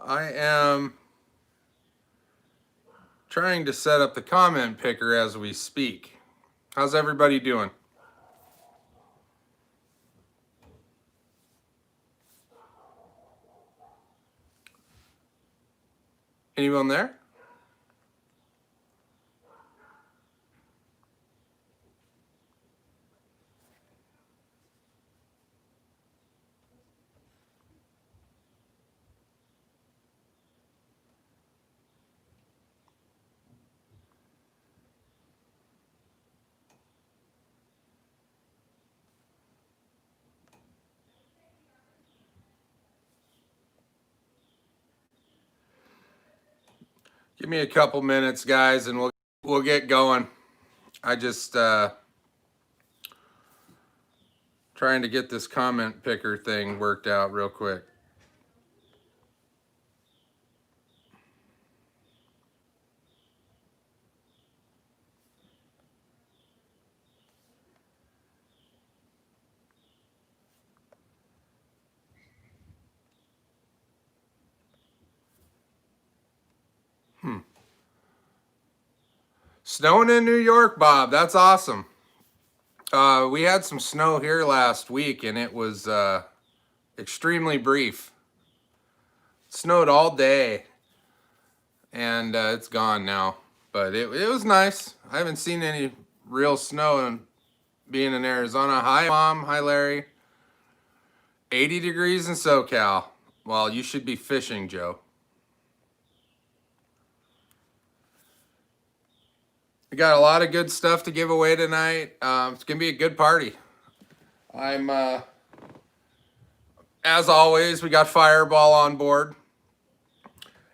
I am trying to set up the comment picker as we speak. How's everybody doing? Anyone there? Give me a couple minutes, guys, and we'll get going. I just trying to get this comment picker thing worked out real quick. Snowing in New York, Bob. That's awesome. We had some snow here last week, and it was extremely brief. It snowed all day, and it's gone now. But it was nice. I haven't seen any real snow in being in Arizona. Hi, Mom. Hi, Larry. 80 degrees in SoCal. Well, you should be fishing, Joe. We got a lot of good stuff to give away tonight. It's going to be a good party. I'm, as always, we got Fireball on board,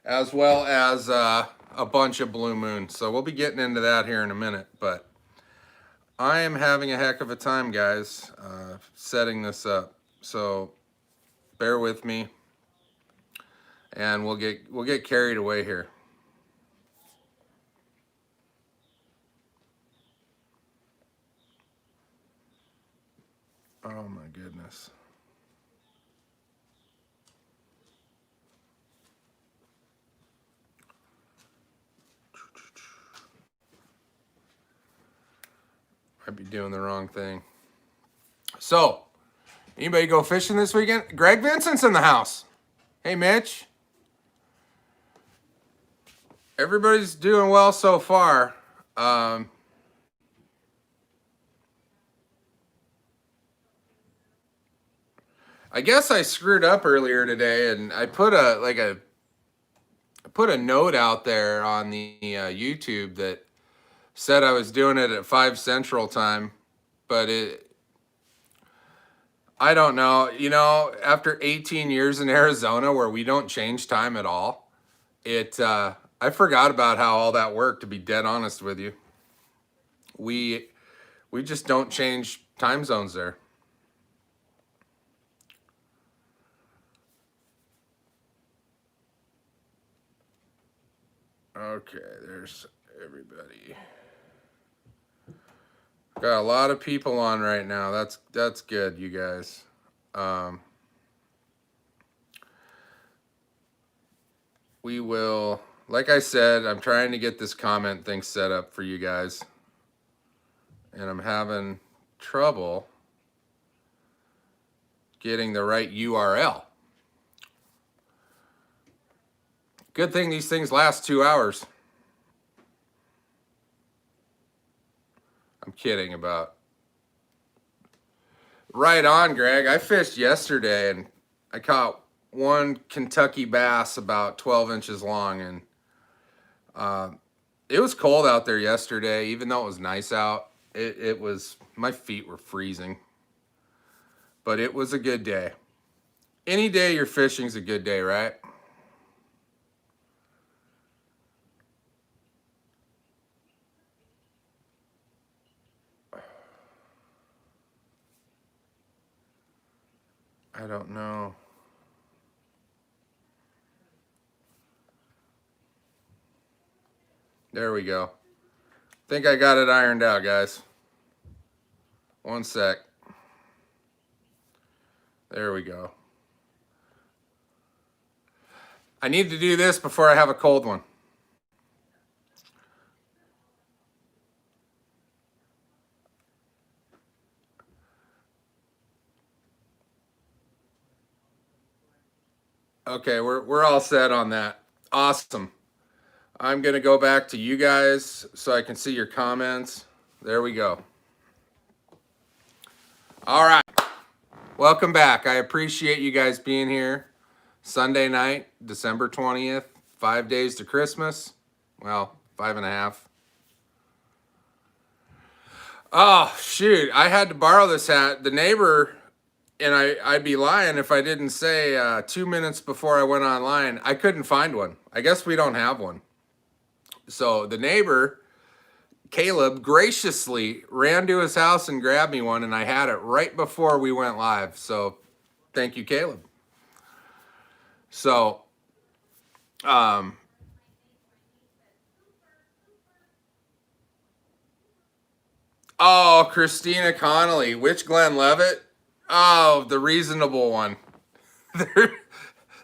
as well as a bunch of Blue Moon. So we'll be getting into that here in a minute. But I am having a heck of a time, guys, setting this up. So bear with me, and we'll get carried away here. Oh my goodness. Might be doing the wrong thing. So, anybody go fishing this weekend? Greg Vincent's in the house. Hey, Mitch. Everybody's doing well so far. I guess I screwed up earlier today, and I put a note out there on the YouTube that said I was doing it at 5 Central Time, but I don't know. You know, after 18 years in Arizona where we don't change time at all, I forgot about how all that worked, to be dead honest with you. We just don't change time zones there. Okay, there's everybody. Got a lot of people on right now. That's good, you guys. We will, like I said, I'm trying to get this comment thing set up for you guys, and I'm having trouble getting the right URL. Good thing these things last 2 hours. I'm kidding about. Right on, Greg. I fished yesterday and I caught one Kentucky bass about 12 inches long, and it was cold out there yesterday. Even though it was nice out, it was, my feet were freezing, but it was a good day. Any day you're fishing's a good day, right? I don't know. There we go. Think I got it ironed out, guys. One sec. There we go. I need to do this before I have a cold one. Okay, we're all set on that. Awesome. I'm going to go back to you guys so I can see your comments. There we go. All right. Welcome back. I appreciate you guys being here. Sunday night, December 20th, 5 days to Christmas. Well, 5.5. Oh, shoot. I had to borrow this hat. The neighbor, and I'd be lying if I didn't say 2 minutes before I went online, I couldn't find one. I guess we don't have one. So the neighbor, Caleb, graciously ran to his house and grabbed me one, and I had it right before we went live. So thank you, Caleb. So, oh, Christina Connolly. Which Glenn Levitt? Oh, the reasonable one.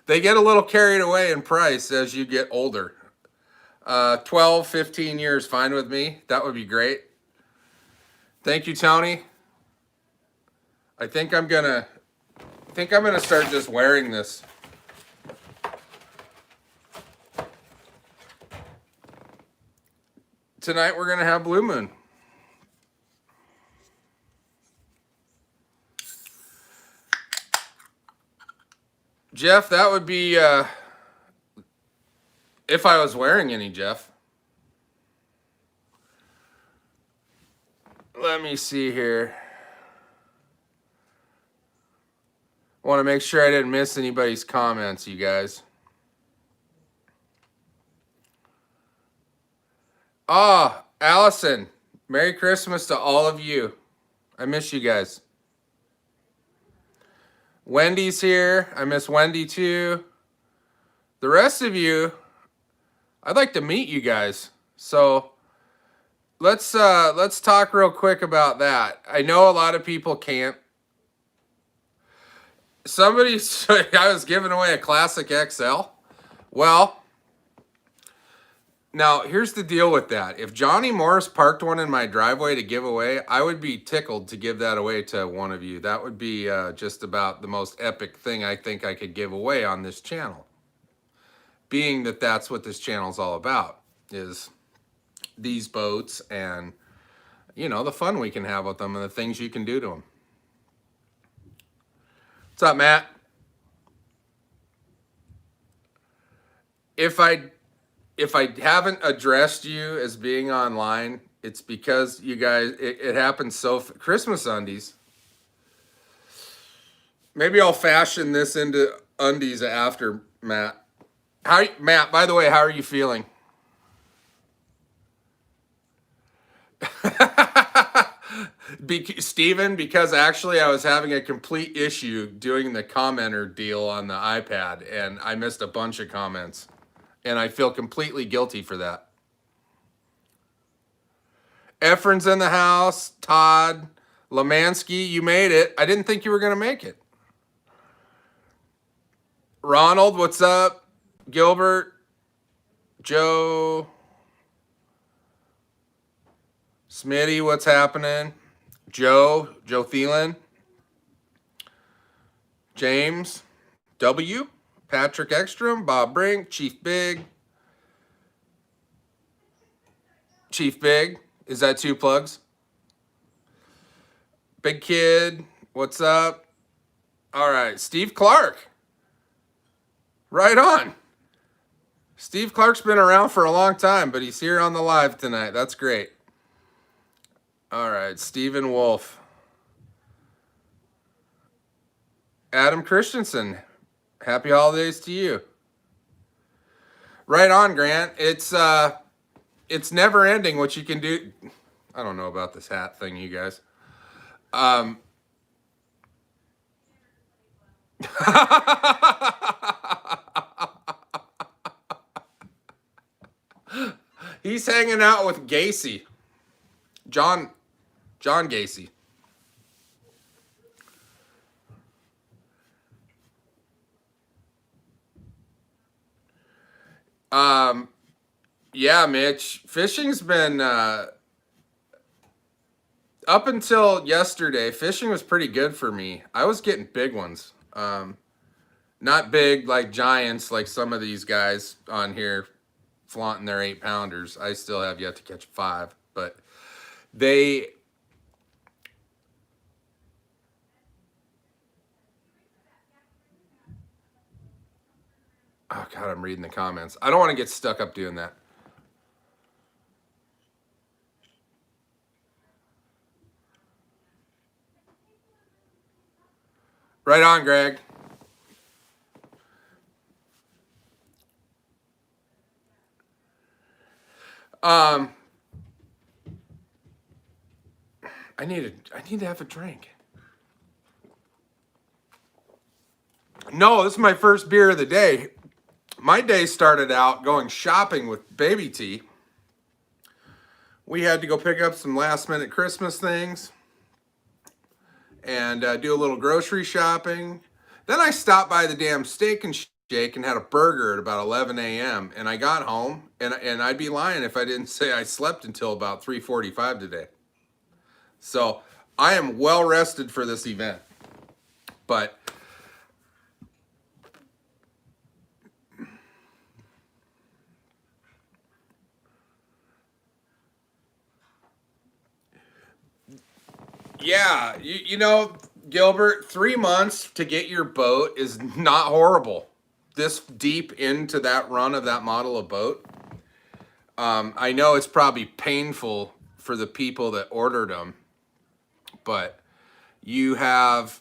They get a little carried away in price as you get older. 12, 15 years, fine with me. That would be great. Thank you, Tony. I think I'm gonna start just wearing this. Tonight we're gonna have Blue Moon. Jeff, that would be if I was wearing any, Jeff. Let me see here. I want to make sure I didn't miss anybody's comments, you guys. Oh, Allison, Merry Christmas to all of you. I miss you guys. Wendy's here. I miss Wendy too. The rest of you, I'd like to meet you guys. So let's talk real quick about that. I know a lot of people can't. I was giving away a Classic XL. Well, now here's the deal with that. If Johnny Morris parked one in my driveway to give away, I would be tickled to give that away to one of you. That would be just about the most epic thing I think I could give away on this channel. Being that that's what this channel's all about, is these boats and, you know, the fun we can have with them and the things you can do to them. What's up, Matt? If I haven't addressed you as being online, it's because you guys, it happens so, Christmas undies. Maybe I'll fashion this into undies after, Matt. Matt, by the way, how are you feeling? Steven, because actually I was having a complete issue doing the commenter deal on the iPad, and I missed a bunch of comments. And I feel completely guilty for that. Efren's in the house. Todd. Lemansky, you made it. I didn't think you were going to make it. Ronald, what's up? Gilbert. Joe. Smitty, what's happening? Joe Thielen. James W. Patrick Ekstrom, Bob Brink, Chief Big. Chief Big, is that 2 plugs? Big Kid, what's up? All right, Steve Clark. Right on. Steve Clark's been around for a long time, but he's here on the live tonight. That's great. All right, Stephen Wolf. Adam Christensen, happy holidays to you. Right on, Grant. It's never ending what you can do. I don't know about this hat thing, you guys. He's hanging out with Gacy. John Gacy. Yeah, Mitch, fishing's been up until yesterday, fishing was pretty good for me. I was getting big ones. Not big like giants like some of these guys on here flaunting their 8-pounders. I still have yet to catch 5, but they oh god, I'm reading the comments. I don't want to get stuck up doing that. Right on, Greg. I need to have a drink. No, this is my first beer of the day. My day started out going shopping with Baby T. We had to go pick up some last minute Christmas things and do a little grocery shopping. Then I stopped by the damn Steak and Shake and had a burger at about 11 a.m. And I got home, and I'd be lying if I didn't say I slept until about 3:45 today. So I am well rested for this event. But yeah, you know, Gilbert, 3 months to get your boat is not horrible. This deep into that run of that model of boat. I know it's probably painful for the people that ordered them, but you have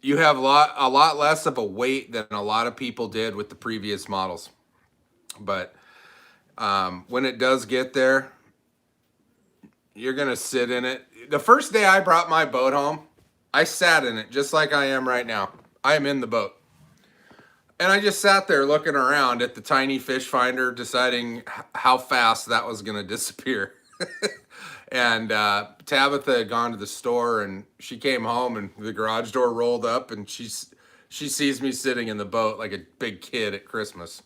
a lot less of a weight than a lot of people did with the previous models. But when it does get there, you're gonna sit in it. The first day I brought my boat home, I sat in it just like I am right now. I am in the boat. And I just sat there looking around at the tiny fish finder, deciding how fast that was going to disappear. And Tabitha had gone to the store, and she came home, and the garage door rolled up, and she sees me sitting in the boat like a big kid at Christmas.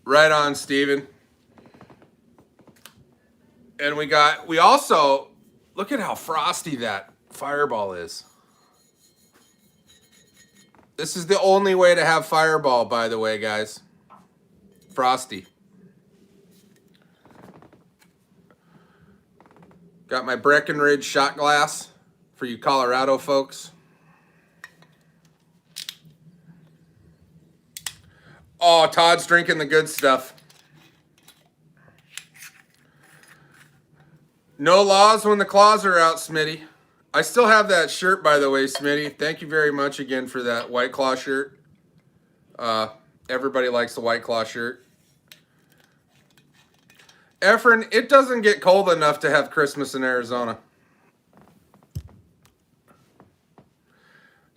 Right on, Steven. And we also, look at how frosty that Fireball is. This is the only way to have Fireball, by the way, guys. Frosty. Got my Breckenridge shot glass for you Colorado folks. Oh, Todd's drinking the good stuff. No laws when the claws are out, Smitty. I still have that shirt, by the way, Smitty. Thank you very much again for that White Claw shirt. Everybody likes the White Claw shirt. Efren, it doesn't get cold enough to have Christmas in Arizona.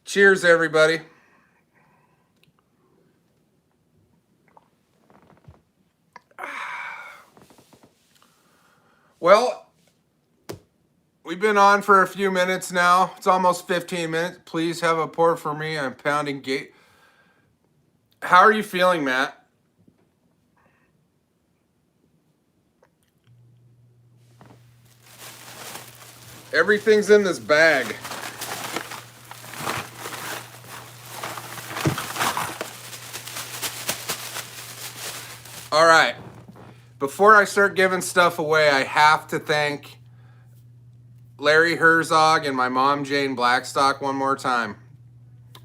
Cheers, everybody. Well, we've been on for a few minutes now. It's almost 15 minutes. Please have a pour for me. I'm pounding gate. How are you feeling, Matt? Everything's in this bag. All right. Before I start giving stuff away, I have to thank Larry Herzog and my mom, Jane Blackstock, one more time.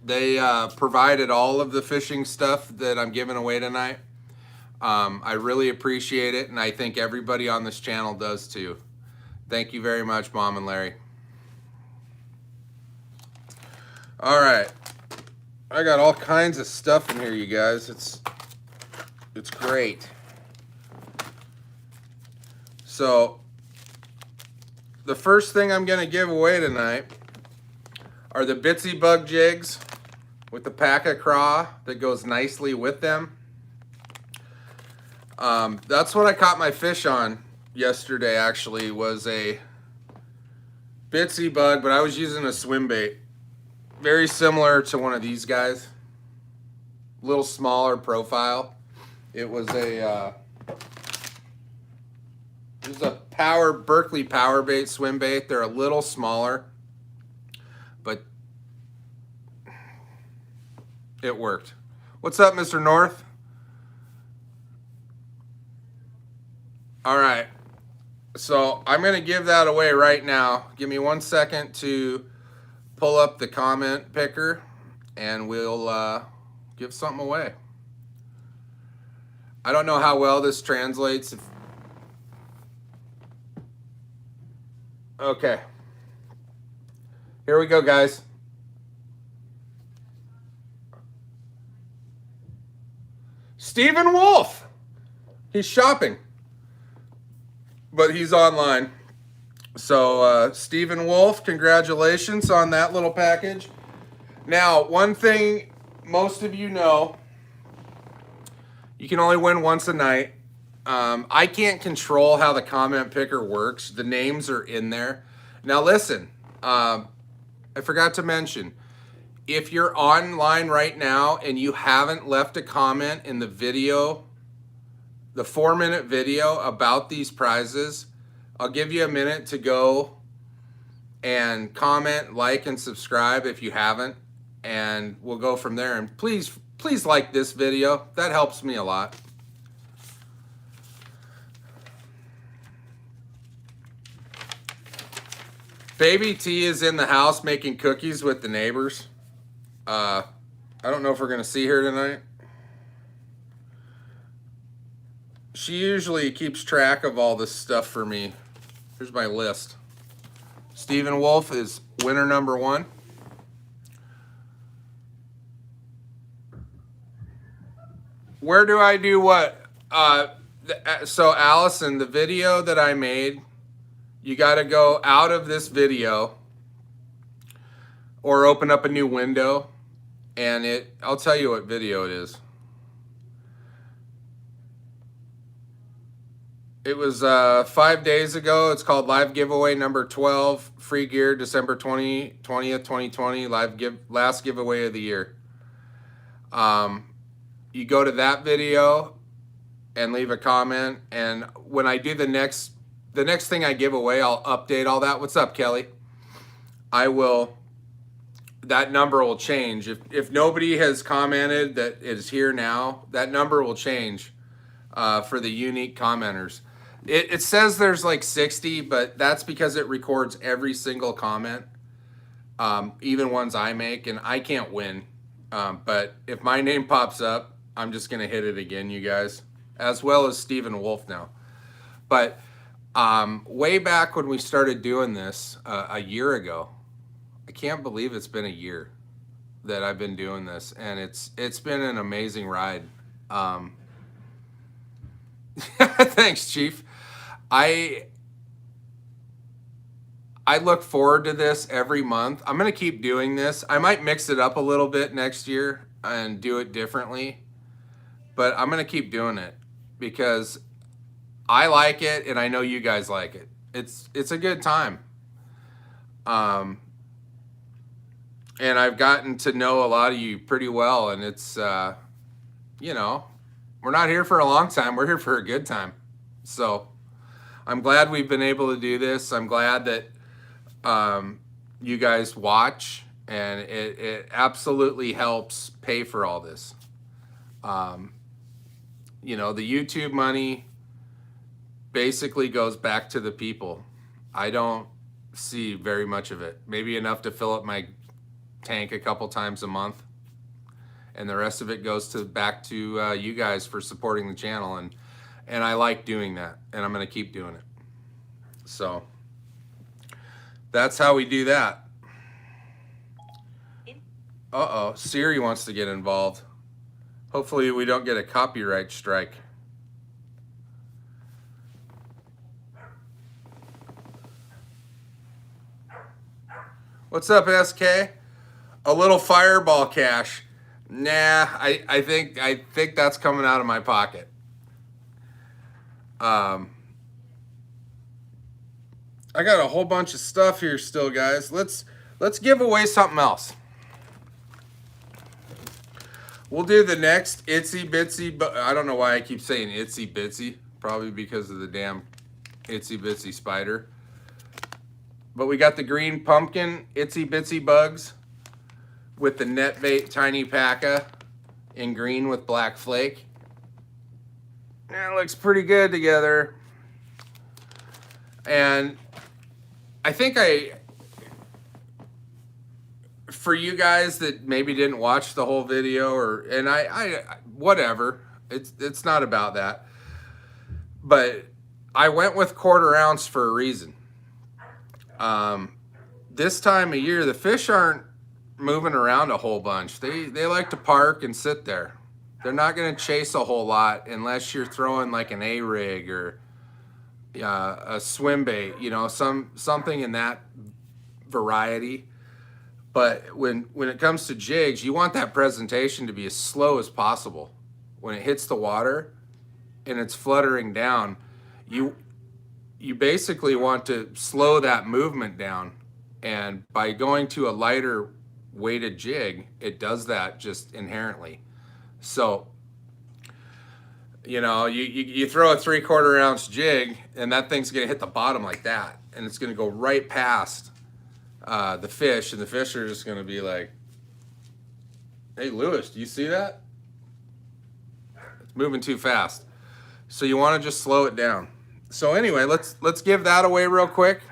They provided all of the fishing stuff that I'm giving away tonight. I really appreciate it, and I think everybody on this channel does too. Thank you very much, Mom and Larry. All right. I got all kinds of stuff in here, you guys. It's great. So, the first thing I'm going to give away tonight are the Bitsy Bug Jigs with the Paca Craw that goes nicely with them. That's what I caught my fish on yesterday, actually, was a Bitsy Bug, but I was using a swim bait. Very similar to one of these guys. A little smaller profile. It was a Berkley Power Bait swim bait. They're a little smaller, but it worked. What's up, Mr. North? All right. So I'm going to give that away right now. Give me 1 second to pull up the comment picker, and we'll give something away. I don't know how well this translates. Okay. Here we go, guys. Stephen Wolf. He's shopping, but he's online. So, Stephen Wolf, congratulations on that little package. Now, one thing most of you know, you can only win once a night. I can't control how the comment picker works. The names are in there. Now, listen, I forgot to mention, if you're online right now and you haven't left a comment in the video, the 4-minute video about these prizes, I'll give you a minute to go and comment, like, and subscribe if you haven't, and we'll go from there. And please like this video. That helps me a lot. Baby T is in the house making cookies with the neighbors. I don't know if we're going to see her tonight. She usually keeps track of all this stuff for me. Here's my list. Stephen Wolf is winner number 1. Where do I do what? So Allison, the video that I made, you got to go out of this video or open up a new window, and I'll tell you what video it is. It was 5 days ago. It's called Live Giveaway number 12, free gear, December 20th, 2020, last giveaway of the year. You go to that video and leave a comment, and when I do the next thing I give away, I'll update all that. What's up, Kelly? That number will change. If nobody has commented that is here now, that number will change for the unique commenters. It says there's like 60, but that's because it records every single comment, even ones I make, and I can't win. But if my name pops up, I'm just going to hit it again, you guys, as well as Stephen Wolf now. But way back when we started doing this a year ago, I can't believe it's been a year that I've been doing this, and it's been an amazing ride. Thanks, Chief. I look forward to this every month. I'm going to keep doing this. I might mix it up a little bit next year and do it differently, but I'm going to keep doing it because I like it and I know you guys like it. It's a good time. And I've gotten to know a lot of you pretty well, and it's, you know, we're not here for a long time. We're here for a good time. So I'm glad we've been able to do this. I'm glad that you guys watch, and it absolutely helps pay for all this. You know, the YouTube money basically goes back to the people. I don't see very much of it. Maybe enough to fill up my tank a couple times a month, and the rest of it goes back to you guys for supporting the channel, and I like doing that, and I'm going to keep doing it. So that's how we do that. Uh-oh, Siri wants to get involved. Hopefully we don't get a copyright strike. What's up, SK? A little Fireball cash. Nah, I think that's coming out of my pocket. I got a whole bunch of stuff here still, guys. Let's give away something else. We'll do the next itsy bitsy, but I don't know why I keep saying itsy bitsy. Probably because of the damn itsy bitsy spider. But we got the green pumpkin itsy bitsy bugs with the net bait tiny paca in green with black flake. That looks pretty good together. And I think for you guys that maybe didn't watch the whole video, and I whatever, it's not about that. But I went with 1/4 ounce for a reason. This time of year, the fish aren't moving around a whole bunch. They like to park and sit there. They're not going to chase a whole lot unless you're throwing like an A-rig or a swim bait, you know, something in that variety. But when it comes to jigs, you want that presentation to be as slow as possible. When it hits the water and it's fluttering down, you basically want to slow that movement down. And by going to a lighter weighted jig, it does that just inherently. So, you know, you throw a 3/4 ounce jig and that thing's gonna hit the bottom like that. And it's gonna go right past the fish, and the fish are just gonna be like, hey Lewis, do you see that? It's moving too fast. So you wanna just slow it down. So anyway, let's give that away real quick.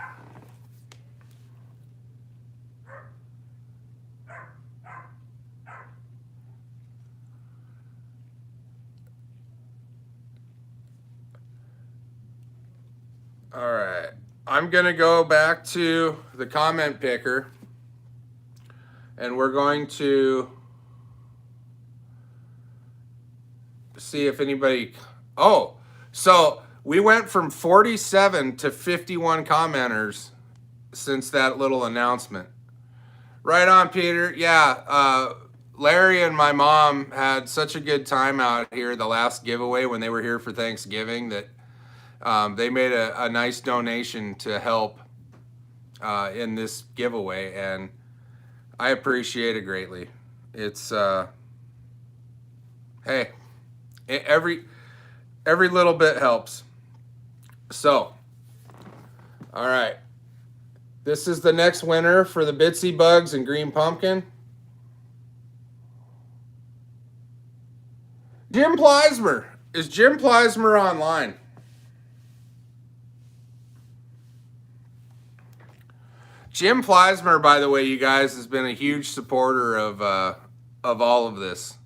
All right, I'm gonna go back to the comment picker and we're going to see if anybody, oh, so we went from 47 to 51 commenters since that little announcement. Right on, Peter. Yeah, Larry and my mom had such a good time out here the last giveaway when they were here for Thanksgiving that they made a nice donation to help in this giveaway, and I appreciate it greatly. It's hey, every little bit helps. So, all right, this is the next winner for the Bitsy Bugs and Green Pumpkin. Jim Pleismer. Is Jim Pleismer online? Jim Pleismer, by the way, you guys, has been a huge supporter of all of this.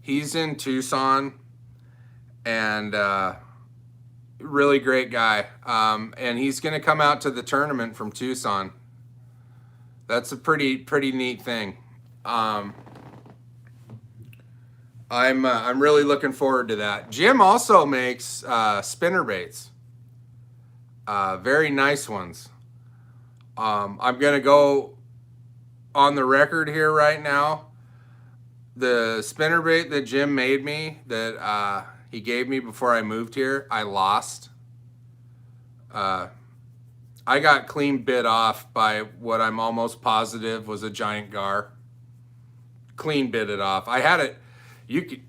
He's in Tucson, and really great guy. And he's going to come out to the tournament from Tucson. That's a pretty neat thing. I'm really looking forward to that. Jim also makes spinner baits, very nice ones. I'm gonna go on the record here right now. The spinner bait that Jim made me, that he gave me before I moved here, I lost. I got clean bit off by what I'm almost positive was a giant gar. Clean bit it off. I had it. You could.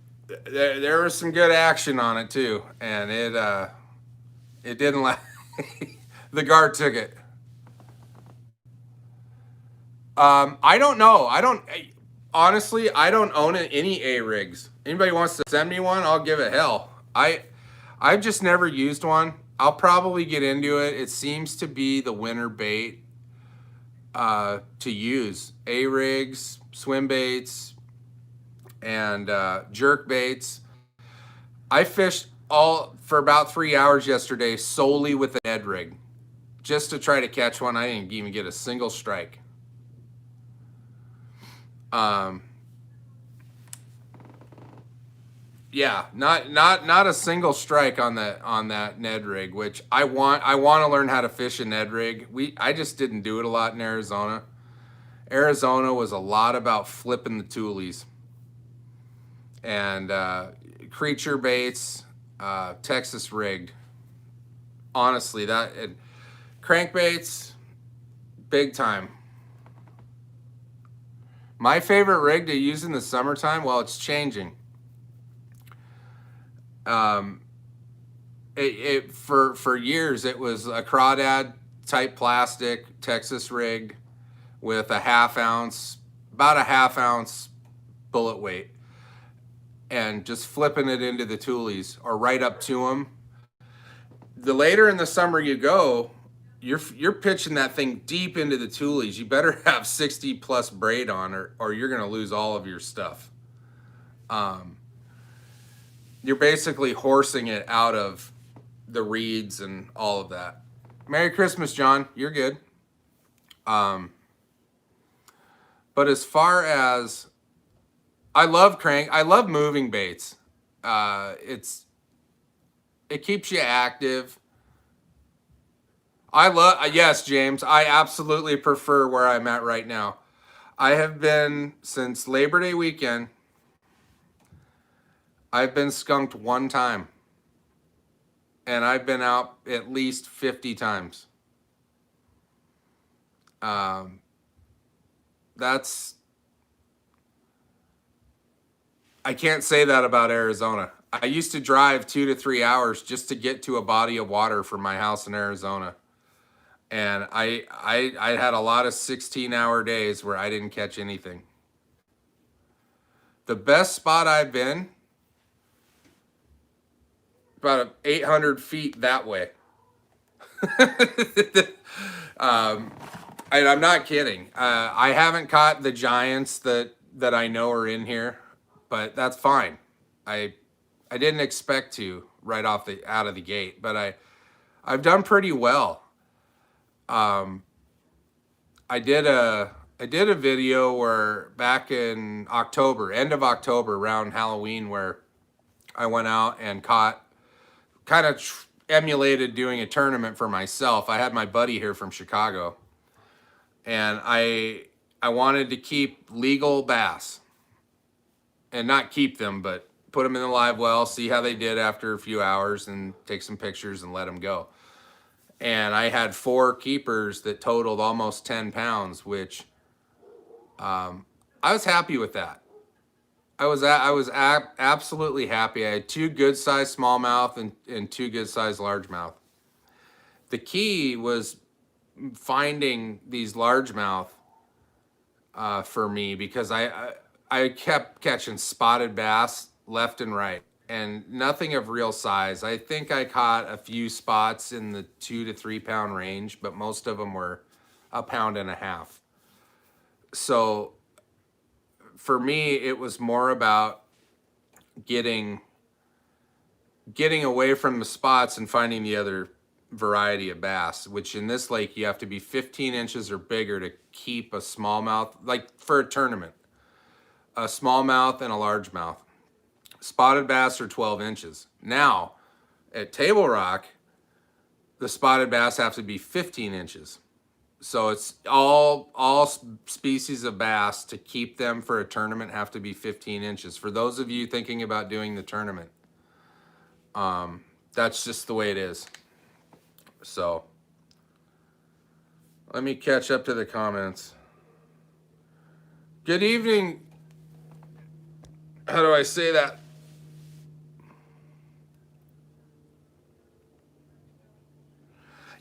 There was some good action on it too, and it didn't last. The gar took it. I don't know. Honestly, I don't own any A-rigs. Anybody wants to send me one, I'll give it hell. I've just never used one. I'll probably get into it. It seems to be the winter bait to use. A-rigs, swim baits, and jerk baits. I fished for about 3 hours yesterday solely with a Ned rig. Just to try to catch one. I didn't even get a single strike. Yeah, not a single strike on that Ned rig, which I want to learn how to fish a Ned rig. I just didn't do it a lot in Arizona. Arizona was a lot about flipping the toolies and creature baits, Texas rigged. Honestly, Crankbaits, big time. My favorite rig to use in the summertime, well, it's changing. For years, it was a crawdad type plastic Texas rig with a about a half ounce bullet weight, and just flipping it into the toolies or right up to them. The later in the summer you go, you're pitching that thing deep into the toolies. You better have 60 plus braid on, or you're going to lose all of your stuff. You're basically horsing it out of the reeds and all of that. Merry Christmas, John. You're good. But as far as I love moving baits. It keeps you active. Yes, James, I absolutely prefer where I'm at right now. I have been, since Labor Day weekend, I've been skunked one time. And I've been out at least 50 times. I can't say that about Arizona. I used to drive 2 to 3 hours just to get to a body of water from my house in Arizona. And I had a lot of 16-hour days where I didn't catch anything. The best spot I've been, about 800 feet that way. I'm not kidding. I haven't caught the giants that I know are in here, but that's fine. I didn't expect to right out of the gate, but I've done pretty well. I did a video where back in October, end of October, around Halloween, where I went out and caught, kind of emulated doing a tournament for myself. I had my buddy here from Chicago, and I wanted to keep legal bass, and not keep them, but put them in the live well, see how they did after a few hours, and take some pictures and let them go. And I had 4 keepers that totaled almost 10 pounds, which I was happy with that. I was absolutely happy. I had 2 good-sized smallmouth and 2 good-sized largemouth. The key was finding these largemouth for me, because I kept catching spotted bass left and right, and nothing of real size. I think I caught a few spots in the 2 to 3 pound range, but most of them were 1.5 pounds. So for me, it was more about getting away from the spots and finding the other variety of bass, which in this lake you have to be 15 inches or bigger to keep a smallmouth, like for a tournament, a smallmouth and a largemouth. Spotted bass are 12 inches. Now, at Table Rock, the spotted bass have to be 15 inches. So it's all species of bass, to keep them for a tournament, have to be 15 inches. For those of you thinking about doing the tournament, that's just the way it is. So let me catch up to the comments. Good evening. How do I say that?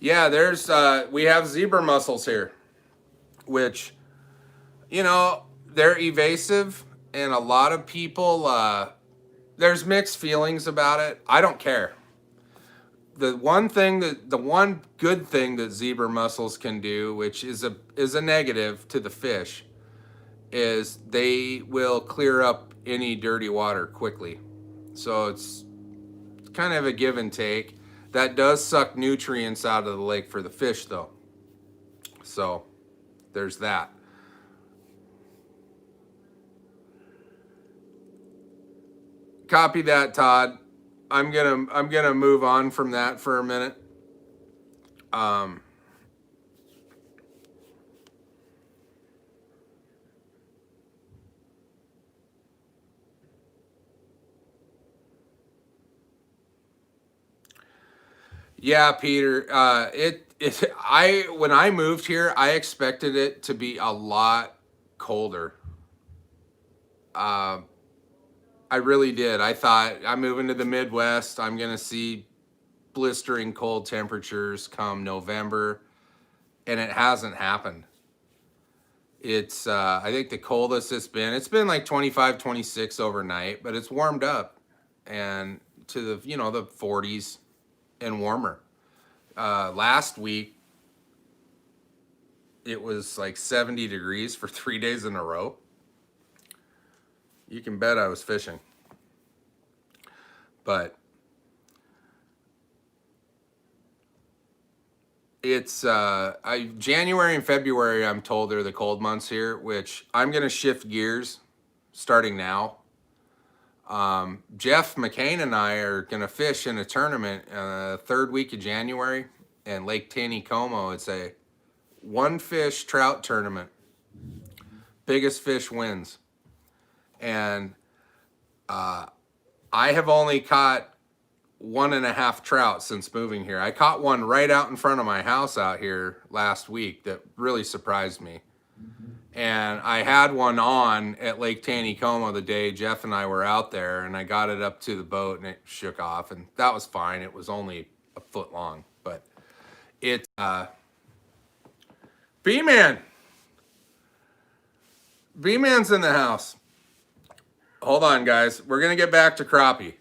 Yeah, we have zebra mussels here, which, they're evasive, and a lot of people, there's mixed feelings about it. I don't care. The one good thing that zebra mussels can do, which is a negative to the fish, is they will clear up any dirty water quickly. So it's kind of a give and take. That does suck nutrients out of the lake for the fish, though. So there's that. Copy that, Todd. I'm gonna move on from that for a minute. Yeah, Peter. When I moved here, I expected it to be a lot colder. Uh, I really did. I thought I'm moving to the Midwest. I'm gonna see blistering cold temperatures come November, and it hasn't happened. It's I think the coldest it's been like 25, 26 overnight, but it's warmed up and to the the 40s and warmer. Last week it was like 70 degrees for 3 days in a row. You can bet I was fishing. But it's January and February, I'm told, are the cold months here, which I'm going to shift gears starting now. Jeff McCain and I are going to fish in a tournament third week of January in Lake Taneycomo. It's a one fish trout tournament. Biggest fish wins. And I have only caught 1.5 trout since moving here. I caught one right out in front of my house out here last week that really surprised me. And I had one on at Lake Taneycomo the day Jeff and I were out there, and I got it up to the boat and it shook off, and that was fine. It was only a foot long, but it's B-Man. B-Man's in the house. Hold on, guys. We're going to get back to crappie,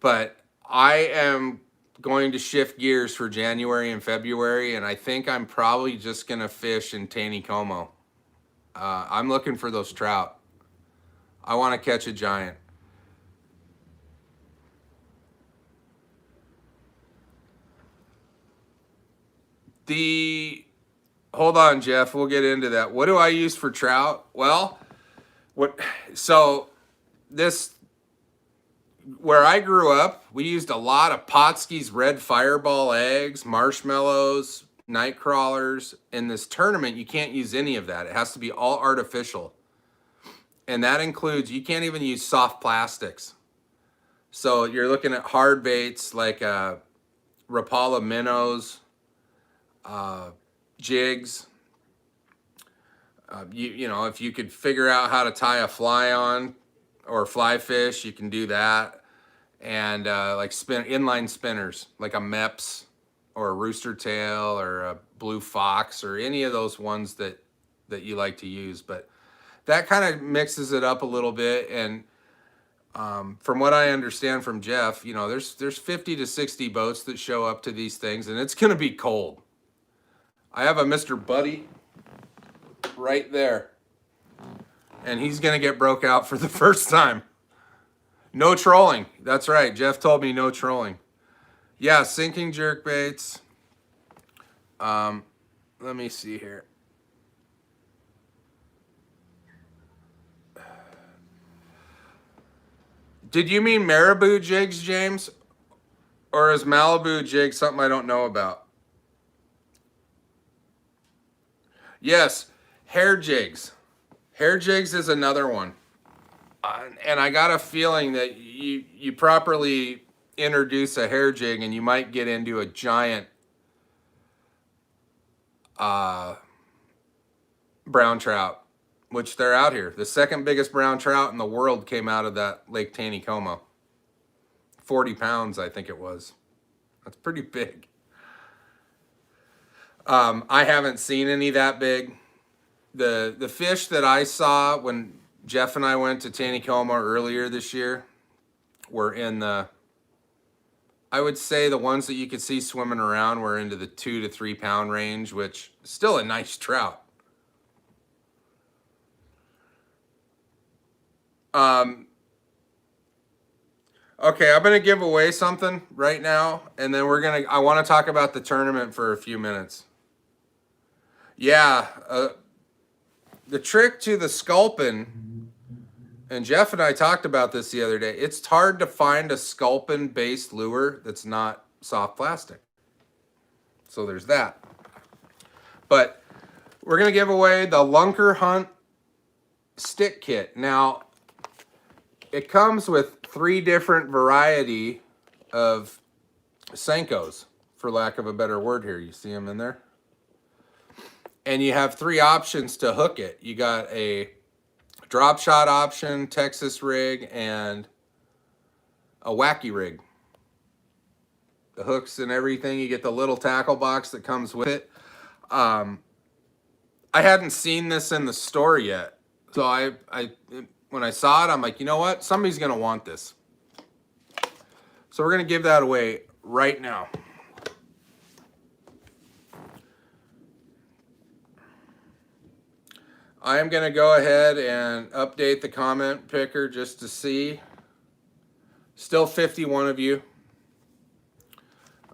but I am going to shift gears for January and February, and I think I'm probably just going to fish in Taneycomo. I'm looking for those trout. I want to catch a giant. Hold on, Jeff. We'll get into that. What do I use for trout? Well, where I grew up, we used a lot of Potskie's red fireball eggs, marshmallows, night crawlers. In this tournament, you can't use any of that. It has to be all artificial. And that includes, you can't even use soft plastics. So you're looking at hard baits like Rapala minnows, jigs. If you could figure out how to tie a fly on or fly fish, you can do that. And like inline spinners, like a Mepps or a rooster tail or a blue fox or any of those ones that you like to use. But that kind of mixes it up a little bit. And from what I understand from Jeff, there's 50 to 60 boats that show up to these things, and it's going to be cold. I have a Mr. Buddy right there, and he's going to get broke out for the first time. No trolling. That's right. Jeff told me no trolling. Yeah, sinking jerk baits. Let me see here. Did you mean marabou jigs, James? Or is Malibu jig something I don't know about? Yes, hair jigs. Hair jigs is another one. And I got a feeling that you properly introduce a hair jig and you might get into a giant brown trout, which they're out here. The second biggest brown trout in the world came out of that Lake Taneycomo. 40 pounds, I think it was. That's pretty big. I haven't seen any that big. The fish that I saw when Jeff and I went to Taneycomo earlier this year were in I would say the ones that you could see swimming around were into the 2 to 3 pound range, which is still a nice trout. Okay, I'm gonna give away something right now, and then I want to talk about the tournament for a few minutes. Yeah, the trick to the sculpin, and Jeff and I talked about this the other day, it's hard to find a sculpin-based lure that's not soft plastic. So there's that. But we're going to give away the Lunker Hunt stick kit. Now, it comes with 3 different variety of Senkos. for lack of a better word here. You see them in there? And you have 3 options to hook it. You got a drop shot option, Texas rig, and a wacky rig. The hooks and everything. You get the little tackle box that comes with it. I hadn't seen this in the store yet. So when I saw it, I'm like, you know what? Somebody's going to want this. So we're going to give that away right now. I am going to go ahead and update the comment picker just to see. Still 51 of you.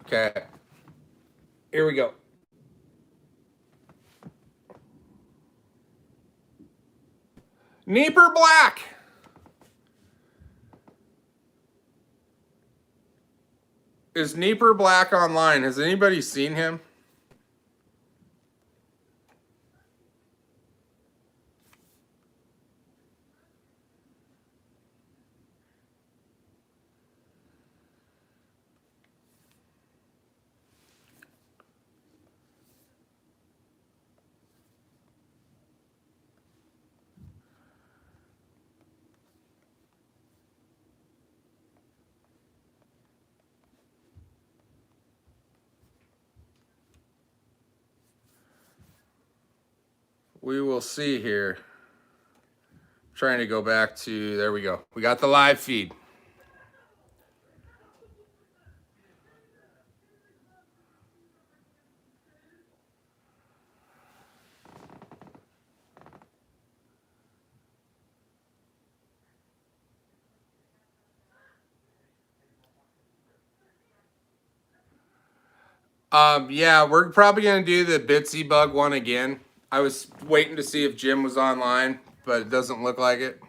Okay. Here we go. Nieper Black. Is Nieper Black online? Has anybody seen him? We will see here. Trying to go back to, there we go. We got the live feed. Yeah, we're probably going to do the Bitsy Bug one again. I was waiting to see if Jim was online, but it doesn't look like it.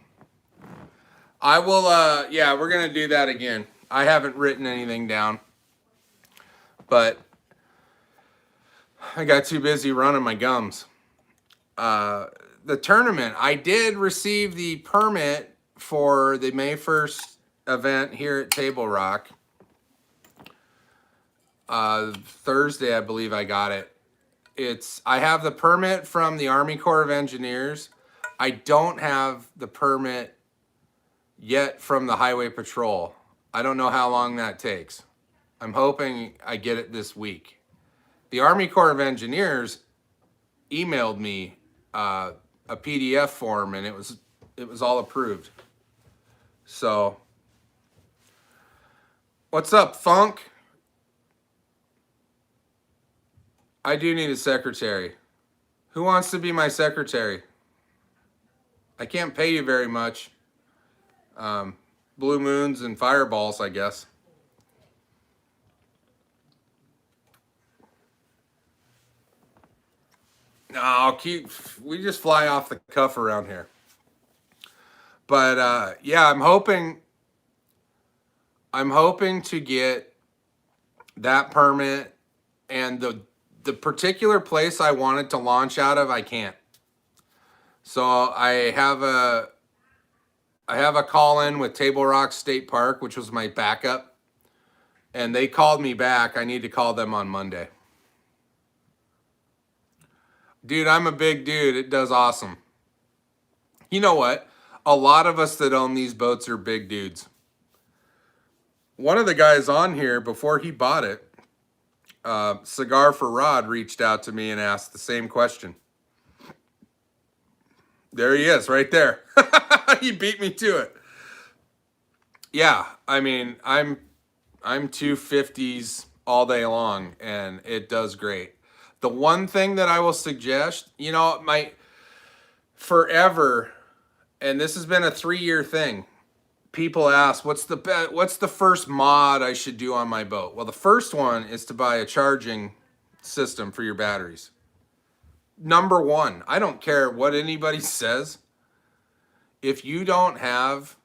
I will, yeah, we're going to do that again. I haven't written anything down, but I got too busy running my gums. The tournament, I did receive the permit for the May 1st event here at Table Rock. Thursday, I believe I got it. I have the permit from the Army Corps of Engineers. I don't have the permit yet from the Highway Patrol. I don't know how long that takes. I'm hoping I get it this week. The Army Corps of Engineers emailed me a PDF form, and it was all approved. So, what's up, Funk? I do need a secretary. Who wants to be my secretary? I can't pay you very much. Blue moons and fireballs, I guess. No, we just fly off the cuff around here. But yeah, I'm hoping to get that permit, and the particular place I wanted to launch out of, I can't. So I have a call in with Table Rock State Park, which was my backup, and they called me back. I need to call them on Monday. Dude, I'm a big dude. It does awesome. You know what? A lot of us that own these boats are big dudes. One of the guys on here, before he bought it, Cigar for Rod, reached out to me and asked the same question. There he is, right there. He beat me to it. Yeah, I mean, I'm 250s all day long, and it does great. The one thing that I will suggest, you know, forever, and this has been a 3-year thing. People ask, what's the first mod I should do on my boat? Well, the first one is to buy a charging system for your batteries. Number one, I don't care what anybody says. If you don't have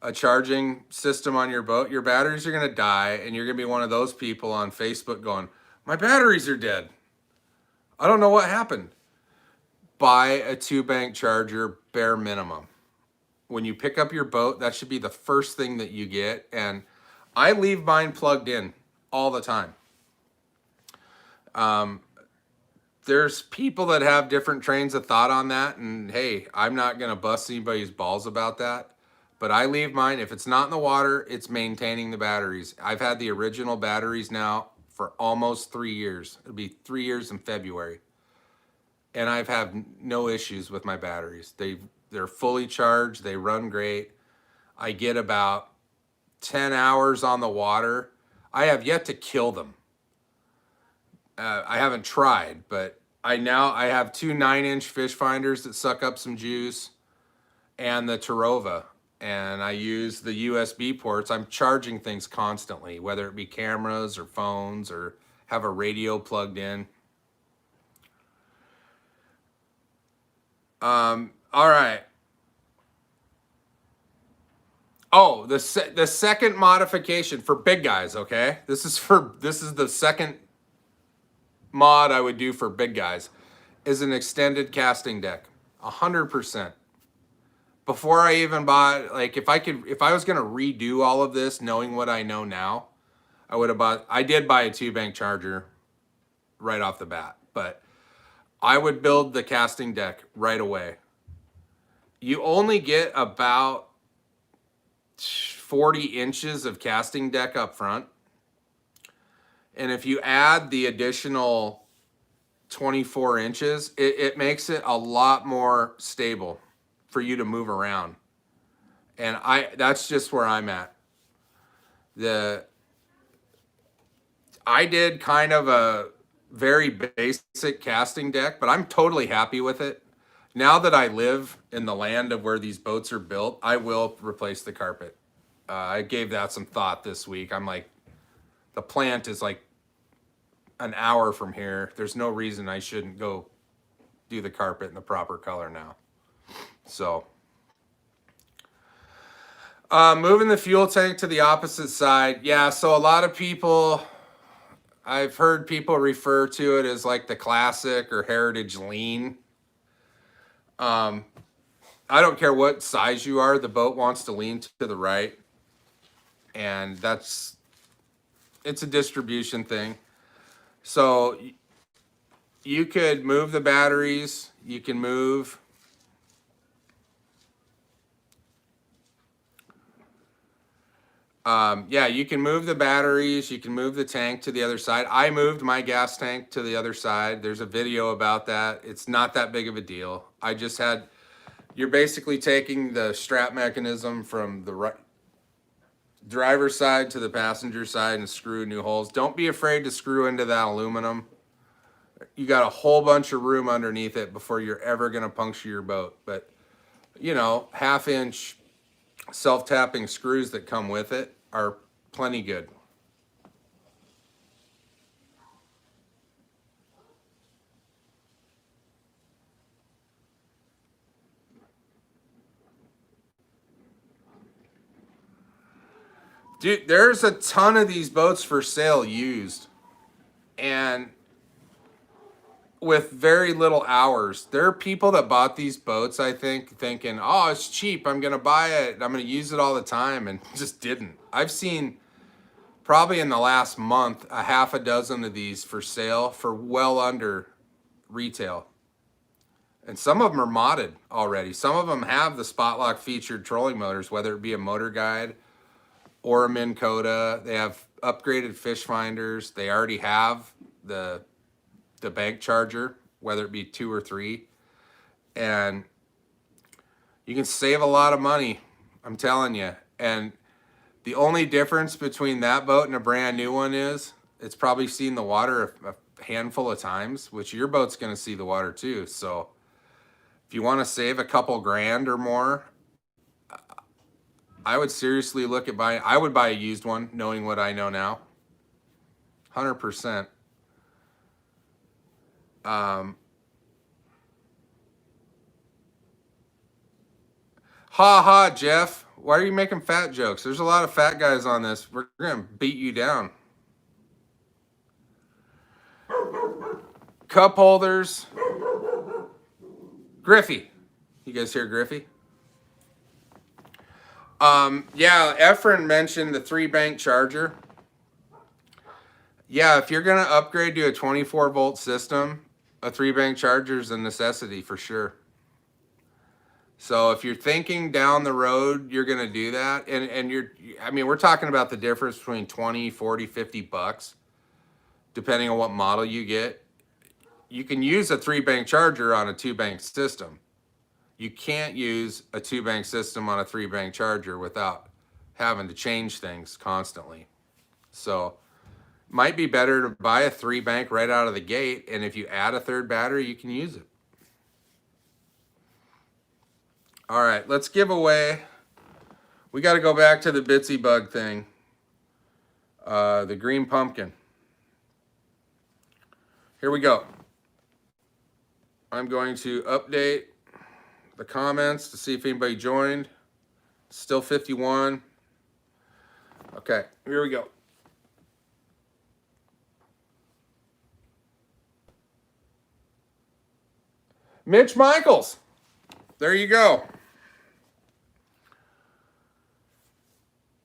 a charging system on your boat, your batteries are going to die, and you're going to be one of those people on Facebook going, my batteries are dead. I don't know what happened. Buy a 2-bank charger, bare minimum. When you pick up your boat, that should be the first thing that you get. And I leave mine plugged in. all the time. There's people that have different trains of thought on that, and hey, I'm not going to bust anybody's balls about that. But I leave mine, if it's not in the water, it's maintaining the batteries. I've had the original batteries now for almost 3 years. It'll be 3 years in February. And I've had no issues with my batteries. They're fully charged, they run great. I get about 10 hours on the water. I have yet to kill them. I haven't tried, but I have two 9-inch fish finders that suck up some juice and the Terova. And I use the USB ports. I'm charging things constantly, whether it be cameras or phones or have a radio plugged in. All right. Oh, the second modification for big guys, okay? This is the second mod I would do for big guys, is an extended casting deck. 100%. Before I even bought, like, if I was gonna redo all of this, knowing what I know now, I did buy a 2-bank charger right off the bat, but I would build the casting deck right away. You only get about 40 inches of casting deck up front. And if you add the additional 24 inches, it makes it a lot more stable for you to move around. And that's just where I'm at. I did kind of a very basic casting deck, but I'm totally happy with it. Now that I live in the land of where these boats are built, I will replace the carpet. I gave that some thought this week. I'm like, the plant is like an hour from here. There's no reason I shouldn't go do the carpet in the proper color now. So, moving the fuel tank to the opposite side. Yeah, so a lot of people, I've heard people refer to it as like the classic or heritage lean. I don't care what size you are, the boat wants to lean to the right. And it's a distribution thing. So you could move the batteries, you can move you can move the batteries, you can move the tank to the other side. I moved my gas tank to the other side. There's a video about that. It's not that big of a deal. You're basically taking the strap mechanism from the driver's side to the passenger side and screw new holes. Don't be afraid to screw into that aluminum. You got a whole bunch of room underneath it before you're ever going to puncture your boat. But, 1/2-inch self-tapping screws that come with it are plenty good. Dude, there's a ton of these boats for sale used. And with very little hours. There are people that bought these boats, I think, thinking, oh, it's cheap. I'm going to buy it. I'm going to use it all the time, and just didn't. I've seen probably in the last month a half a dozen of these for sale for well under retail. And some of them are modded already. Some of them have the Spot-Lock featured trolling motors, whether it be a Motor Guide or a Minn Kota. They have upgraded fish finders. They already have the bank charger, whether it be 2 or 3. And you can save a lot of money, I'm telling you. And the only difference between that boat and a brand new one is it's probably seen the water a handful of times, which your boat's going to see the water too. So if you want to save a couple grand or more, I would seriously look at buying. I would buy a used one, knowing what I know now. 100%. Ha ha, Jeff. Why are you making fat jokes? There's a lot of fat guys on this. We're going to beat you down. Cup holders. Griffey. You guys hear Griffey? Yeah, Efren mentioned the 3-bank charger. Yeah, if you're going to upgrade to a 24 volt system, a 3-bank charger is a necessity for sure. So if you're thinking down the road, you're going to do that. And I mean, we're talking about the difference between 20, 40, 50 bucks, depending on what model you get. You can use a 3-bank charger on a 2-bank system. You can't use a 2-bank system on a 3-bank charger without having to change things constantly. So might be better to buy a 3-bank right out of the gate, and if you add a third battery, you can use it. All right, let's give away. We got to go back to the Bitsy Bug thing. The green pumpkin. Here we go. I'm going to update the comments to see if anybody joined. Still 51. Okay, here we go. Mitch Michaels. There you go.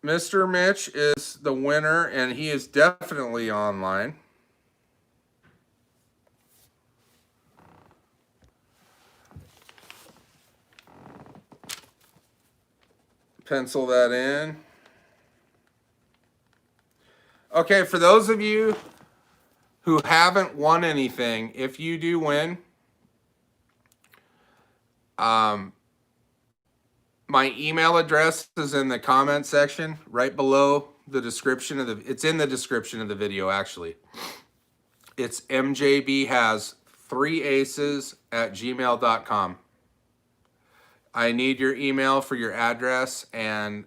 Mr. Mitch is the winner, and he is definitely online. Pencil that in. Okay, for those of you who haven't won anything, if you do win, my email address is in the comment section right below the description of it's in the description of the video actually. It's mjbhas3aces@gmail.com. I need your email for your address, and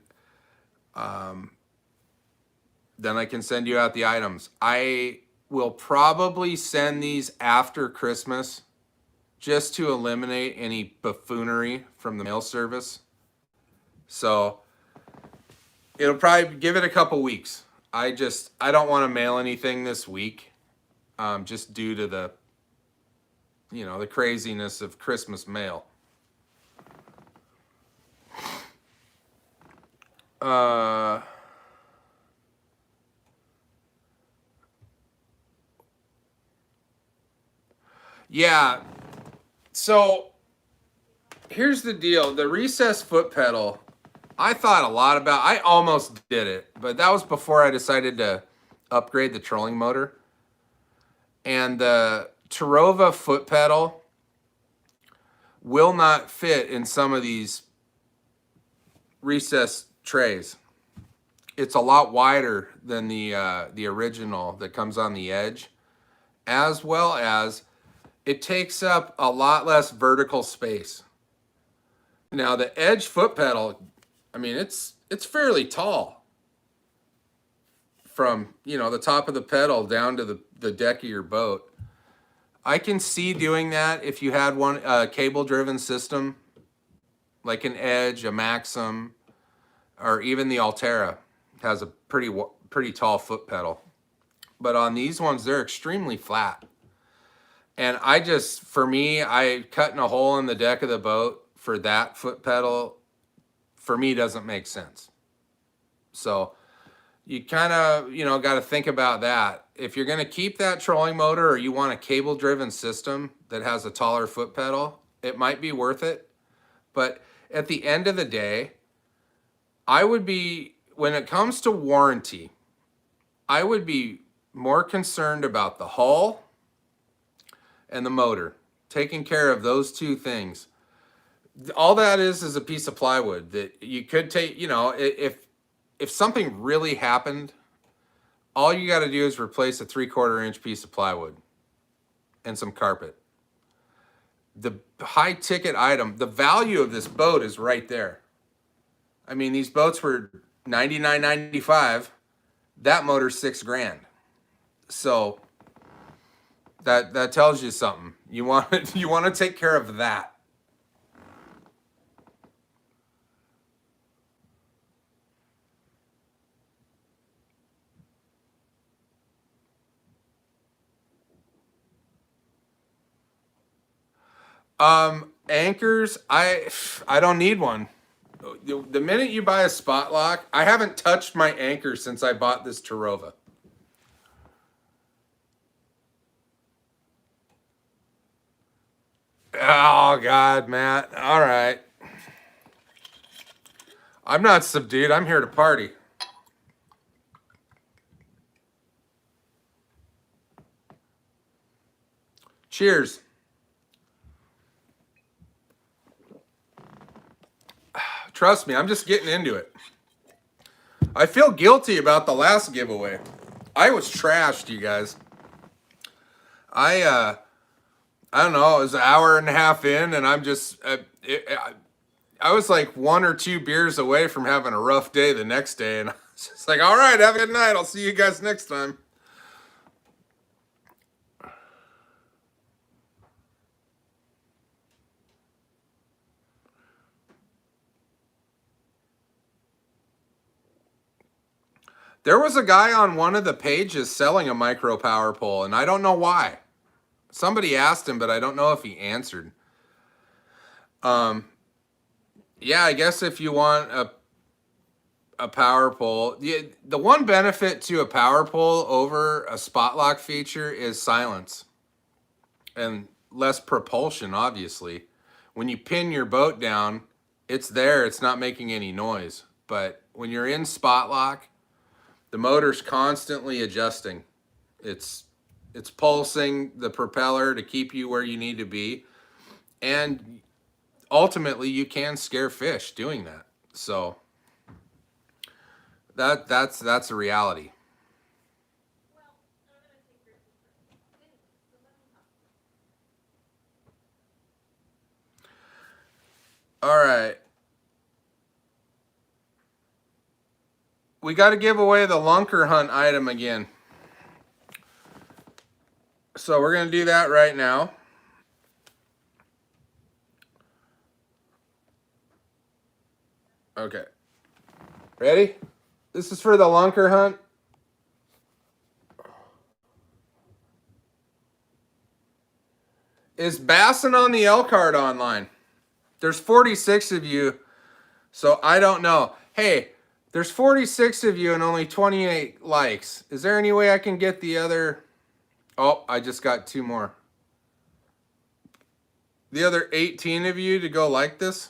then I can send you out the items. I will probably send these after Christmas just to eliminate any buffoonery from the mail service. So it'll probably give it a couple weeks. I don't want to mail anything this week, just due to the craziness of Christmas mail. Yeah. So here's the deal. The recessed foot pedal, I thought a lot about. I almost did it, but that was before I decided to upgrade the trolling motor. And the Terova foot pedal will not fit in some of these recessed trays. It's a lot wider than the original that comes on the edge, as well as it takes up a lot less vertical space. Now the edge foot pedal, I mean, it's fairly tall from, the top of the pedal down to the deck of your boat. I can see doing that if you had one cable driven system, like an Edge, a Maxim, or even the Altera has a pretty tall foot pedal. But on these ones, they're extremely flat. And for me, cutting a hole in the deck of the boat for that foot pedal, for me, doesn't make sense. So you kind of, got to think about that. If you're going to keep that trolling motor, or you want a cable-driven system that has a taller foot pedal, it might be worth it. But at the end of the day, when it comes to warranty, I would be more concerned about the hull and the motor, taking care of those two things. All that is a piece of plywood that you could take, if something really happened, all you got to do is replace a 3/4 inch piece of plywood and some carpet. The high ticket item, the value of this boat is right there. I mean, these boats were $99.95. That motor's $6,000. So that tells you something. You want to take care of that. Anchors, I don't need one. The minute you buy a spot lock, I haven't touched my anchor since I bought this Terova. Oh, God, Matt. All right. I'm not subdued. I'm here to party. Cheers. Trust me, I'm just getting into it. I feel guilty about the last giveaway. I was trashed, you guys. I don't know. It was an hour and a half in, and I'm just I was like 1 or 2 beers away from having a rough day the next day, and I was just like, all right, have a good night. I'll see you guys next time. There was a guy on one of the pages selling a micro power pole, and I don't know why. Somebody asked him, but I don't know if he answered. Yeah, I guess if you want a power pole, the one benefit to a power pole over a spot lock feature is silence and less propulsion, obviously. When you pin your boat down, it's there, it's not making any noise. But when you're in spot lock, the motor's constantly adjusting. It's pulsing the propeller to keep you where you need to be. And ultimately you can scare fish doing that. So that's a reality. All right. We got to give away the Lunker Hunt item again. So we're going to do that right now. Okay. Ready? This is for the Lunker Hunt. Is Bassin on the Elkhart online? There's 46 of you, so I don't know. Hey, there's 46 of you and only 28 likes. Is there any way I can get the other... Oh, I just got 2 more. The other 18 of you to go like this?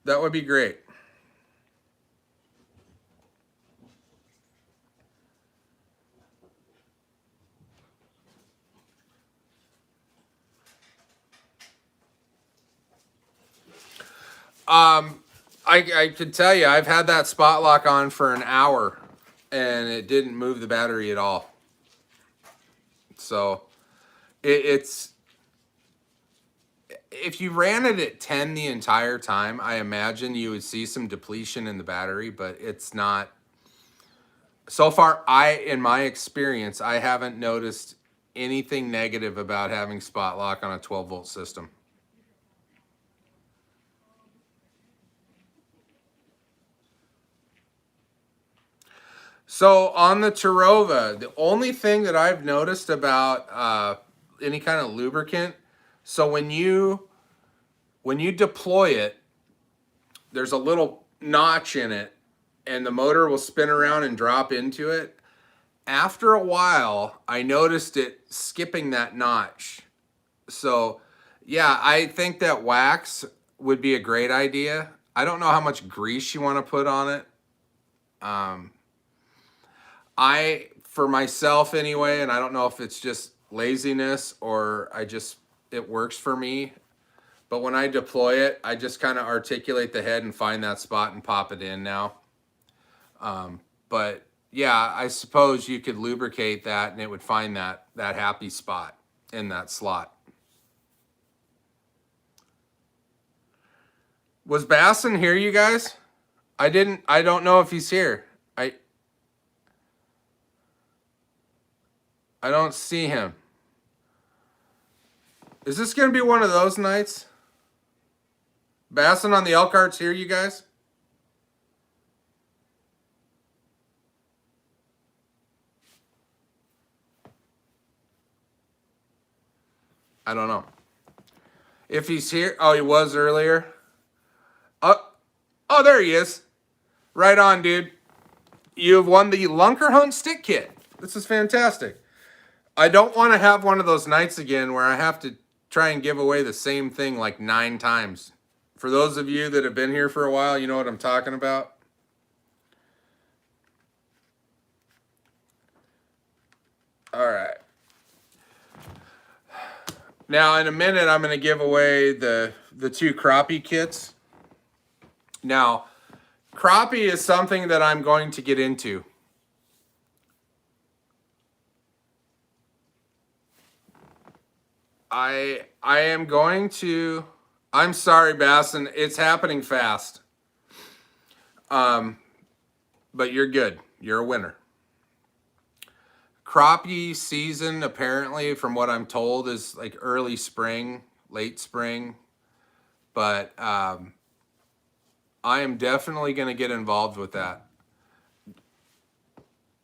That would be great. I can tell you, I've had that spot lock on for an hour and it didn't move the battery at all. So it's if you ran it at 10 the entire time, I imagine you would see some depletion in the battery, but it's not. So far, in my experience, I haven't noticed anything negative about having spot lock on a 12-volt system. So on the Terova, the only thing that I've noticed about any kind of lubricant, so when you deploy it, there's a little notch in it, and the motor will spin around and drop into it. After a while, I noticed it skipping that notch. So, yeah, I think that wax would be a great idea. I don't know how much grease you want to put on it. For myself anyway, and I don't know if it's just laziness or it works for me. But when I deploy it, I just kind of articulate the head and find that spot and pop it in now. But yeah, I suppose you could lubricate that and it would find that happy spot in that slot. Was Bassin here, you guys? I don't know if he's here. I don't see him. Is this going to be one of those nights? Bassin on the Elkhart's here, you guys? I don't know. If he's here, oh, he was earlier. Oh, there he is. Right on, dude. You have won the Lunker Hunt stick kit. This is fantastic. I don't want to have one of those nights again where I have to try and give away the same thing like 9 times. For those of you that have been here for a while, you know what I'm talking about. All right. Now, in a minute, I'm going to give away the 2 crappie kits. Now, crappie is something that I'm going to get into. I am going to. I'm sorry, Basson. It's happening fast. But you're good. You're a winner. Crappie season, apparently, from what I'm told, is like early spring, late spring. But I am definitely going to get involved with that.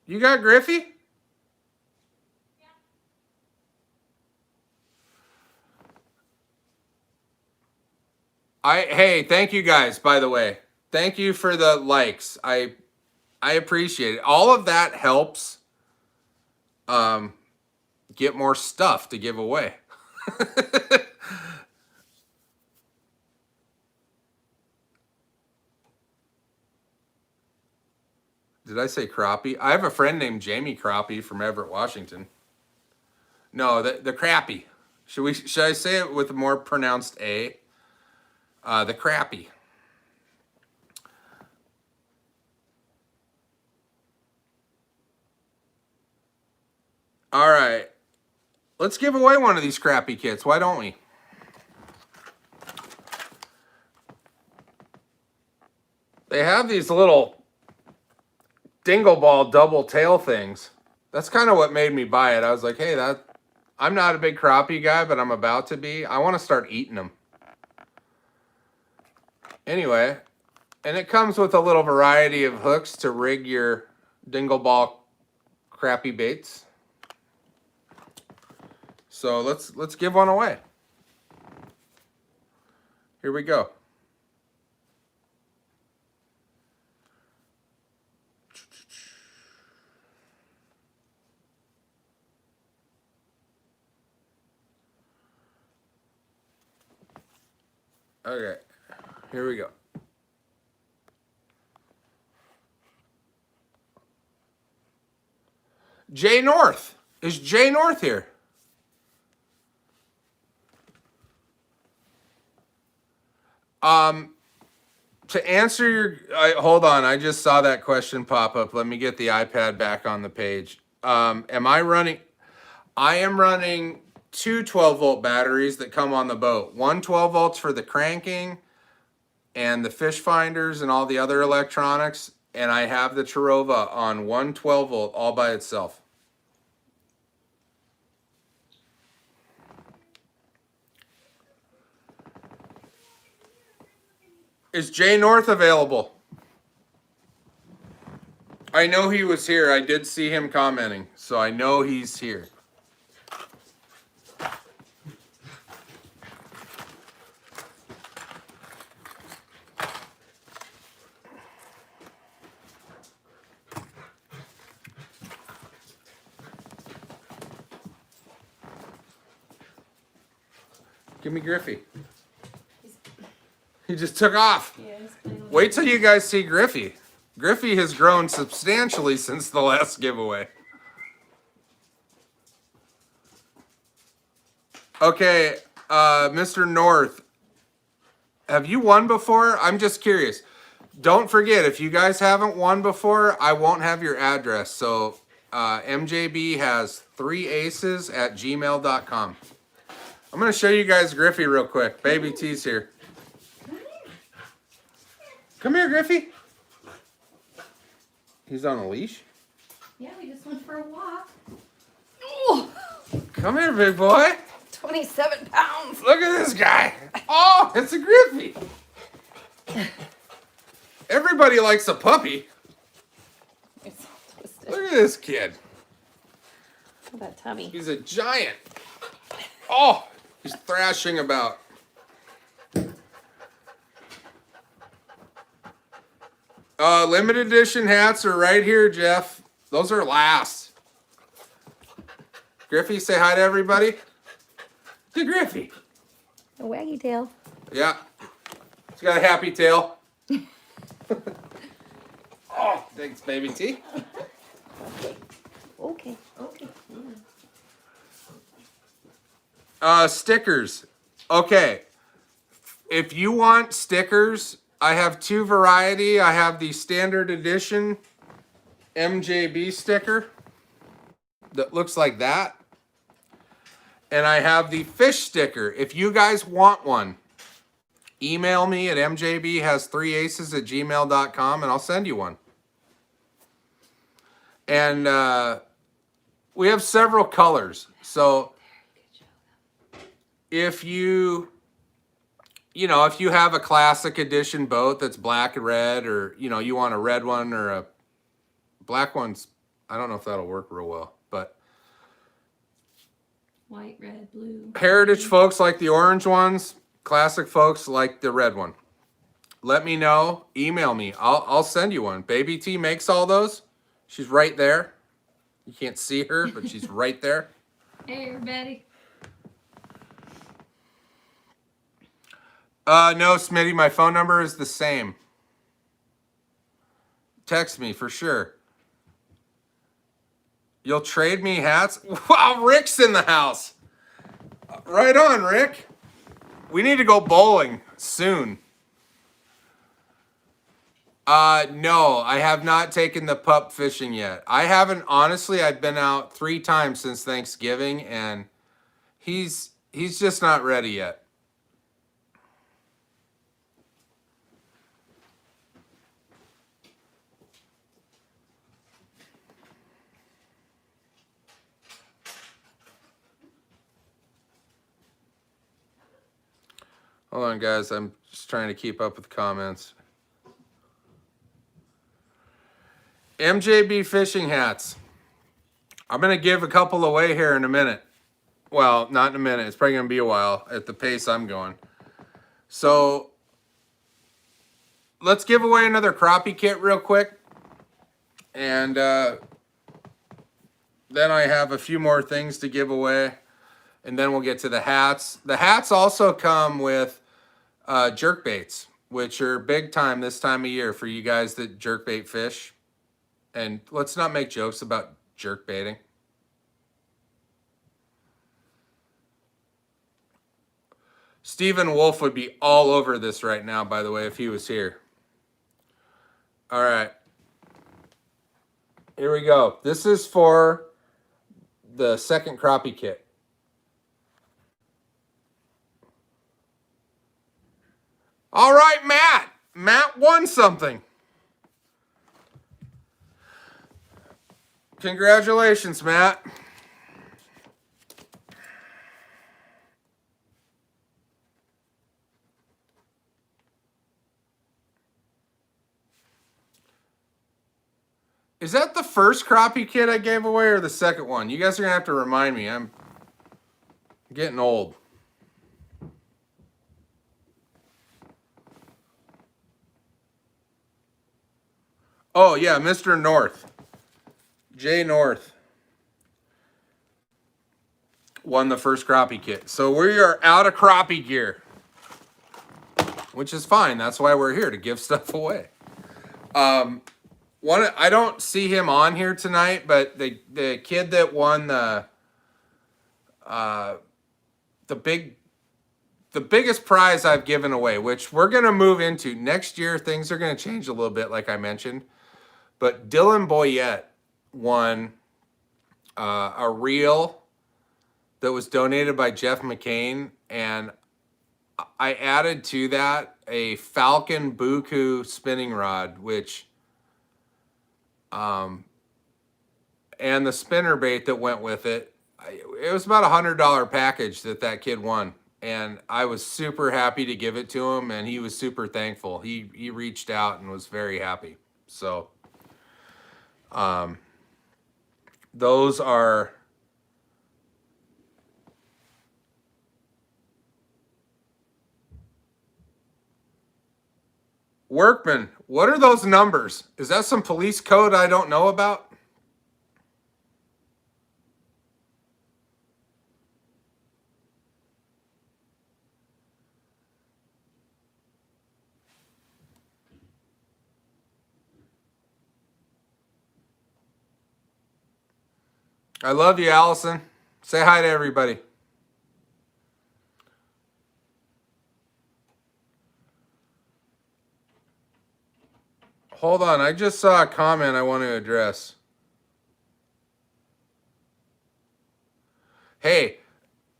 You got Griffey? Hey, thank you guys, by the way. Thank you for the likes. I appreciate it. All of that helps get more stuff to give away. Did I say crappie? I have a friend named Jamie Crappie from Everett, Washington. No, the crappie. Should I say it with a more pronounced A? The crappie. All right. Let's give away one of these crappie kits. Why don't we? They have these little dingle ball double tail things. That's kind of what made me buy it. I was like, hey, I'm not a big crappie guy, but I'm about to be. I want to start eating them. Anyway, and it comes with a little variety of hooks to rig your dingle ball crappie baits. So let's give one away. Here we go. Okay, here we go. Jay North. Is Jay North here? To answer your, hold on, I just saw that question pop up. Let me get the iPad back on the page. Am I running? I am running 2 12-volt batteries that come on the boat. One 12 volts for the cranking and the fish finders and all the other electronics. And I have the Terova on one 12 volt all by itself. Is Jay North available? I know he was here. I did see him commenting, so I know he's here. Give me Griffey. He just took off. Wait till you guys see Griffey. Griffey has grown substantially since the last giveaway. Okay, Mr. North, have you won before? I'm just curious. Don't forget, if you guys haven't won before, I won't have your address. So MJB has 3aces@gmail.com. I'm going to show you guys Griffey real quick. Baby T's here. Come here, Griffey. He's on a leash? Yeah, we just went for a walk. Ooh. Come here, big boy. 27 pounds. Look at this guy. Oh, it's a Griffey. Everybody likes a puppy. It's all twisted. Look at this kid. Look at that tummy. He's a giant. Oh, he's thrashing about. Limited edition hats are right here, Jeff. Those are last. Griffey, say hi to everybody. To Griffey. A waggy tail. Yeah. She's got a happy tail. Oh, thanks, baby T. Okay. Stickers. Okay. If you want stickers, I have two variety. I have the standard edition MJB sticker that looks like that. And I have the fish sticker. If you guys want one, email me at mjbhas3aces@gmail.com and I'll send you one. And we have several colors. So if you have a classic edition boat that's black and red, or, you want a red one or a black one's, I don't know if that'll work real well, but White, red, blue. heritage folks like the orange ones, classic folks like the red one. Let me know, email me. I'll send you one. Baby T makes all those. She's right there. You can't see her, but she's right there. Hey, everybody. No, Smitty, my phone number is the same. Text me for sure. You'll trade me hats? Wow, Rick's in the house. Right on, Rick. We need to go bowling soon. No, I have not taken the pup fishing yet. I haven't, honestly. I've been out 3 times since Thanksgiving, and he's just not ready yet. Hold on, guys. I'm just trying to keep up with comments. MJB fishing hats. I'm going to give a couple away here in a minute. Well, not in a minute. It's probably going to be a while at the pace I'm going. So let's give away another crappie kit real quick. And then I have a few more things to give away. And then we'll get to the hats. The hats also come with jerk baits, which are big time this time of year for you guys that jerk bait fish. And let's not make jokes about jerk baiting. Stephen Wolf would be all over this right now, by the way, if he was here. All right. Here we go. This is for the second crappie kit. All right, Matt. Matt won something. Congratulations, Matt. Is that the first crappie kit I gave away or the second one? You guys are going to have to remind me. I'm getting old. Oh, yeah, Mr. North. Jay North won the first crappie kit. So we are out of crappie gear, which is fine. That's why we're here, to give stuff away. I don't see him on here tonight, but the kid that won the biggest prize I've given away, which we're going to move into next year. Things are going to change a little bit, like I mentioned. But Dylan Boyette won a reel that was donated by Jeff McCain, and I added to that a Falcon Buku spinning rod, which and the spinner bait that went with it. It was about $100 package that kid won, and I was super happy to give it to him, and he was super thankful. He reached out and was very happy. So those are Workman. What are those numbers? Is that some police code I don't know about? I love you, Allison. Say hi to everybody. Hold on, I just saw a comment I want to address. Hey,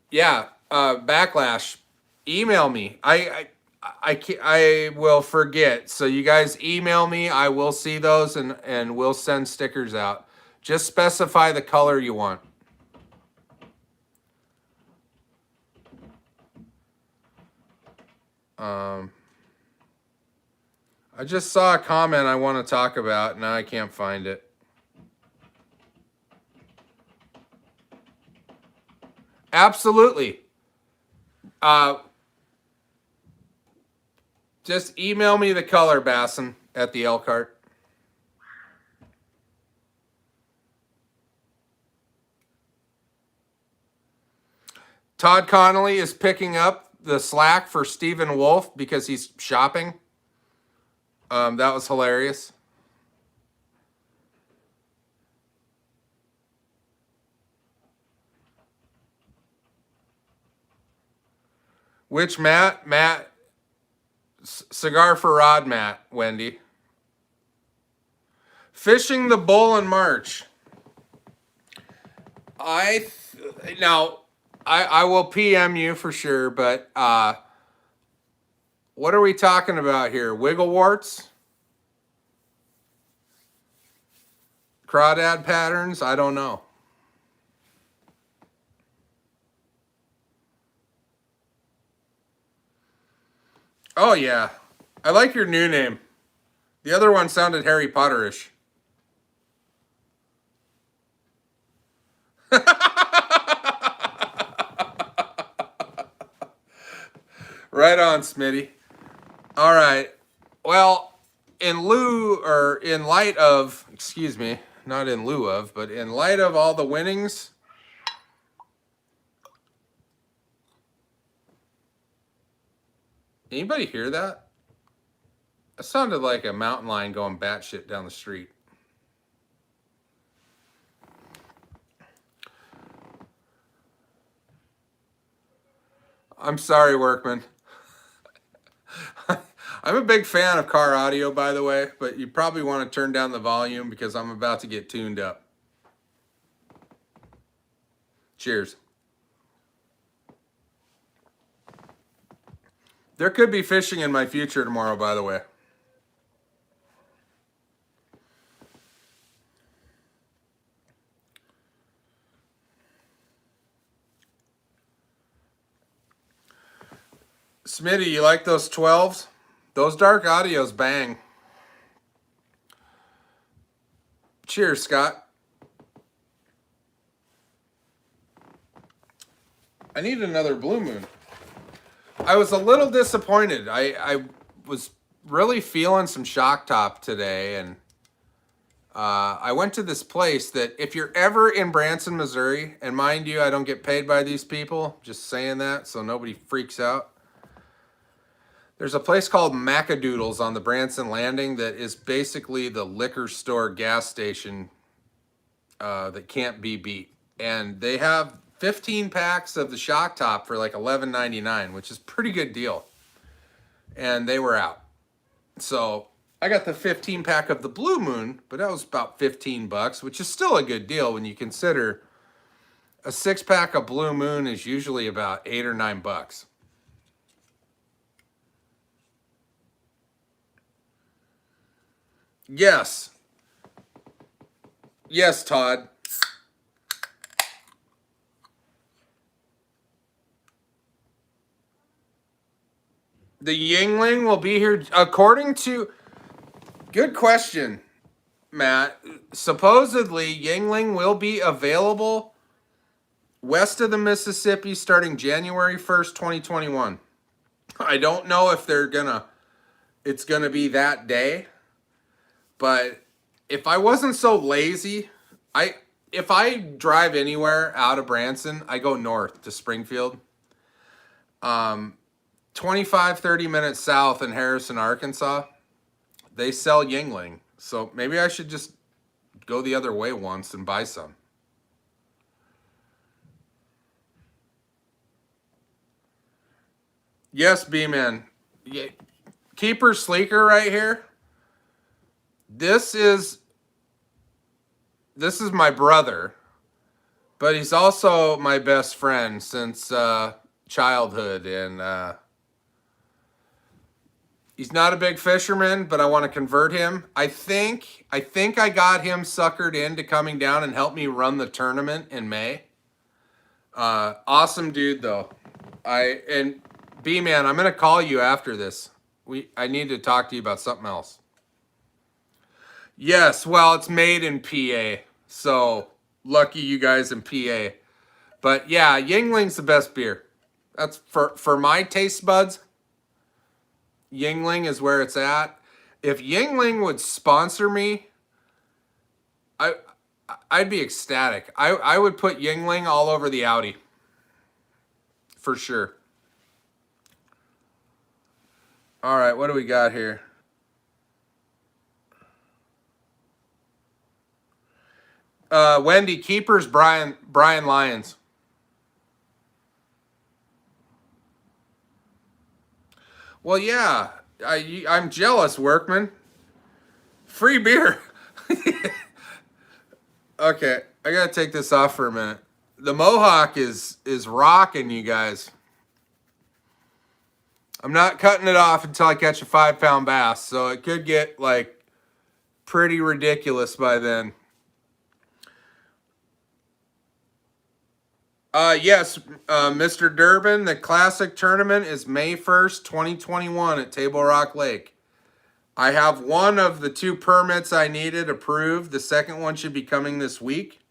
yeah, Backlash, email me. I will forget. So you guys email me. I will see those and we'll send stickers out. Just specify the color you want. I just saw a comment I want to talk about. Now I can't find it. Absolutely. Just email me the color, Basson, at the Elkhart. Todd Connolly is picking up the slack for Stephen Wolf because he's shopping. That was hilarious. Which Matt? Cigar for Rod, Matt, Wendy. Fishing the Bull in March. I will PM you for sure, but what are we talking about here? Wiggle warts? Crawdad patterns? I don't know. Oh yeah, I like your new name. The other one sounded Harry Potterish. Right on, Smitty. All right. Well, in light of, excuse me, not in lieu of, but in light of all the winnings, anybody hear that? That sounded like a mountain lion going batshit down the street. I'm sorry, Workman. I'm a big fan of car audio, by the way, but you probably want to turn down the volume because I'm about to get tuned up. Cheers. There could be fishing in my future tomorrow, by the way. Smitty, you like those 12s? Those dark audios bang. Cheers, Scott. I need another Blue Moon. I was a little disappointed. I was really feeling some shock top today, and I went to this place that if you're ever in Branson, Missouri, and mind you, I don't get paid by these people, just saying that so nobody freaks out. There's a place called Macadoodles on the Branson Landing that is basically the liquor store gas station that can't be beat. And they have 15 packs of the Shock Top for like $11.99, which is a pretty good deal. And they were out. So I got the 15 pack of the Blue Moon, but that was about 15 bucks, which is still a good deal when you consider a 6-pack of Blue Moon is usually about $8 or $9. Yes. Yes, Todd. The Yingling will be here according to... Good question, Matt. Supposedly, Yingling will be available west of the Mississippi starting January 1st, 2021. I don't know if it's gonna be that day. But if I wasn't so lazy, if I drive anywhere out of Branson, I go north to Springfield. 25, 30 minutes south in Harrison, Arkansas, they sell Yingling. So maybe I should just go the other way once and buy some. Yes, B-Man. Yeah. Keeper Sleeker right here. This is my brother, but he's also my best friend since childhood, and he's not a big fisherman, but I want to convert him. I think I got him suckered into coming down and help me run the tournament in May. Awesome dude though. And B-Man, I'm gonna call you after this. I need to talk to you about something else. Yes, well, it's made in PA, so lucky you guys in PA. But yeah, Yingling's the best beer. That's for my taste buds. Yingling is where it's at. If Yingling would sponsor me, I I'd be ecstatic. I would put Yingling all over the Audi. For sure. All right, what do we got here? Wendy, keepers, Brian Lyons. Well, yeah, I'm jealous, Workman. Free beer. Okay, I gotta take this off for a minute. The Mohawk is rocking, you guys. I'm not cutting it off until I catch a 5-pound bass, so it could get like pretty ridiculous by then. Yes, Mr. Durbin, the classic tournament is May 1st, 2021 at Table Rock Lake. I have one of the 2 permits I needed approved. The second one should be coming this week.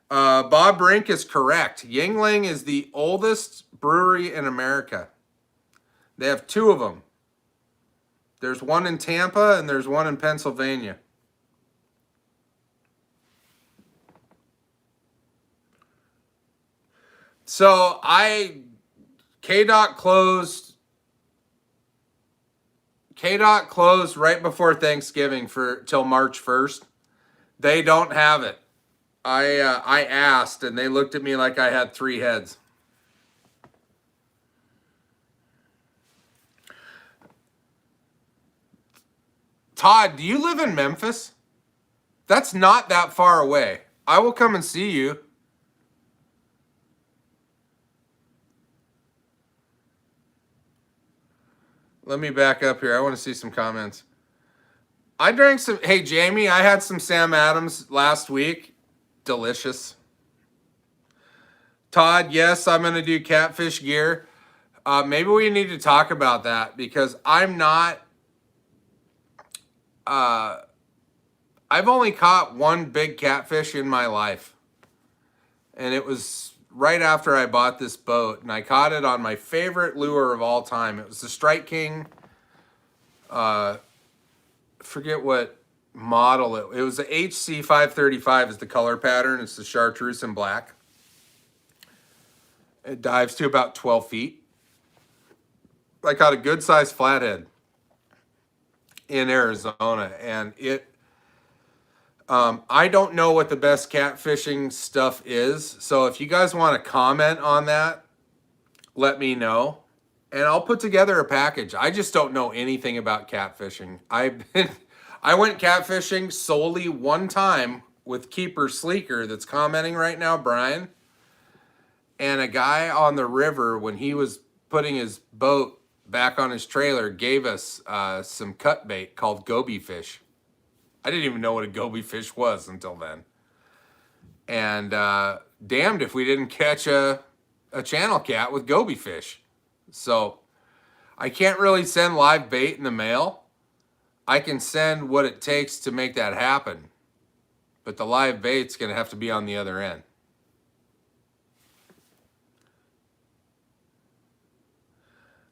Bob Brink is correct. Yingling is the oldest brewery in America. They have 2 of them. There's one in Tampa and there's one in Pennsylvania. So KDOT closed right before Thanksgiving till March 1st. They don't have it. I asked and they looked at me like I had 3 heads. Todd, do you live in Memphis? That's not that far away. I will come and see you. Let me back up here. I want to see some comments. I drank some. Hey, Jamie, I had some Sam Adams last week. Delicious. Todd, yes, I'm going to do catfish gear. Maybe we need to talk about that because I'm not. I've only caught one big catfish in my life. And it was right after I bought this boat. And I caught it on my favorite lure of all time. It was the Strike King. Forget what model it was. The HC 535 is the color pattern. It's the chartreuse in black. It dives to about 12 feet. I caught a good sized flathead in Arizona, and I don't know what the best catfishing stuff is. So if you guys want to comment on that, let me know. And I'll put together a package. I just don't know anything about catfishing. I went catfishing solely one time with Keeper Sleeker that's commenting right now, Brian. And a guy on the river, when he was putting his boat back on his trailer, gave us some cut bait called goby fish. I didn't even know what a goby fish was until then. And damned if we didn't catch a channel cat with goby fish. So I can't really send live bait in the mail. I can send what it takes to make that happen. But the live bait's going to have to be on the other end.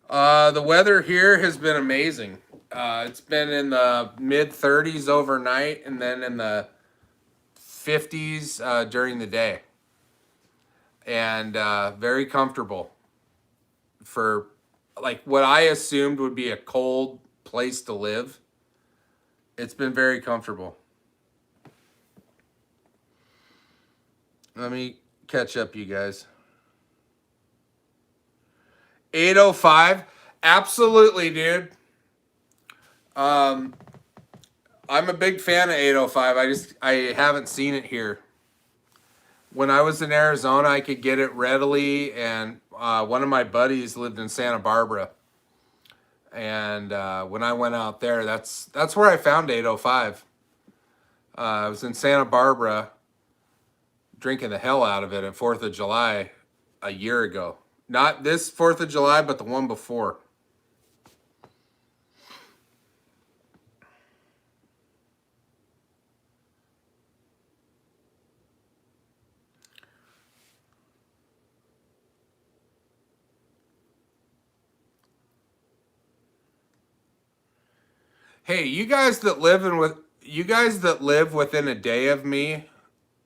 The weather here has been amazing. It's been in the mid 30s overnight and then in the 50s during the day. And very comfortable for like what I assumed would be a cold place to live. It's been very comfortable. Let me catch up, you guys. 805. Absolutely, dude. I'm a big fan of 805. I haven't seen it here. When I was in Arizona, I could get it readily, and one of my buddies lived in Santa Barbara. And when I went out there, that's where I found 805. I was in Santa Barbara drinking the hell out of it at 4th of July a year ago. Not this 4th of July, but the one before. Hey, you guys that live within a day of me,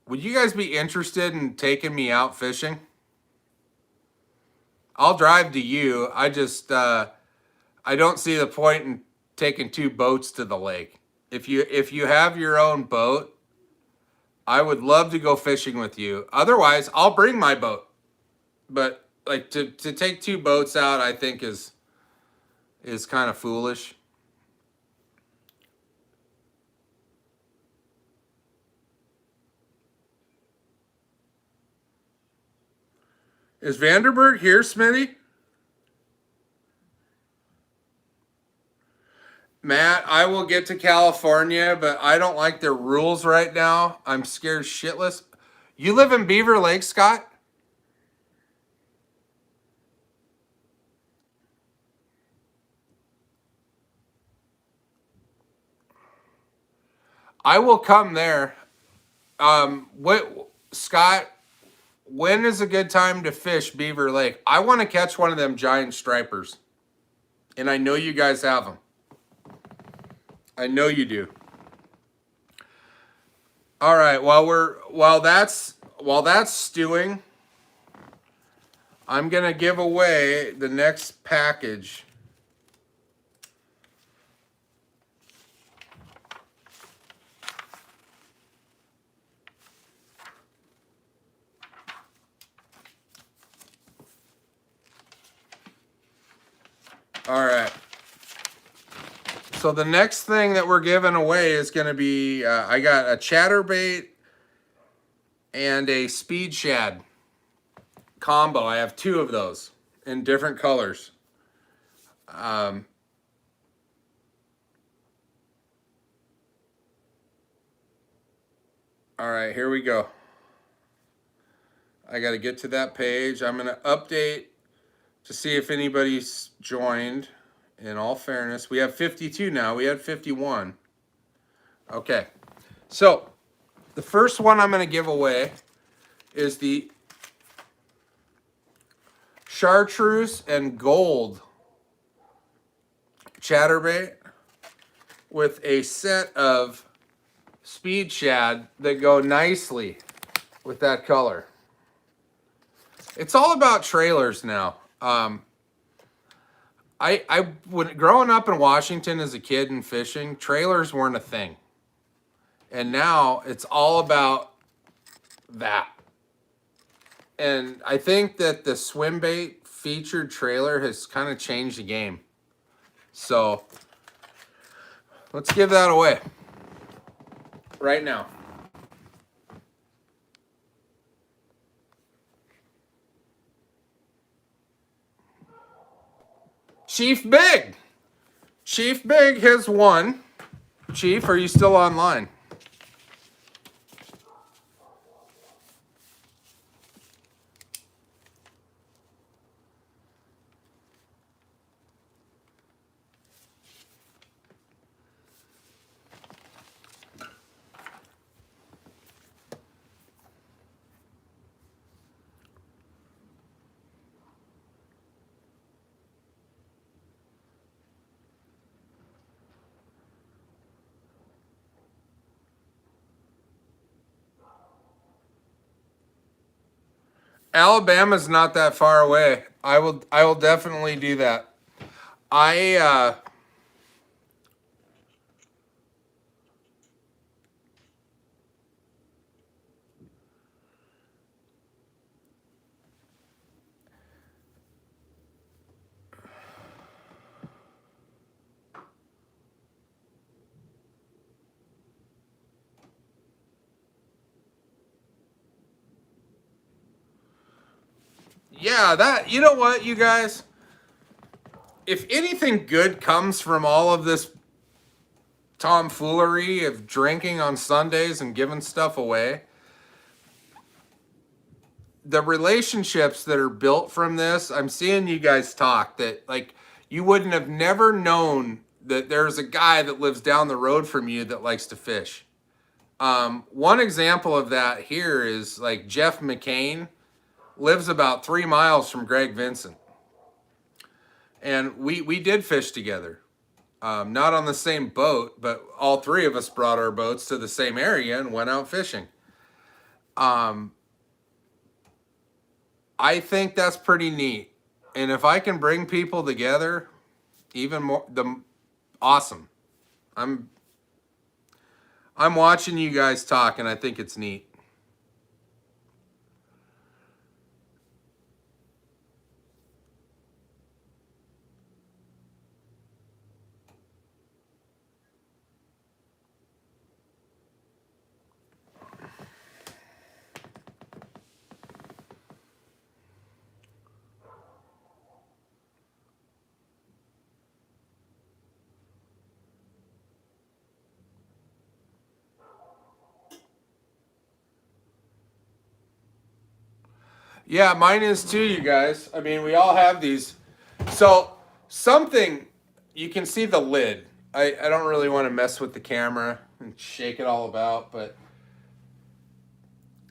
would you guys be interested in taking me out fishing? I'll drive to you. I just I don't see the point in taking two boats to the lake. If you have your own boat, I would love to go fishing with you. Otherwise, I'll bring my boat. But like to take two boats out, I think is kind of foolish. Is Vanderberg here, Smitty? Matt, I will get to California, but I don't like their rules right now. I'm scared shitless. You live in Beaver Lake, Scott? I will come there. Scott, when is a good time to fish Beaver Lake? I want to catch one of them giant stripers. And I know you guys have them. I know you do. All right, while that's stewing, I'm going to give away the next package. All right. So the next thing that we're giving away is going to be, I got a chatterbait and a speed shad combo. I have two of those in different colors. All right, here we go. I got to get to that page. I'm going to update to see if anybody's joined. In all fairness, we have 52 now. We had 51. Okay. So, the first one I'm going to give away is the chartreuse and gold chatterbait with a set of speed shad that go nicely with that color. It's all about trailers now. When growing up in Washington as a kid and fishing, trailers weren't a thing. And now it's all about that. And I think that the swim bait featured trailer has kind of changed the game. So let's give that away right now. Chief Big. Chief Big has won. Chief, are you still online? Alabama's not that far away. I will definitely do that. Yeah, that, you know what, you guys? If anything good comes from all of this tomfoolery of drinking on Sundays and giving stuff away, the relationships that are built from this, I'm seeing you guys talk that, like, you wouldn't have never known that there's a guy that lives down the road from you that likes to fish. One example of that here is like Jeff McCain lives about 3 miles from Greg Vincent. And we did fish together. Not on the same boat, but all three of us brought our boats to the same area and went out fishing. I think that's pretty neat. And if I can bring people together, even more, awesome. I'm watching you guys talk, and I think it's neat. Yeah, mine is too, you guys. I mean, we all have these. So, something, you can see the lid. I don't really want to mess with the camera and shake it all about, but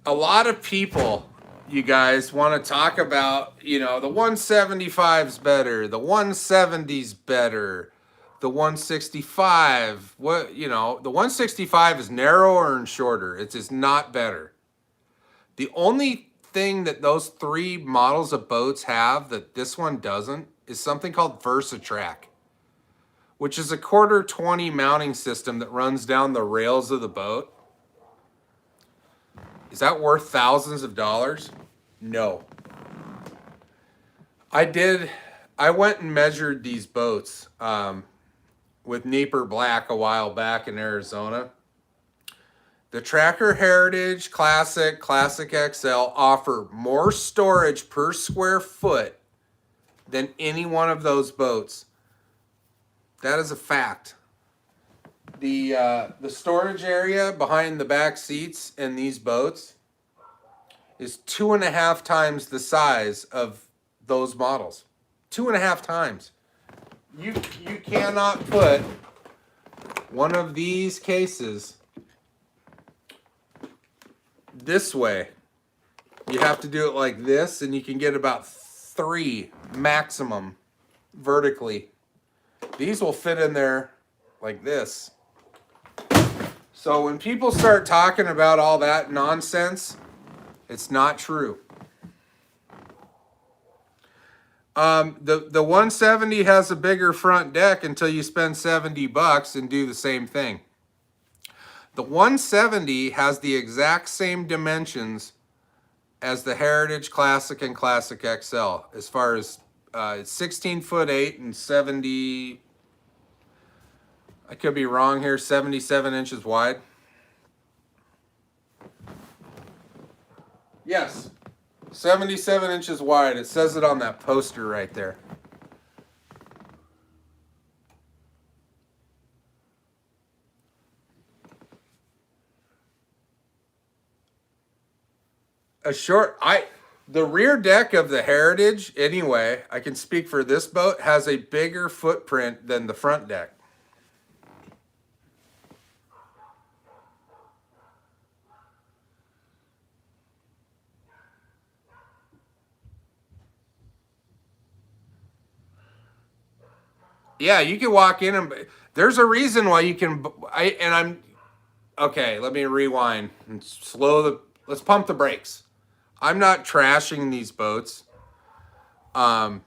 a lot of people, you guys, want to talk about, you know, the 175's better, the 170's better, the 165. What, you know, the 165 is narrower and shorter. It's just not better. The only thing that those three models of boats have that this one doesn't is something called VersaTrack, which is a 1/4-20 mounting system that runs down the rails of the boat. Is that worth thousands of dollars? No. I went and measured these boats with Nieper Black a while back in Arizona. The Tracker Heritage Classic, Classic XL offer more storage per square foot than any one of those boats. That is a fact. The storage area behind the back seats in these boats is 2.5 times the size of those models. 2.5 times. You cannot put one of these cases this way. You have to do it like this, and you can get about 3 maximum vertically. These will fit in there like this. So when people start talking about all that nonsense, it's not true. The 170 has a bigger front deck until you spend $70 and do the same thing. The 170 has the exact same dimensions as the Heritage Classic and Classic XL, as far as 16'8" and 70, I could be wrong here, 77 inches wide. Yes, 77 inches wide. It says it on that poster right there. The rear deck of the Heritage, anyway, I can speak for this boat, has a bigger footprint than the front deck. Yeah, you can walk in and there's a reason why you can. Okay, let me rewind and let's pump the brakes. I'm not trashing these boats. Yeah,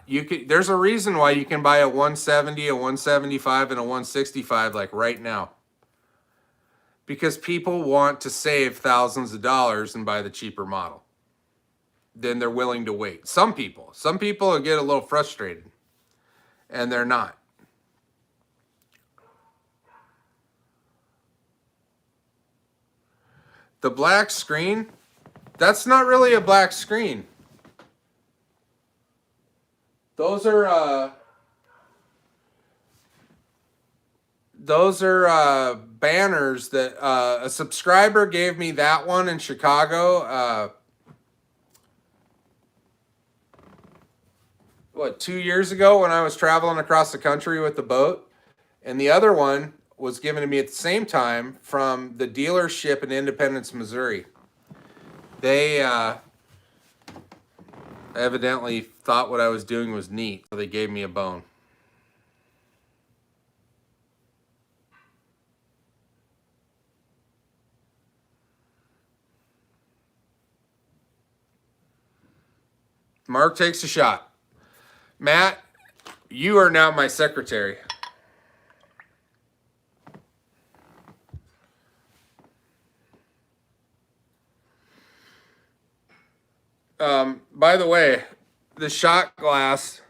you could. There's a reason why you can buy a 170, a 175, and a 165 like right now. Because people want to save thousands of dollars and buy the cheaper model. Then they're willing to wait. Some people get a little frustrated, and they're not. The black screen, That's not really a black screen. Those are banners that a subscriber gave me that one in Chicago. 2 years ago when I was traveling across the country with the boat, and the other one was given to me at the same time from the dealership in Independence, Missouri. They evidently thought what I was doing was neat, so they gave me a bone. Mark takes a shot. Matt, you are now my secretary. By the way, the shot glass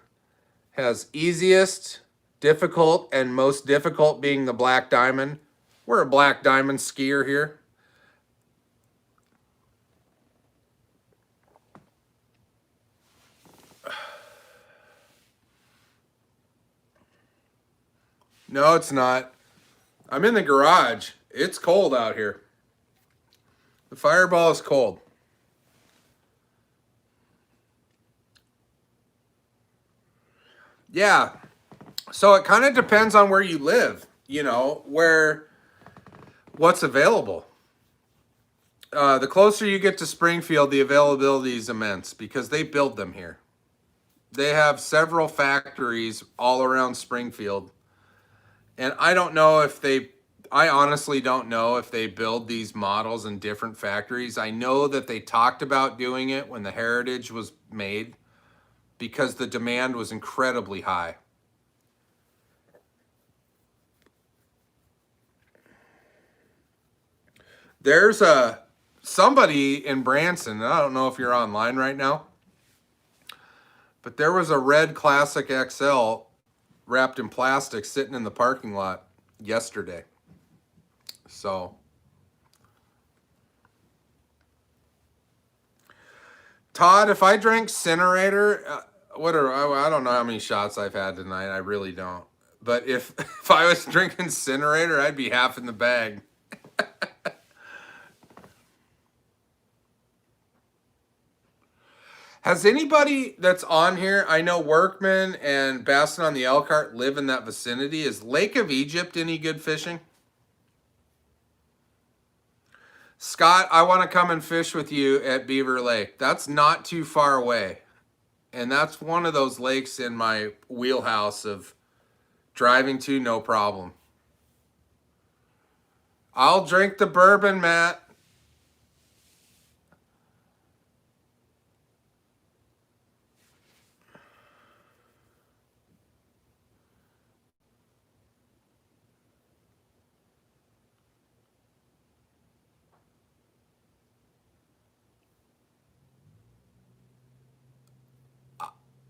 has easiest, difficult, and most difficult being the black diamond. We're a black diamond skier here. No, it's not. I'm in the garage. It's cold out here. The Fireball is cold. Yeah. So it kind of depends on where you live, what's available. The closer you get to Springfield, the availability is immense because they build them here. They have several factories all around Springfield. And I honestly don't know if they build these models in different factories. I know that they talked about doing it when the Heritage was made because the demand was incredibly high. There's somebody in Branson, I don't know if you're online right now, but there was a red Classic XL wrapped in plastic sitting in the parking lot yesterday. So, Todd, if I drank Cinerator, I don't know how many shots I've had tonight. I really don't. But if I was drinking Cinerator, I'd be half in the bag. Has anybody that's on here, I know Workman and Bassin on the Elkhart live in that vicinity. Is Lake of Egypt any good fishing? Scott, I want to come and fish with you at Beaver Lake. That's not too far away. And that's one of those lakes in my wheelhouse of driving to, no problem. I'll drink the bourbon, Matt.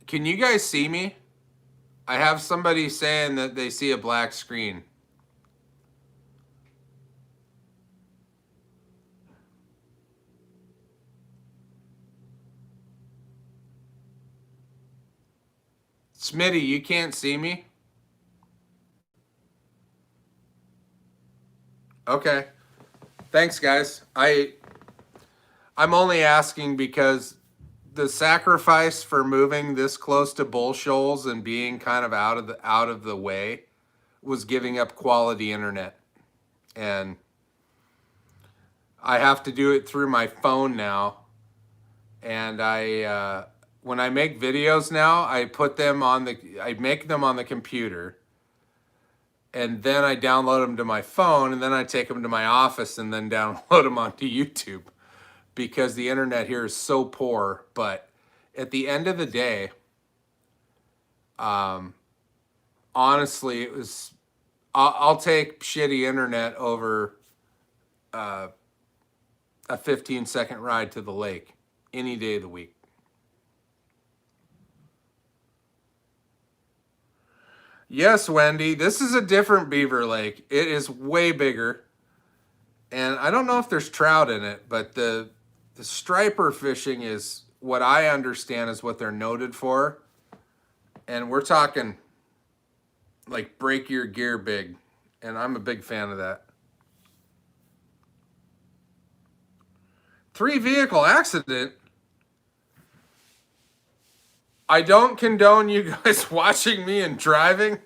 Can you guys see me? I have somebody saying that they see a black screen. Smitty, you can't see me? Okay. Thanks, guys. I'm only asking because the sacrifice for moving this close to Bull Shoals and being kind of out of the way was giving up quality internet. And I have to do it through my phone now. And when I make videos now, I make them on the computer. And then I download them to my phone, and then I take them to my office and then download them onto YouTube because the internet here is so poor. But at the end of the day, honestly, I'll take shitty internet over a 15-second ride to the lake any day of the week. Yes, Wendy, this is a different Beaver Lake. It is way bigger. And I don't know if there's trout in it, but the the striper fishing is what I understand is what they're noted for. And we're talking like break your gear big. And I'm a big fan of that. 3-vehicle accident. I don't condone you guys watching me and driving.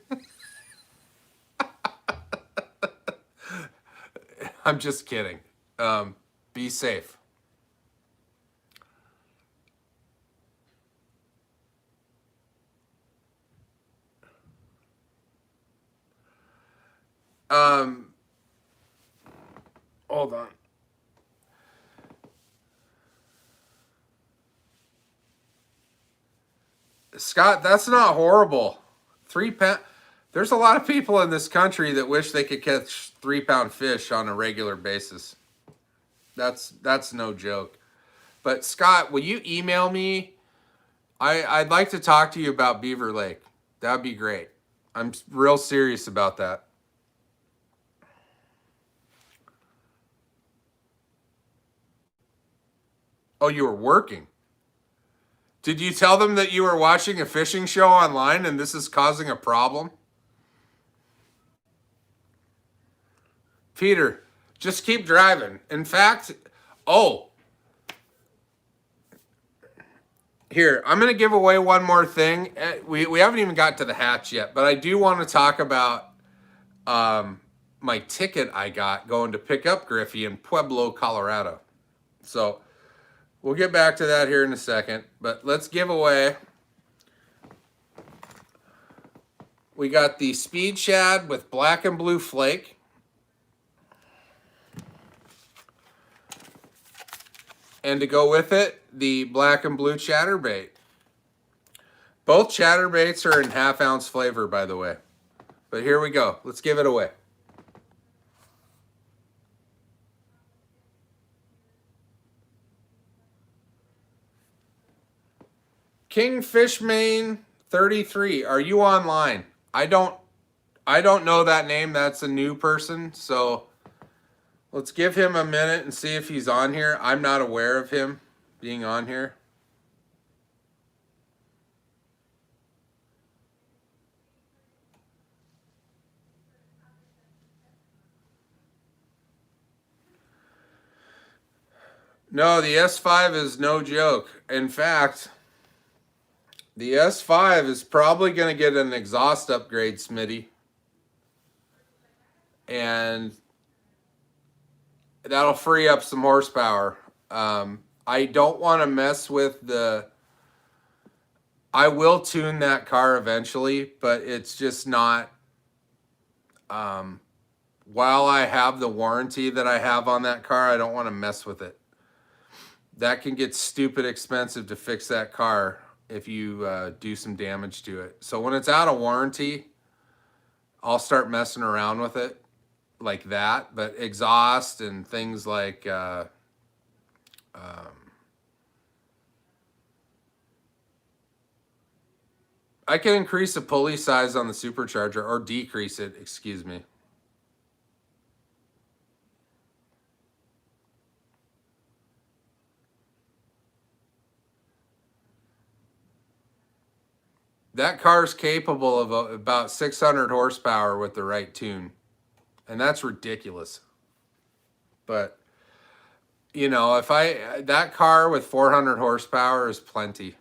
I'm just kidding. Be safe. Hold on. Scott, that's not horrible. 3 pound. There's a lot of people in this country that wish they could catch 3-pound fish on a regular basis. That's no joke. But Scott, will you email me? I'd like to talk to you about Beaver Lake. That'd be great. I'm real serious about that. Oh, you were working. Did you tell them that you were watching a fishing show online and this is causing a problem? Peter, just keep driving. In fact, here, I'm going to give away one more thing. We haven't even got to the hatch yet, but I do want to talk about my ticket I got going to pick up Griffey in Pueblo, Colorado. So we'll get back to that here in a second, but let's give away. We got the Speed Shad with black and blue flake. And to go with it, the black and blue chatterbait. Both chatterbaits are in half-ounce flavor, by the way. But here we go. Let's give it away. Kingfish Main 33. Are you online? I don't know that name. That's a new person, so let's give him a minute and see if he's on here. I'm not aware of him being on here. No, the S5 is no joke. In fact, the S5 is probably going to get an exhaust upgrade, Smitty. And that'll free up some horsepower. I don't want to mess with the... I will tune that car eventually, but it's just not... while I have the warranty that I have on that car, I don't want to mess with it. That can get stupid expensive to fix that car if you do some damage to it. So when it's out of warranty, I'll start messing around with it like that. But exhaust and things like I can increase the pulley size on the supercharger or decrease it, excuse me. That car's capable of about 600 horsepower with the right tune. And that's ridiculous. But, you know, that car with 400 horsepower is plenty.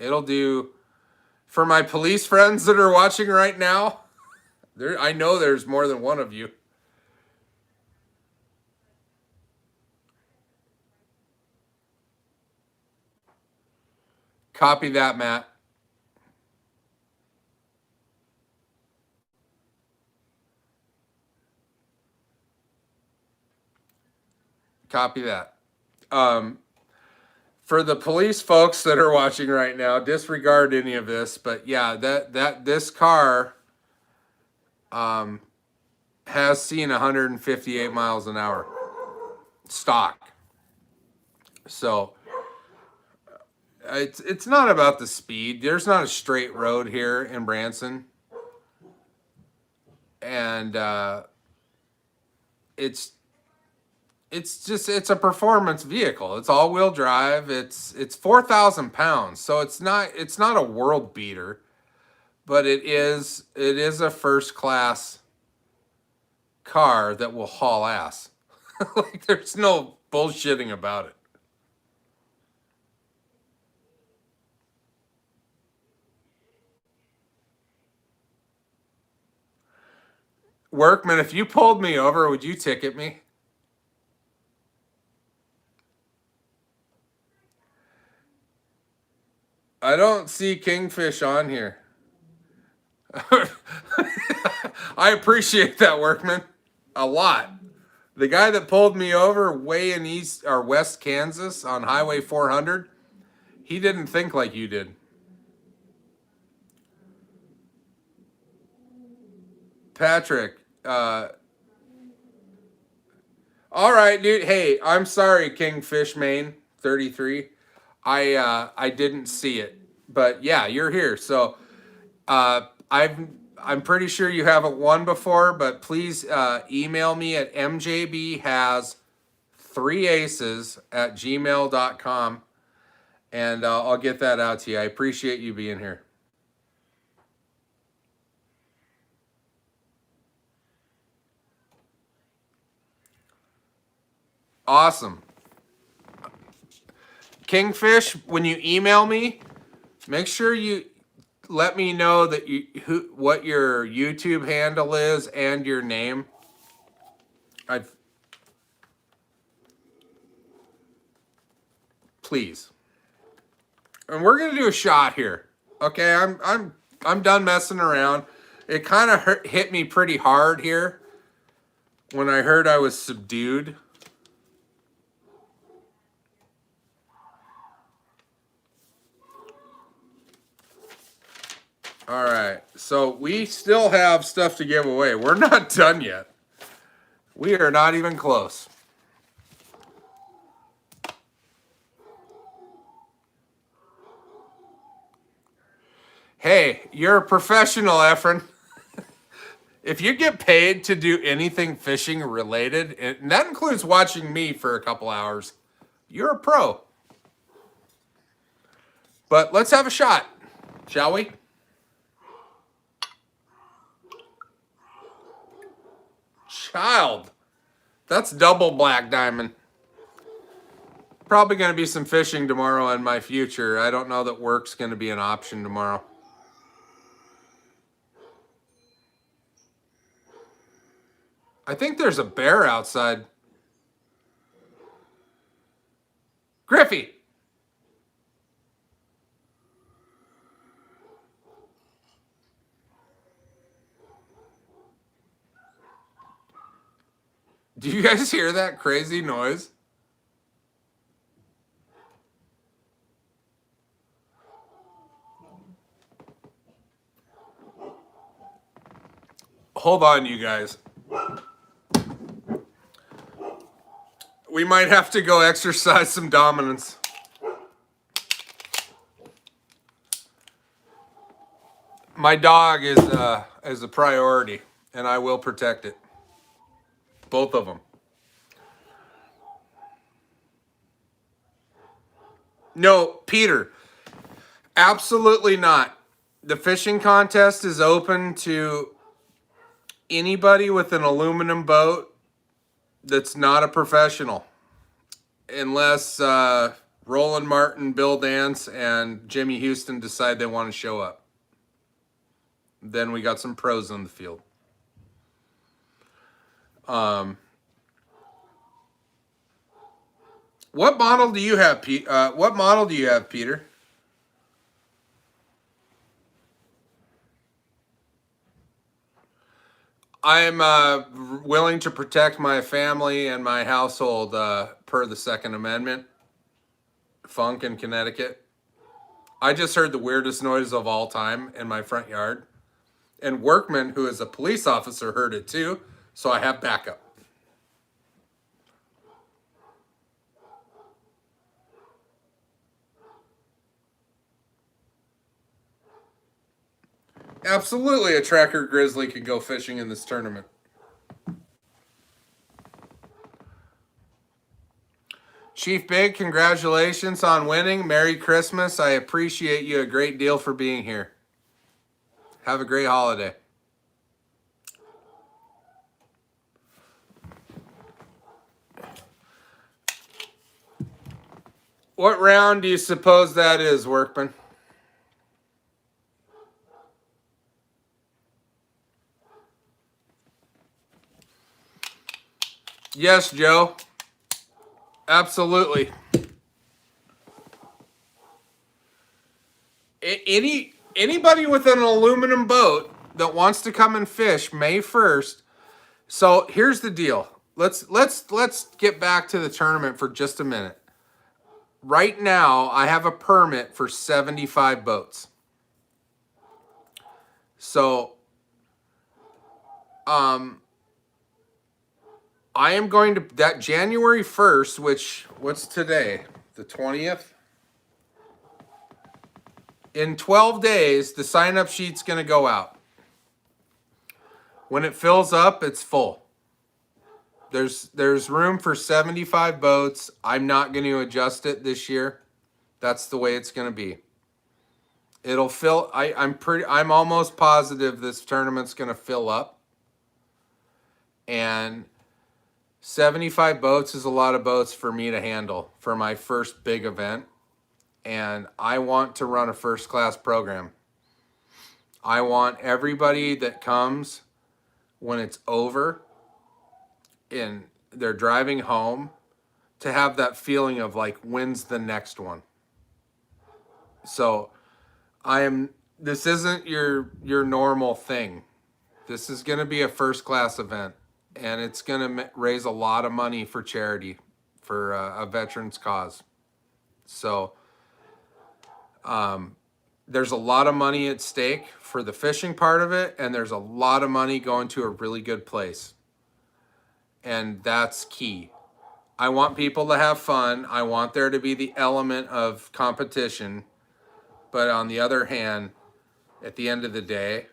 It'll do, for my police friends that are watching right now, I know there's more than one of you. Copy that, Matt. Copy that. For the police folks that are watching right now, disregard any of this. But yeah, this car has seen 158 miles an hour stock. So it's not about the speed. There's not a straight road here in Branson, and it's it's a performance vehicle. It's all-wheel drive. It's 4,000 pounds, so it's not a world beater, but it is a first class car that will haul ass. Like there's no bullshitting about it. Workman, if you pulled me over, would you ticket me? I don't see Kingfish on here. I appreciate that, Workman, a lot. The guy that pulled me over way in East or West Kansas on Highway 400, he didn't think like you did. Patrick, all right, dude. Hey, I'm sorry, Kingfish Maine 33. I didn't see it, but yeah, you're here. So I'm pretty sure you haven't won before, but please email me at mjbhas3aces@gmail.com, and I'll get that out to you. I appreciate you being here. Awesome. Kingfish, when you email me, make sure you let me know that what your YouTube handle is and your name. I've Please. And we're gonna do a shot here. Okay, I'm done messing around. It kind of hit me pretty hard here when I heard I was subdued. All right, so we still have stuff to give away. We're not done yet. We are not even close. Hey, you're a professional, Efren. If you get paid to do anything fishing related, and that includes watching me for a couple hours, you're a pro. But let's have a shot, shall we? Child, that's double black diamond. Probably going to be some fishing tomorrow in my future. I don't know that work's going to be an option tomorrow. I think there's a bear outside. Griffey! Do you guys hear that crazy noise? Hold on, you guys. We might have to go exercise some dominance. My dog is a priority, and I will protect it. Both of them. No, Peter, absolutely not. The fishing contest is open to anybody with an aluminum boat that's not a professional, unless Roland Martin, Bill Dance, and Jimmy Houston decide they want to show up. Then we got some pros on the field. What model do you have, what model do you have, Peter? I'm willing to protect my family and my household per the Second Amendment. Funk in Connecticut. I just heard the weirdest noise of all time in my front yard. And Workman, who is a police officer, heard it too, so I have backup. Absolutely, a tracker grizzly could go fishing in this tournament. Chief Big, congratulations on winning. Merry Christmas. I appreciate you a great deal for being here. Have a great holiday. What round do you suppose that is, Workman? Yes, Joe. Absolutely. Anybody with an aluminum boat that wants to come and fish May 1st. So here's the deal. Let's get back to the tournament for just a minute. Right now, I have a permit for 75 boats. So I am going to, that January 1st, what's today? The 20th? In 12 days, the sign-up sheet's going to go out. When it fills up, it's full. There's room for 75 boats. I'm not going to adjust it this year. That's the way it's going to be. It'll fill. I'm almost positive this tournament's going to fill up. And 75 boats is a lot of boats for me to handle for my first big event. And I want to run a first-class program. I want everybody that comes when it's over and they're driving home to have that feeling of like, when's the next one? So this isn't your normal thing. This is going to be a first-class event, and it's going to raise a lot of money for charity, for a veteran's cause. So there's a lot of money at stake for the fishing part of it, and there's a lot of money going to a really good place. And that's key. I want people to have fun. I want there to be the element of competition. But on the other hand, at the end of the day,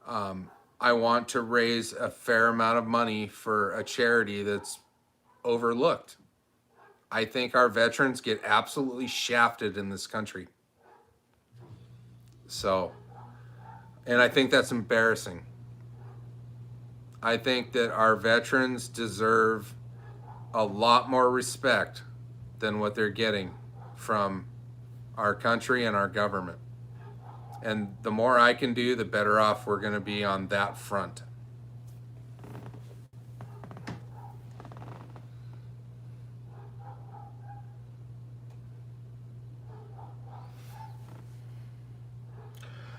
I want to raise a fair amount of money for a charity that's overlooked. I think our veterans get absolutely shafted in this country. So, and I think that's embarrassing. I think that our veterans deserve a lot more respect than what they're getting from our country and our government. And the more I can do, the better off we're going to be on that front.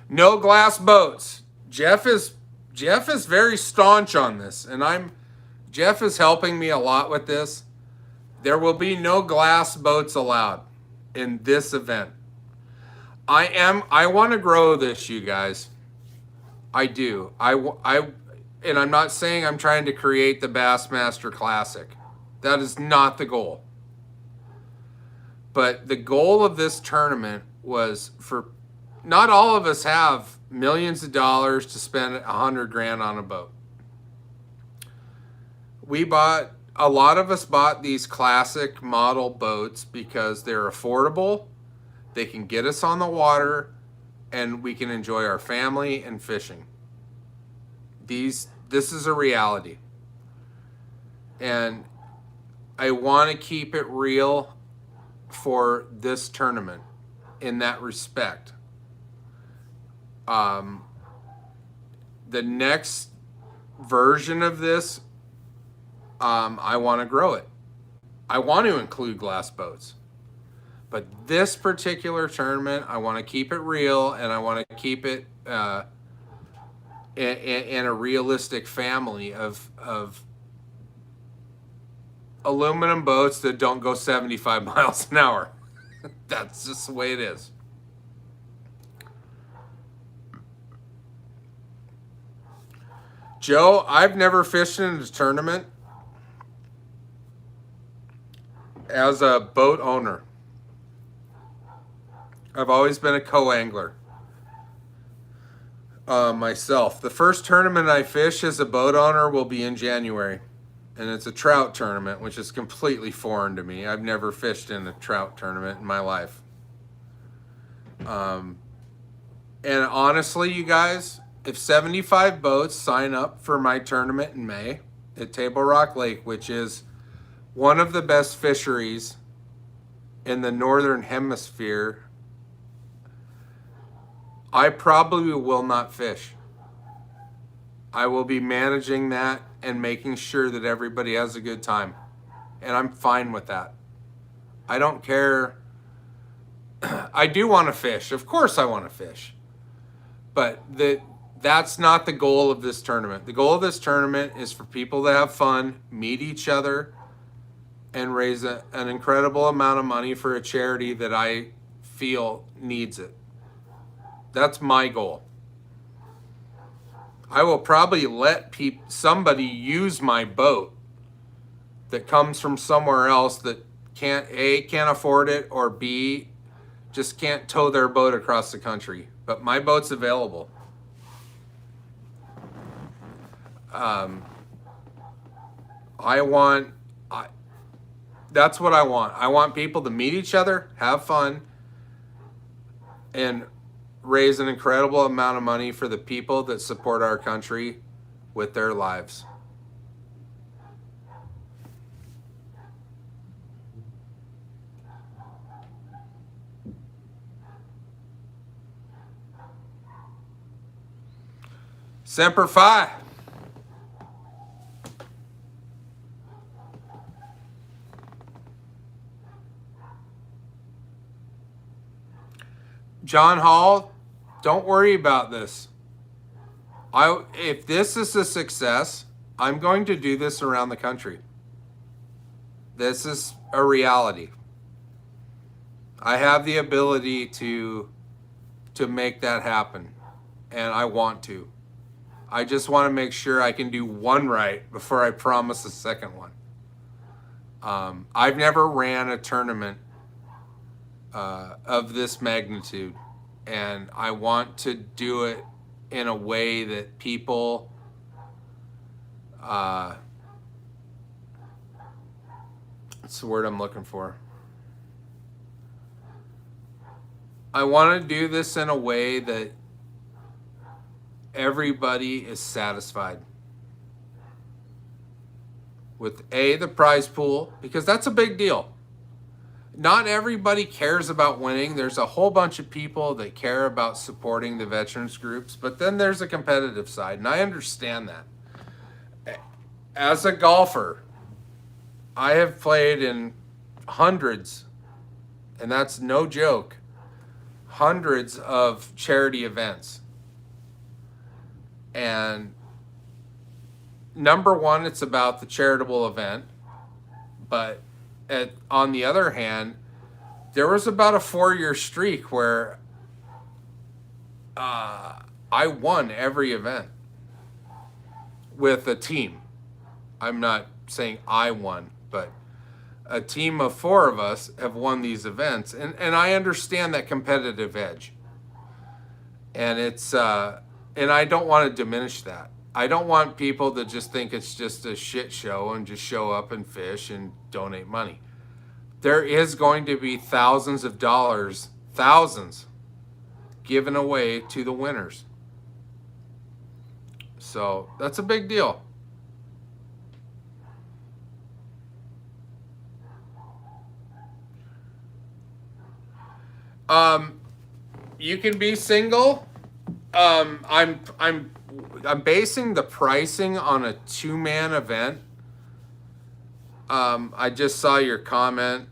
No glass boats. Jeff is very staunch on this, and Jeff is helping me a lot with this. There will be no glass boats allowed in this event. I want to grow this, you guys. I do. And I'm not saying I'm trying to create the Bassmaster Classic. That is not the goal. But the goal of this tournament was for, not all of us have millions of dollars to spend $100,000 on a boat. A lot of us bought these classic model boats because they're affordable. They can get us on the water, and we can enjoy our family and fishing. This is a reality. And I want to keep it real for this tournament in that respect. The next version of this, I want to grow it. I want to include glass boats. But this particular tournament, I want to keep it real, and I want to keep it in a realistic family of aluminum boats that don't go 75 miles an hour. That's just the way it is. Joe, I've never fished in a tournament as a boat owner. I've always been a co-angler myself. The first tournament I fish as a boat owner will be in January. and it's a trout tournament, which is completely foreign to me. I've never fished in a trout tournament in my life. And honestly, you guys, if 75 boats sign up for my tournament in May at Table Rock Lake, which is one of the best fisheries in the Northern Hemisphere, I probably will not fish. I will be managing that and making sure that everybody has a good time. And I'm fine with that. I don't care. I do want to fish. Of course I want to fish. But that's not the goal of this tournament. The goal of this tournament is for people to have fun, meet each other, and raise an incredible amount of money for a charity that I feel needs it. That's my goal. I will probably let somebody use my boat that comes from somewhere else that can't afford it, or B, just can't tow their boat across the country. But my boat's available. That's what I want. I want people to meet each other, have fun, and raise an incredible amount of money for the people that support our country with their lives. Semper Fi. John Hall, don't worry about this. If this is a success, I'm going to do this around the country. This is a reality. I have the ability to make that happen, and I want to. I just want to make sure I can do one right before I promise a second one. I've never ran a tournament of this magnitude, and I want to do it in a way that people what's the word I'm looking for? I want to do this in a way that everybody is satisfied with the prize pool, because that's a big deal. Not everybody cares about winning. There's a whole bunch of people that care about supporting the veterans groups, but then there's a competitive side, and I understand that. As a golfer, I have played in hundreds, and that's no joke, hundreds of charity events. And number one, it's about the charitable event, but on the other hand, there was about a 4-year streak where I won every event with a team. I'm not saying I won, but a team of 4 of us have won these events, and I understand that competitive edge. And it's and I don't want to diminish that. I don't want people to just think it's just a shit show and just show up and fish and donate money. There is going to be thousands of dollars, thousands, given away to the winners. So that's a big deal. You can be single. I'm basing the pricing on a 2-man event. I just saw your comment,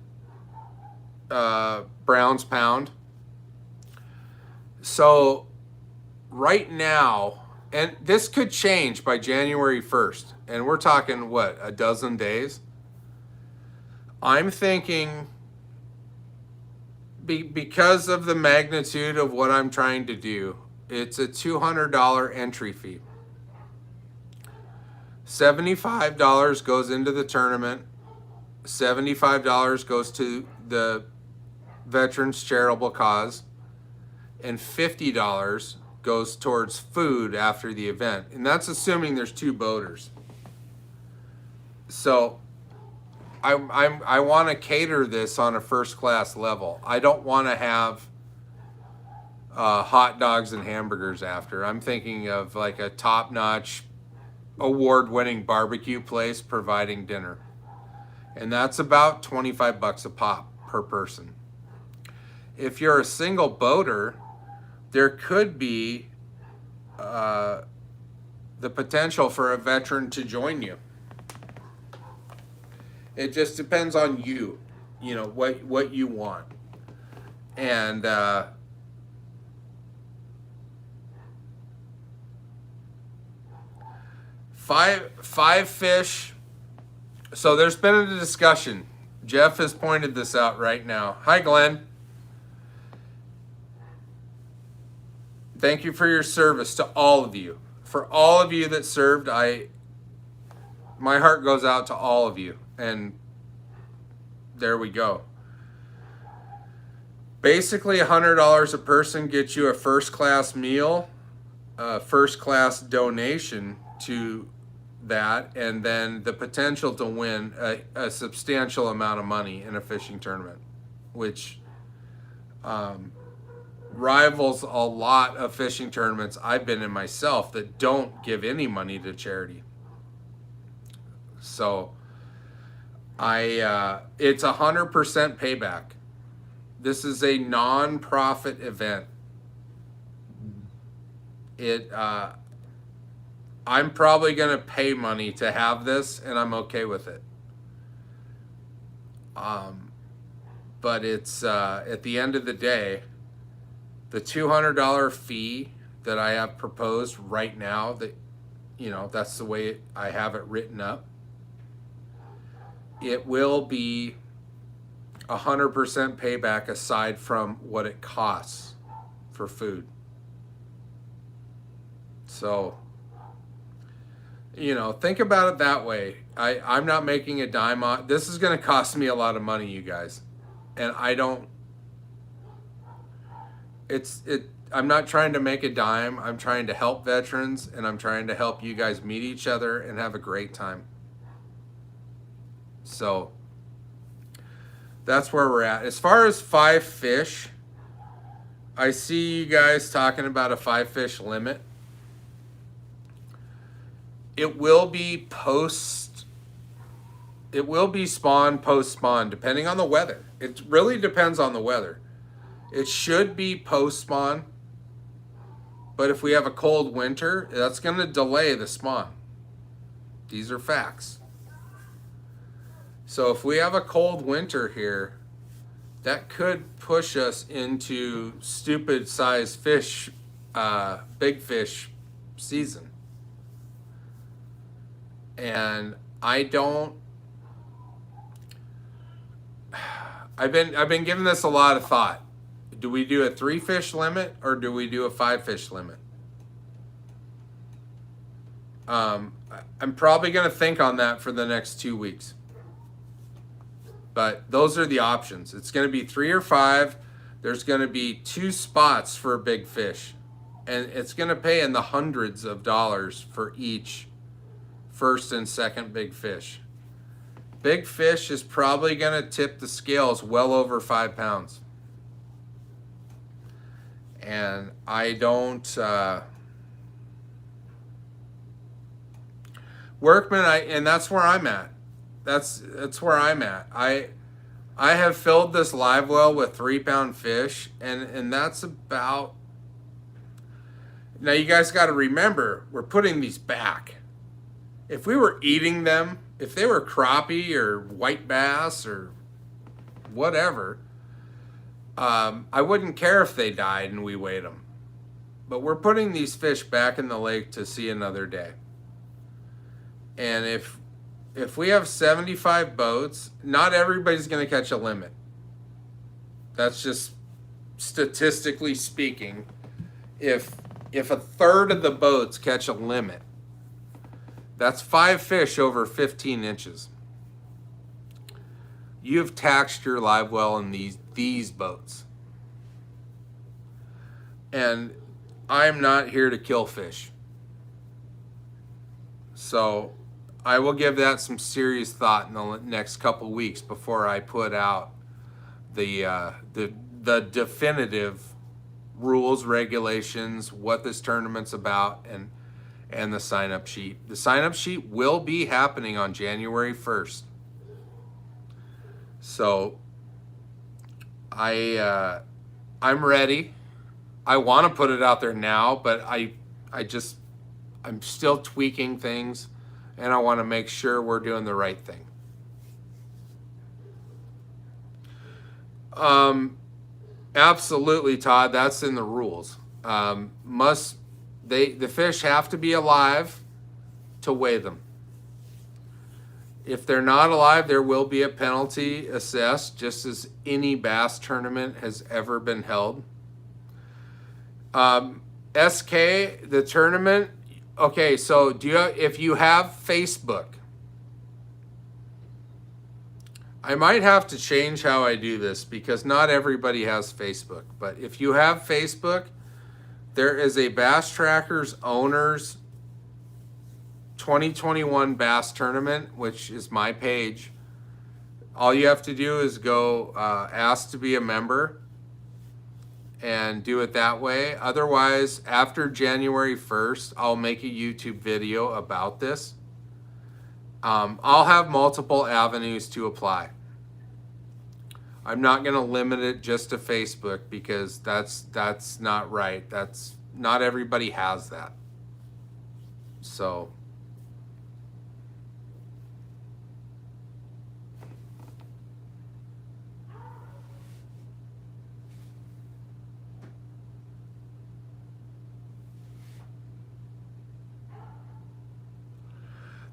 Brown's Pound. So right now, and this could change by January 1st, and we're talking, what, a dozen days? I'm thinking, because of the magnitude of what I'm trying to do, it's a $200 entry fee. $75 goes into the tournament. $75 goes to the Veterans Charitable Cause. And $50 goes towards food after the event. And that's assuming there's 2 boaters. So I want to cater this on a first class level. I don't want to have hot dogs and hamburgers after. I'm thinking of like a top notch, award winning barbecue place providing dinner. And that's about 25 bucks a pop per person. If you're a single boater, there could be the potential for a veteran to join you. It just depends on you, what you want. And five fish. So there's been a discussion. Jeff has pointed this out right now. Hi, Glenn. Thank you for your service to all of you. For all of you that served, my heart goes out to all of you. And there we go. Basically, $100 a person gets you a first class meal, a first class donation to that, and then the potential to win a substantial amount of money in a fishing tournament, which rivals a lot of fishing tournaments I've been in myself that don't give any money to charity. So it's 100% payback. This is a non-profit event. I'm probably going to pay money to have this, and I'm okay with it. But it's at the end of the day, the $200 fee that I have proposed right now, that that's the way I have it written up. It will be 100% payback aside from what it costs for food. So, think about it that way. I'm not making a dime on this. Is going to cost me a lot of money, you guys, and I'm not trying to make a dime. I'm trying to help veterans, and I'm trying to help you guys meet each other and have a great time. So that's where we're at. As far as 5 fish, I see you guys talking about a 5 fish limit. It will be spawn, post spawn, depending on the weather. It really depends on the weather. It should be post spawn, but if we have a cold winter, that's going to delay the spawn. These are facts. So if we have a cold winter here, that could push us into stupid size fish, big fish season. And I've been giving this a lot of thought. Do we do a 3 fish limit or do we do a 5 fish limit? I'm probably going to think on that for the next 2 weeks. But those are the options. It's going to be 3 or 5. There's going to be 2 spots for a big fish. And it's going to pay in the hundreds of dollars for each first and second big fish. Big fish is probably going to tip the scales well over 5 pounds. And I don't... Workman, and that's where I'm at. That's where I'm at. I have filled this live well with 3-pound fish, and that's about... Now you guys got to remember, we're putting these back. If we were eating them, if they were crappie or white bass or whatever, I wouldn't care if they died and we weighed them. But we're putting these fish back in the lake to see another day. And if we have 75 boats, not everybody's going to catch a limit. That's just statistically speaking. If a third of the boats catch a limit, that's 5 fish over 15 inches. You've taxed your live well in these boats. And I'm not here to kill fish. So I will give that some serious thought in the next couple weeks before I put out the definitive rules, regulations, what this tournament's about, and the sign-up sheet. The sign-up sheet will be happening on January 1st. So I'm ready. I want to put it out there now, but I'm still tweaking things, and I want to make sure we're doing the right thing. Absolutely, Todd. That's in the rules. The fish have to be alive to weigh them. If they're not alive, there will be a penalty assessed, just as any bass tournament has ever been held. SK, the tournament. Okay, so if you have Facebook, I might have to change how I do this because not everybody has Facebook. But if you have Facebook, there is a Bass Trackers Owners 2021 Bass Tournament, which is my page. All you have to do is go ask to be a member and do it that way. Otherwise, after January 1st, I'll make a YouTube video about this. I'll have multiple avenues to apply. I'm not going to limit it just to Facebook because that's not right. Not everybody has that. So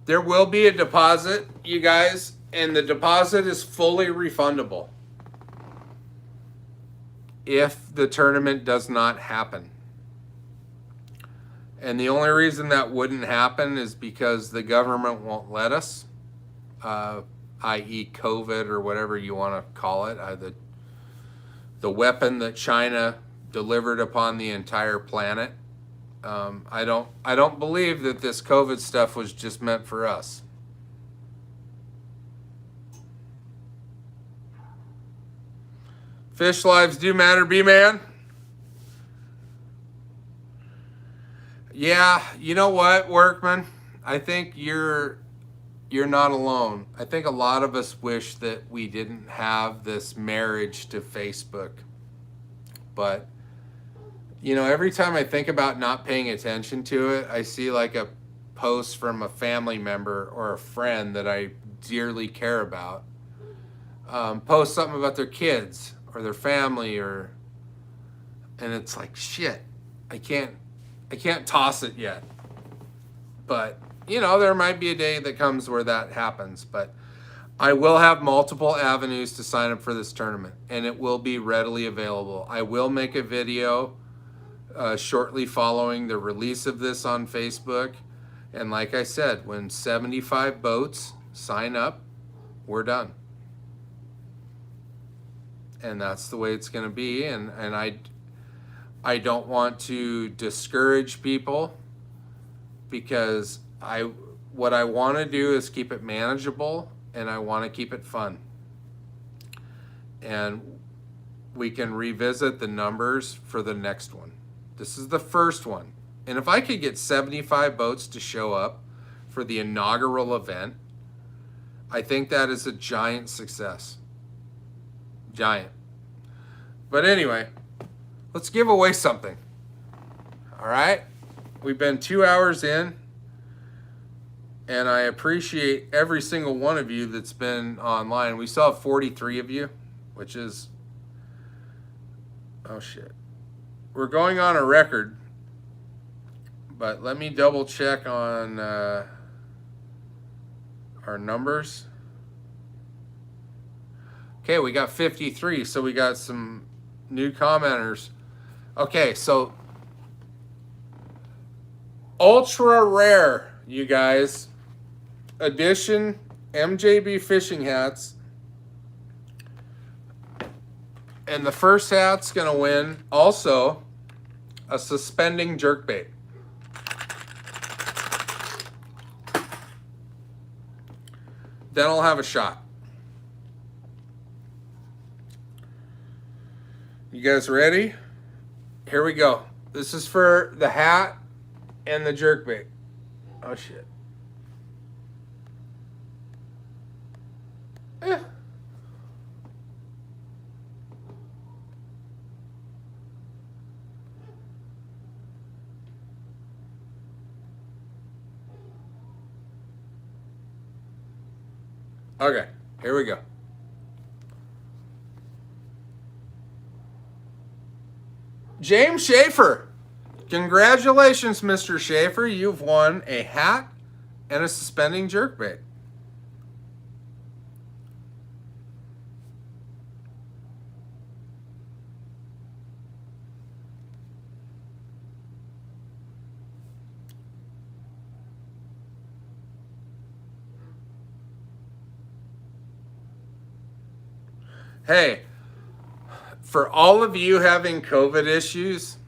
there will be a deposit, you guys, and the deposit is fully refundable if the tournament does not happen. And the only reason that wouldn't happen is because the government won't let us, i.e. COVID or whatever you want to call it, the weapon that China delivered upon the entire planet. I don't believe that this COVID stuff was just meant for us. Fish lives do matter, B-Man. Yeah, you know what, Workman? I think you're not alone. I think a lot of us wish that we didn't have this marriage to Facebook. But you know, every time I think about not paying attention to it, I see like a post from a family member or a friend that I dearly care about. Post something about their kids or their family, and it's like, shit, I can't toss it yet. But, you know, there might be a day that comes where that happens. But I will have multiple avenues to sign up for this tournament, and it will be readily available. I will make a video shortly following the release of this on Facebook. And like I said, when 75 boats sign up, we're done. And that's the way it's going to be. And I don't want to discourage people because what I want to do is keep it manageable and I want to keep it fun. And we can revisit the numbers for the next one. This is the first one. And if I could get 75 boats to show up for the inaugural event, I think that is a giant success. Giant. But anyway, let's give away something. All right? We've been 2 hours in, and I appreciate every single one of you that's been online. We still have 43 of you, which is, oh shit. We're going on a record, but let me double check on our numbers. Okay, we got 53, so we got some new commenters. Okay, so ultra rare, you guys, edition MJB fishing hats. And the first hat's gonna win also a suspending jerkbait. Then I'll have a shot. You guys ready? Here we go. This is for the hat and the jerkbait. Oh shit. Eh. Okay, here we go. James Schaefer. Congratulations, Mr. Schaefer. You've won a hat and a suspending jerkbait. Hey, for all of you having COVID issues,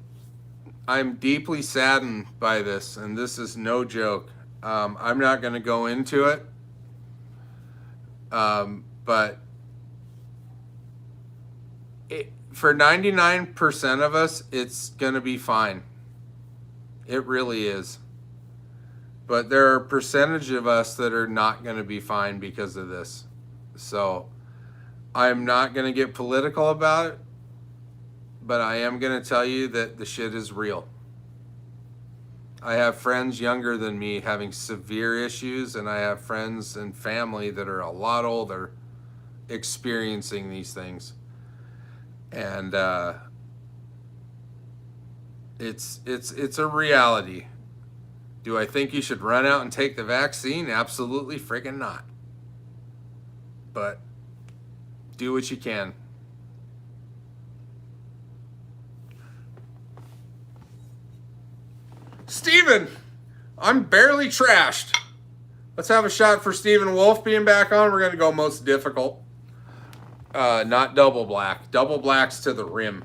I'm deeply saddened by this, and this is no joke. I'm not going to go into it, but for 99% of us, it's going to be fine. It really is. But there are a percentage of us that are not going to be fine because of this. So I'm not going to get political about it, but I am going to tell you that the shit is real. I have friends younger than me having severe issues, and I have friends and family that are a lot older experiencing these things. And it's a reality. Do I think you should run out and take the vaccine? Absolutely freaking not. But do what you can. Steven, I'm barely trashed. Let's have a shot for Stephen Wolf being back on. We're going to go most difficult. Not double black. Double black's to the rim.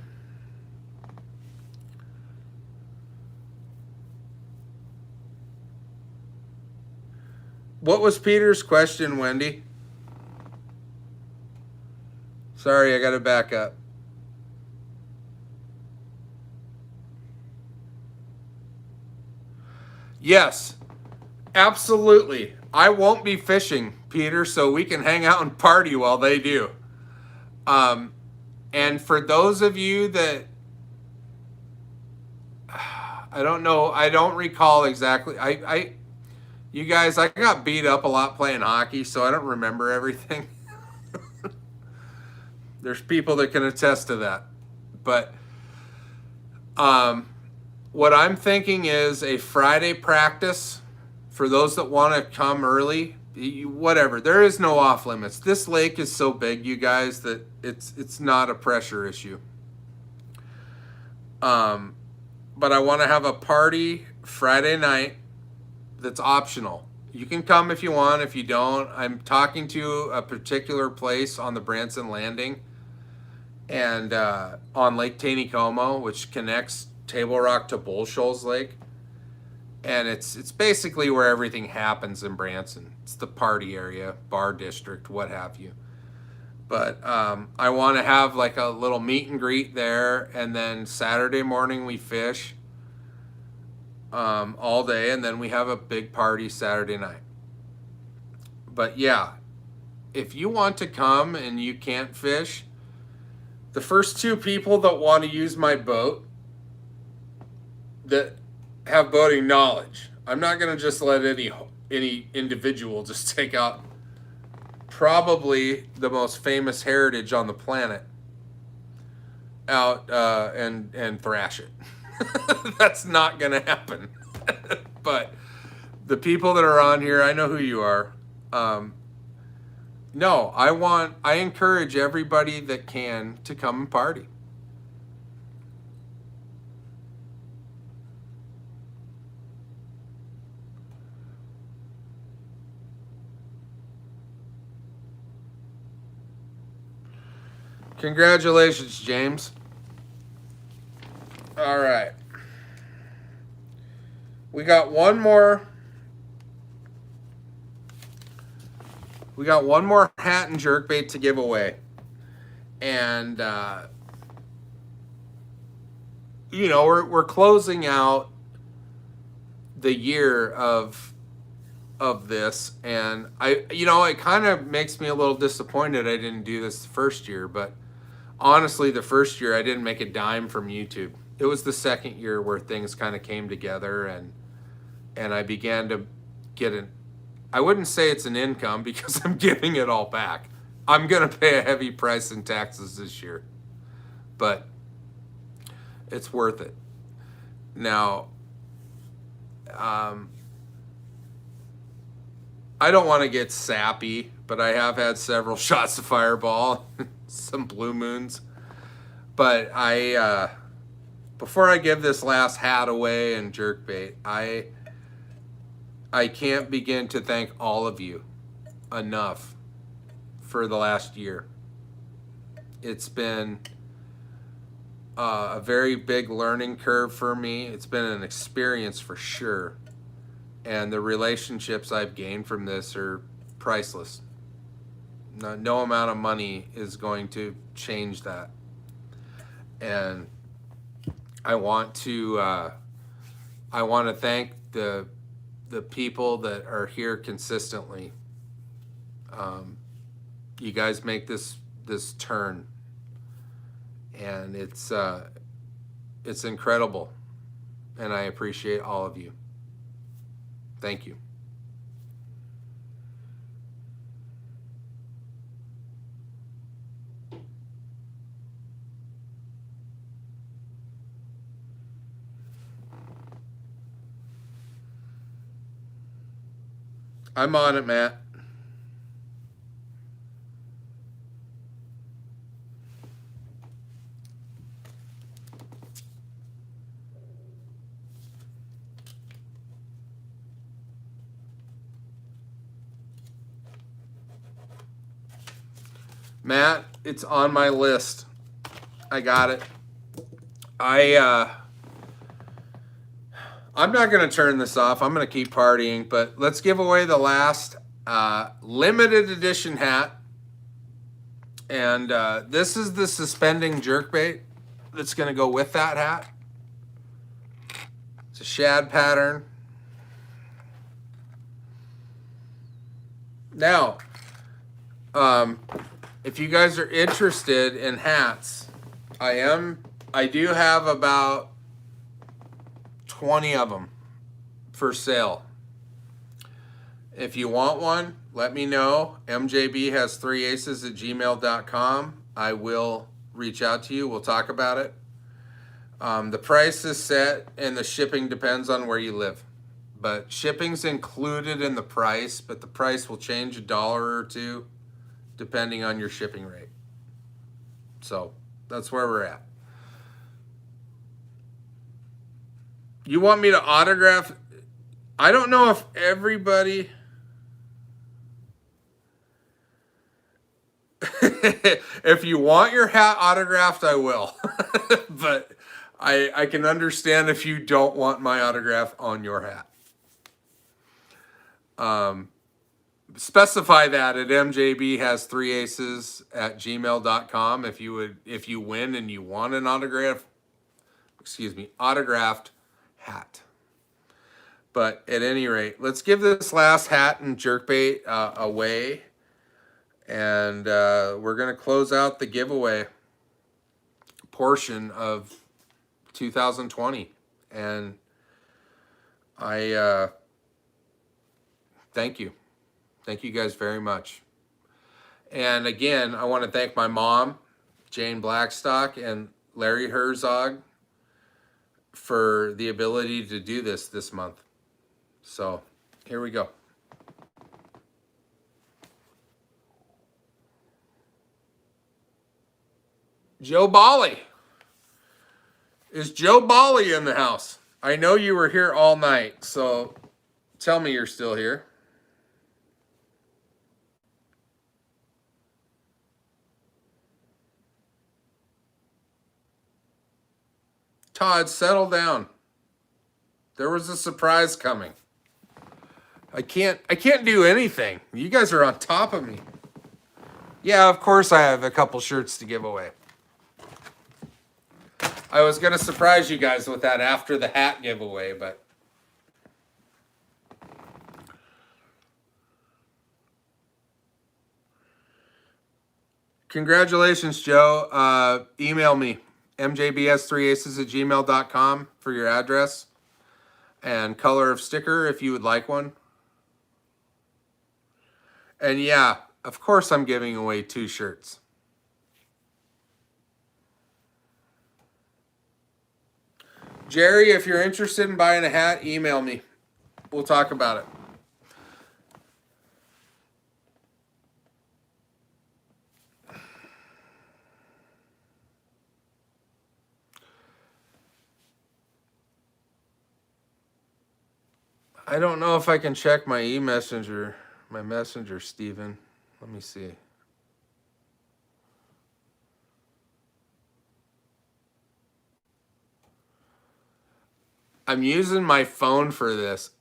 What was Peter's question, Wendy? Sorry, I got to back up. Yes, absolutely. I won't be fishing, Peter, so we can hang out and party while they do. And for those of you that, I don't know, I don't recall exactly. You guys, I got beat up a lot playing hockey, so I don't remember everything. There's people that can attest to that. But what I'm thinking is a Friday practice for those that want to come early. Whatever. There is no off limits. This lake is so big, you guys, that it's not a pressure issue. But I want to have a party Friday night that's optional. You can come if you want. If you don't, I'm talking to a particular place on the Branson Landing and on Lake Taneycomo, which connects Table Rock to Bull Shoals Lake. And it's basically where everything happens in Branson. It's the party area, bar district, what have you. But I want to have like a little meet and greet there, and then Saturday morning we fish all day, and then we have a big party Saturday night. But yeah, if you want to come and you can't fish, the first two people that want to use my boat that have boating knowledge, I'm not going to just let any individual just take out probably the most famous heritage on the planet out and thrash it. That's not going to happen. But the people that are on here, I know who you are. No, I encourage everybody that can to come and party. Congratulations, James. All right. We got one more we got one more hat and jerkbait to give away. And, you know, we're closing out the year of this, and it kind of makes me a little disappointed I didn't do this the first year, but honestly, the first year I didn't make a dime from YouTube. It was the second year where things kind of came together, and I began to get I wouldn't say it's an income because I'm giving it all back. I'm going to pay a heavy price in taxes this year, but it's worth it. Now, I don't want to get sappy, but I have had several shots of Fireball, some Blue Moons. But before I give this last hat away and jerkbait, I can't begin to thank all of you enough for the last year. It's been a very big learning curve for me. It's been an experience for sure. And the relationships I've gained from this are priceless. No amount of money is going to change that. And I want to thank the people that are here consistently. You guys make this turn, and it's incredible, and I appreciate all of you. Thank you. I'm on it, Matt. Matt, it's on my list. I got it. I'm not going to turn this off. I'm going to keep partying, but let's give away the last limited edition hat. And this is the suspending jerkbait that's going to go with that hat. It's a shad pattern. Now, if you guys are interested in hats, I do have about 20 of them for sale. If you want one, let me know. MJB has 3aces at gmail.com. I will reach out to you. We'll talk about it. The price is set and the shipping depends on where you live. But shipping's included in the price, but the price will change $1 or $2 depending on your shipping rate. So that's where we're at. You want me to autograph? I don't know if everybody... If you want your hat autographed, I will. But I can understand if you don't want my autograph on your hat. Specify that at MJB has 3aces at gmail.com if you win and you want an autographed hat. But at any rate, let's give this last hat and jerkbait away. And we're going to close out the giveaway portion of 2020. And I thank you. Thank you guys very much. And again, I want to thank my mom, Jane Blackstock, and Larry Herzog for the ability to do this month. So here we go. Joe Bali. Is Joe Bali in the house? I know you were here all night, so tell me you're still here. Todd, settle down. There was a surprise coming. I can't do anything. You guys are on top of me. Yeah, of course I have a couple shirts to give away. I was going to surprise you guys with that after the hat giveaway, but congratulations, Joe. Email me, mjbs3aces@gmail.com for your address and color of sticker if you would like one. And yeah, of course I'm giving away 2 shirts. Jerry, if you're interested in buying a hat, email me. We'll talk about it. I don't know if I can check my messenger, Steven. Let me see. I'm using my phone for this.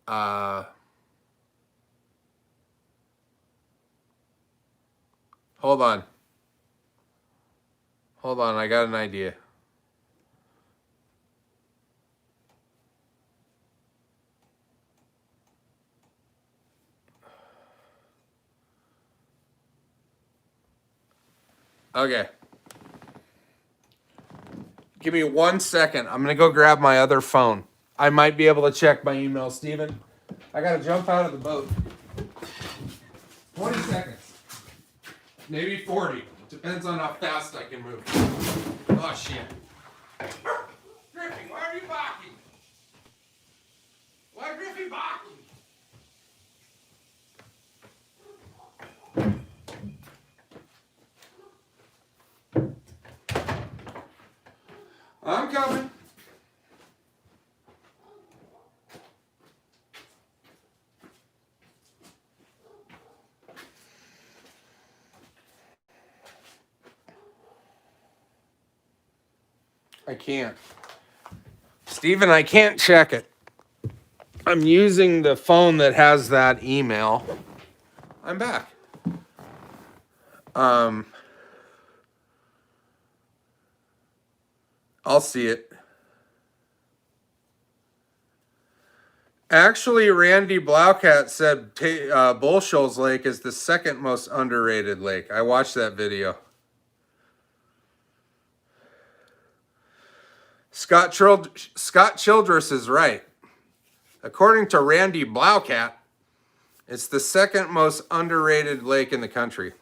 Hold on. Hold on, I got an idea. Okay. Give me 1 second. I'm going to go grab my other phone. I might be able to check my email, Steven. I got to jump out of the boat. 20 seconds. Maybe 40. Depends on how fast I can move. Oh, shit. Griffey, why are you barking? Why Griffey barking? I'm coming. I can't. Steven, I can't check it. I'm using the phone that has that email. I'm back. I'll see it. Actually, Randy Blaukat said Bull Shoals Lake is the second most underrated lake. I watched that video. Scott Childress is right. According to Randy Blaukat, it's the second most underrated lake in the country.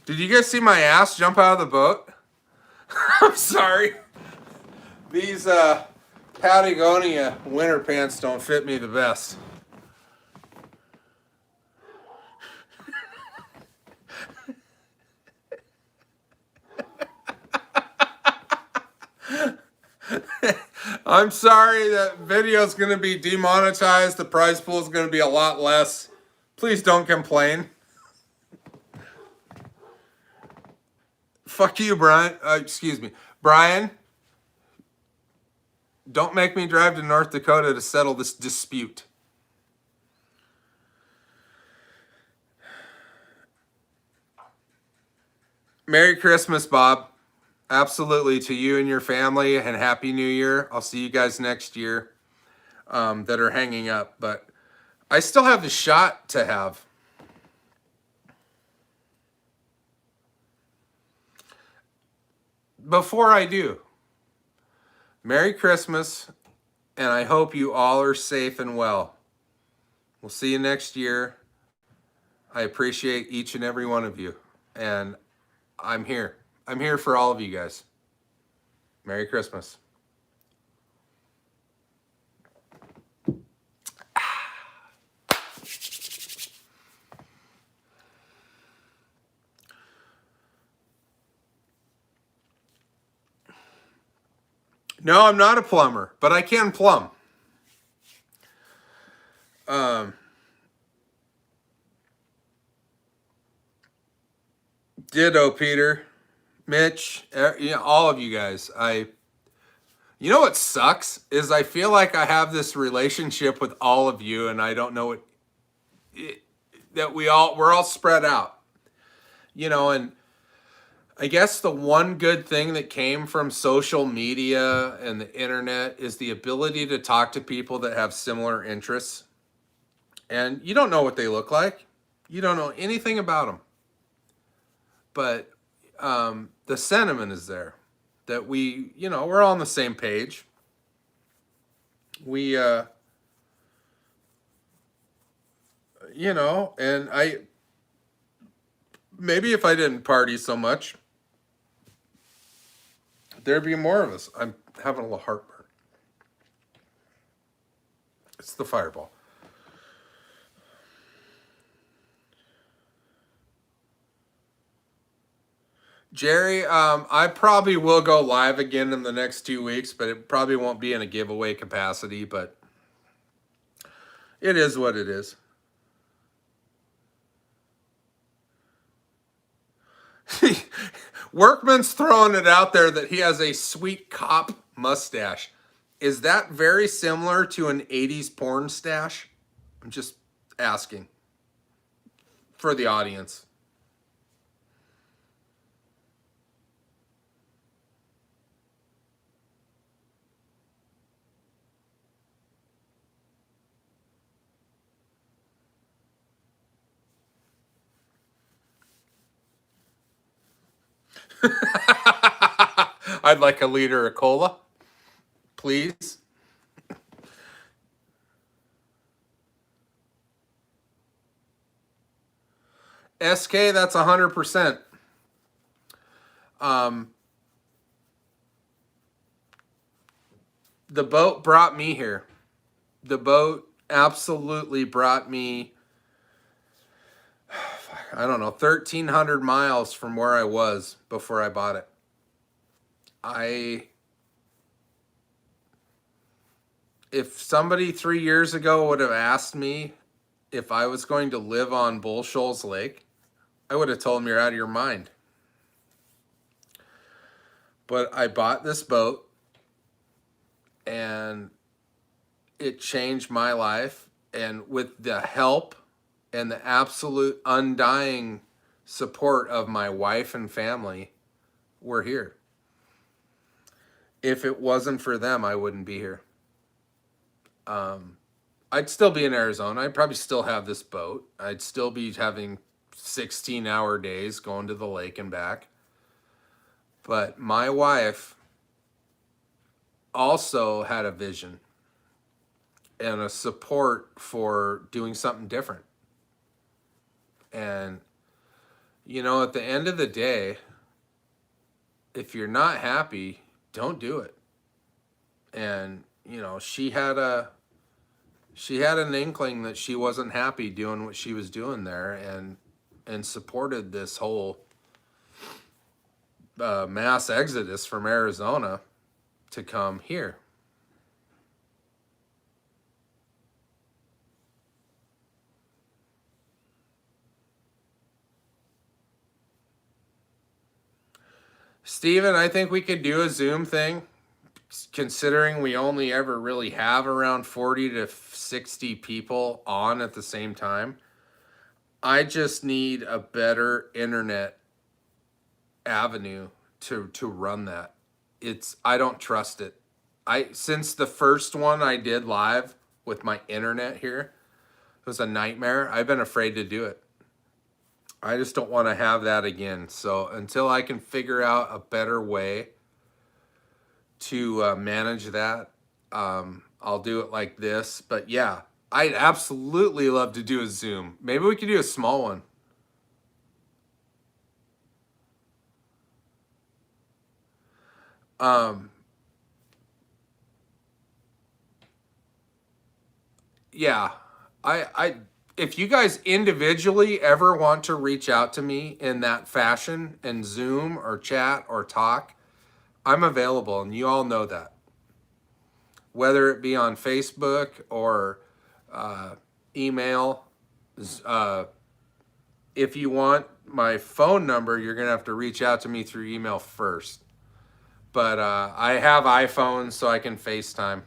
Did you guys see my ass jump out of the boat? I'm sorry. These Patagonia winter pants don't fit me the best. I'm sorry, that video's going to be demonetized. The prize pool is going to be a lot less. Please don't complain. Fuck you, Brian. Excuse me. Brian, don't make me drive to North Dakota to settle this dispute. Merry Christmas, Bob. Absolutely, to you and your family, and Happy New Year. I'll see you guys next year that are hanging up. But I still have the shot to have. Before I do, Merry Christmas, and I hope you all are safe and well. We'll see you next year. I appreciate each and every one of you, and I'm here. I'm here for all of you guys. Merry Christmas. No, I'm not a plumber, but I can plumb. Ditto, Peter, Mitch, all of you guys. You know what sucks is I feel like I have this relationship with all of you, and I don't know what that we're all spread out. You know, and I guess the one good thing that came from social media and the internet is the ability to talk to people that have similar interests. And you don't know what they look like. You don't know anything about them. But the sentiment is there that we're all on the same page. We, and maybe if I didn't party so much, there'd be more of us. I'm having a little heartburn. It's the Fireball. Jerry, I probably will go live again in the next 2 weeks, but it probably won't be in a giveaway capacity, but it is what it is. Workman's throwing it out there that he has a sweet cop mustache. Is that very similar to an 80s porn stash? I'm just asking for the audience. I'd like a liter of cola, please. SK, that's 100%. The boat brought me here. The boat absolutely brought me, I don't know, 1,300 miles from where I was before I bought it. If somebody 3 years ago would have asked me if I was going to live on Bull Shoals Lake, I would have told them you're out of your mind. But I bought this boat and it changed my life. And with the help and the absolute undying support of my wife and family, we're here. If it wasn't for them, I wouldn't be here. I'd still be in Arizona. I'd probably still have this boat. I'd still be having 16-hour days going to the lake and back. But my wife also had a vision and a support for doing something different. And, at the end of the day, if you're not happy, don't do it. And, she had an inkling that she wasn't happy doing what she was doing there, and supported this whole mass exodus from Arizona to come here. Steven, I think we could do a Zoom thing, considering we only ever really have around 40 to 60 people on at the same time. I just need a better internet avenue to run that. I don't trust it. Since the first one I did live with my internet here, it was a nightmare. I've been afraid to do it. I just don't want to have that again. So until I can figure out a better way to manage that, I'll do it like this. But yeah, I'd absolutely love to do a Zoom. Maybe we could do a small one. Yeah, if you guys individually ever want to reach out to me in that fashion and Zoom or chat or talk, I'm available, and you all know that. Whether it be on Facebook or email, if you want my phone number, you're going to have to reach out to me through email first. But I have iPhones, so I can FaceTime.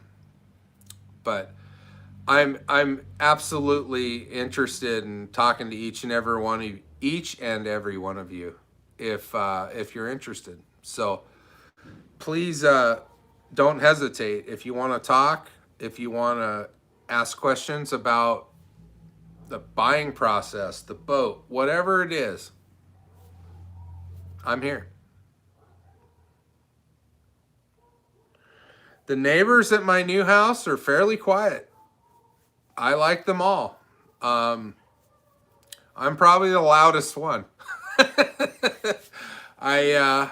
But I'm absolutely interested in talking to each and every one of you, if you're interested. So please don't hesitate if you want to talk, if you want to ask questions about the buying process, the boat, whatever it is. I'm here. The neighbors at my new house are fairly quiet. I like them all. I'm probably the loudest one. I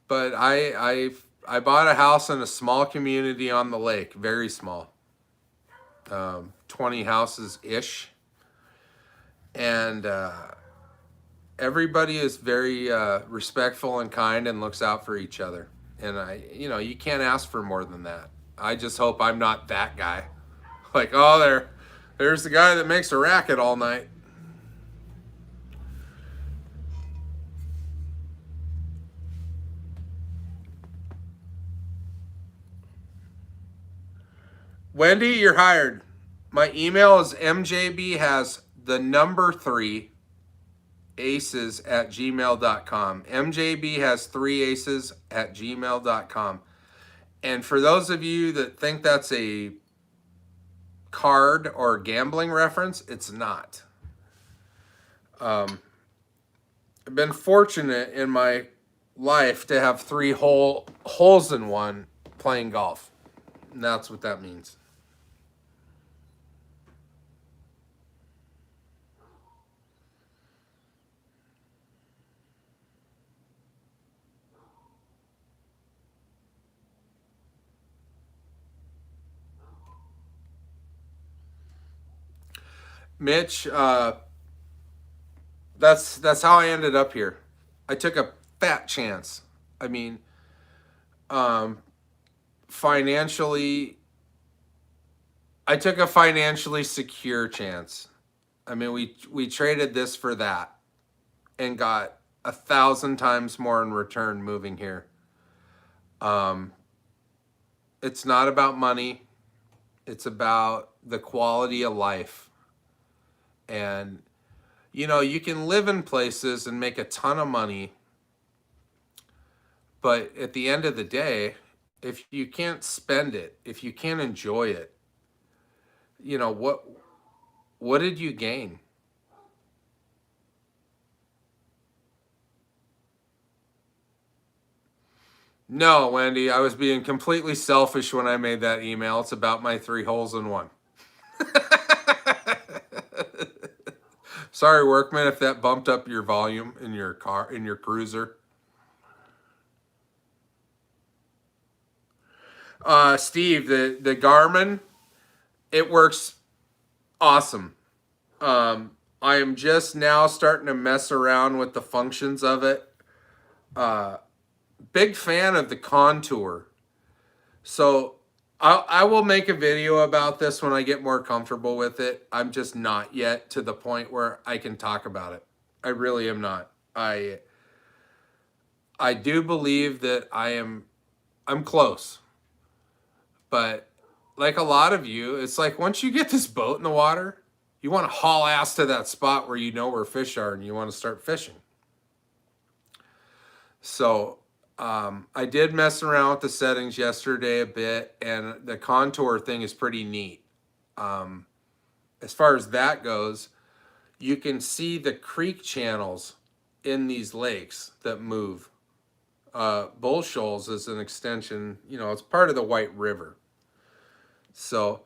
but I bought a house in a small community on the lake, very small, 20 houses ish, and everybody is very respectful and kind and looks out for each other. And you can't ask for more than that. I just hope I'm not that guy. Like, oh, there's the guy that makes a racket all night. Wendy, you're hired. My email is mjbhas the number 3 aces at gmail.com. MJB has 3 aces at gmail.com. And for those of you that think that's a card or gambling reference, it's not. I've been fortunate in my life to have 3 holes in one playing golf. And that's what that means. Mitch, that's how I ended up here. I took a fat chance. I mean, financially, I took a financially secure chance. I mean, we traded this for that and got 1,000 times more in return moving here. It's not about money. It's about the quality of life. And, you can live in places and make a ton of money. But at the end of the day, if you can't spend it, if you can't enjoy it, what did you gain? No, Wendy, I was being completely selfish when I made that email. It's about my 3 holes in one. Sorry, workman, if that bumped up your volume in your car, in your cruiser. Steve, the Garmin, it works awesome. I am just now starting to mess around with the functions of it. Big fan of the Contour. So I will make a video about this when I get more comfortable with it. I'm just not yet to the point where I can talk about it. I really am not. I do believe that I'm close. But like a lot of you, it's like once you get this boat in the water, you want to haul ass to that spot where you know where fish are and you want to start fishing. So I did mess around with the settings yesterday a bit, and the Contour thing is pretty neat. As far as that goes, you can see the creek channels in these lakes that move. Bull Shoals is an extension, it's part of the White River. So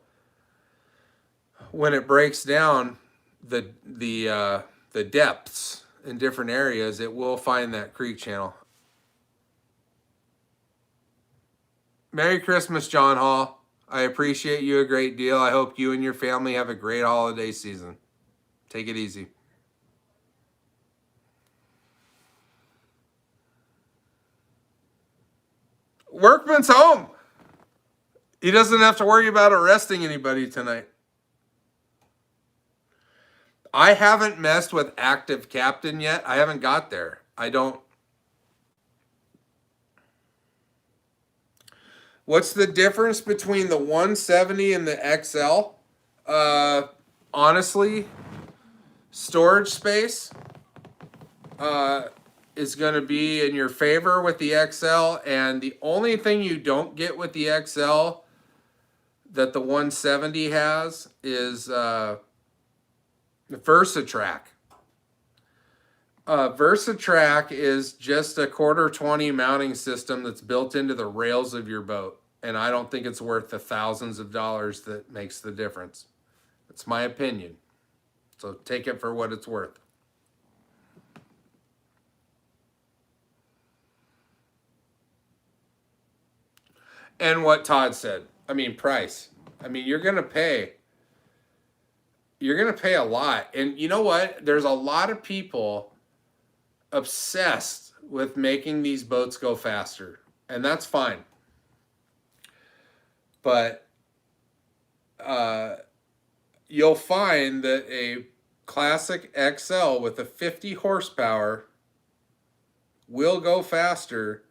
when it breaks down the depths in different areas, it will find that creek channel. Merry Christmas, John Hall. I appreciate you a great deal. I hope you and your family have a great holiday season. Take it easy. Workman's home. He doesn't have to worry about arresting anybody tonight. I haven't messed with Active Captain yet. I haven't got there. I don't What's the difference between the 170 and the XL? Honestly, storage space is going to be in your favor with the XL, and the only thing you don't get with the XL that the 170 has is the VersaTrack. VersaTrack is just a 1/4-20 mounting system that's built into the rails of your boat, and I don't think it's worth the thousands of dollars that makes the difference. It's my opinion, so take it for what it's worth. And what Todd said, I mean, price. I mean, you're gonna pay a lot. And you know what? There's a lot of people obsessed with making these boats go faster, and that's fine. But you'll find that a classic XL with a 50 horsepower will go faster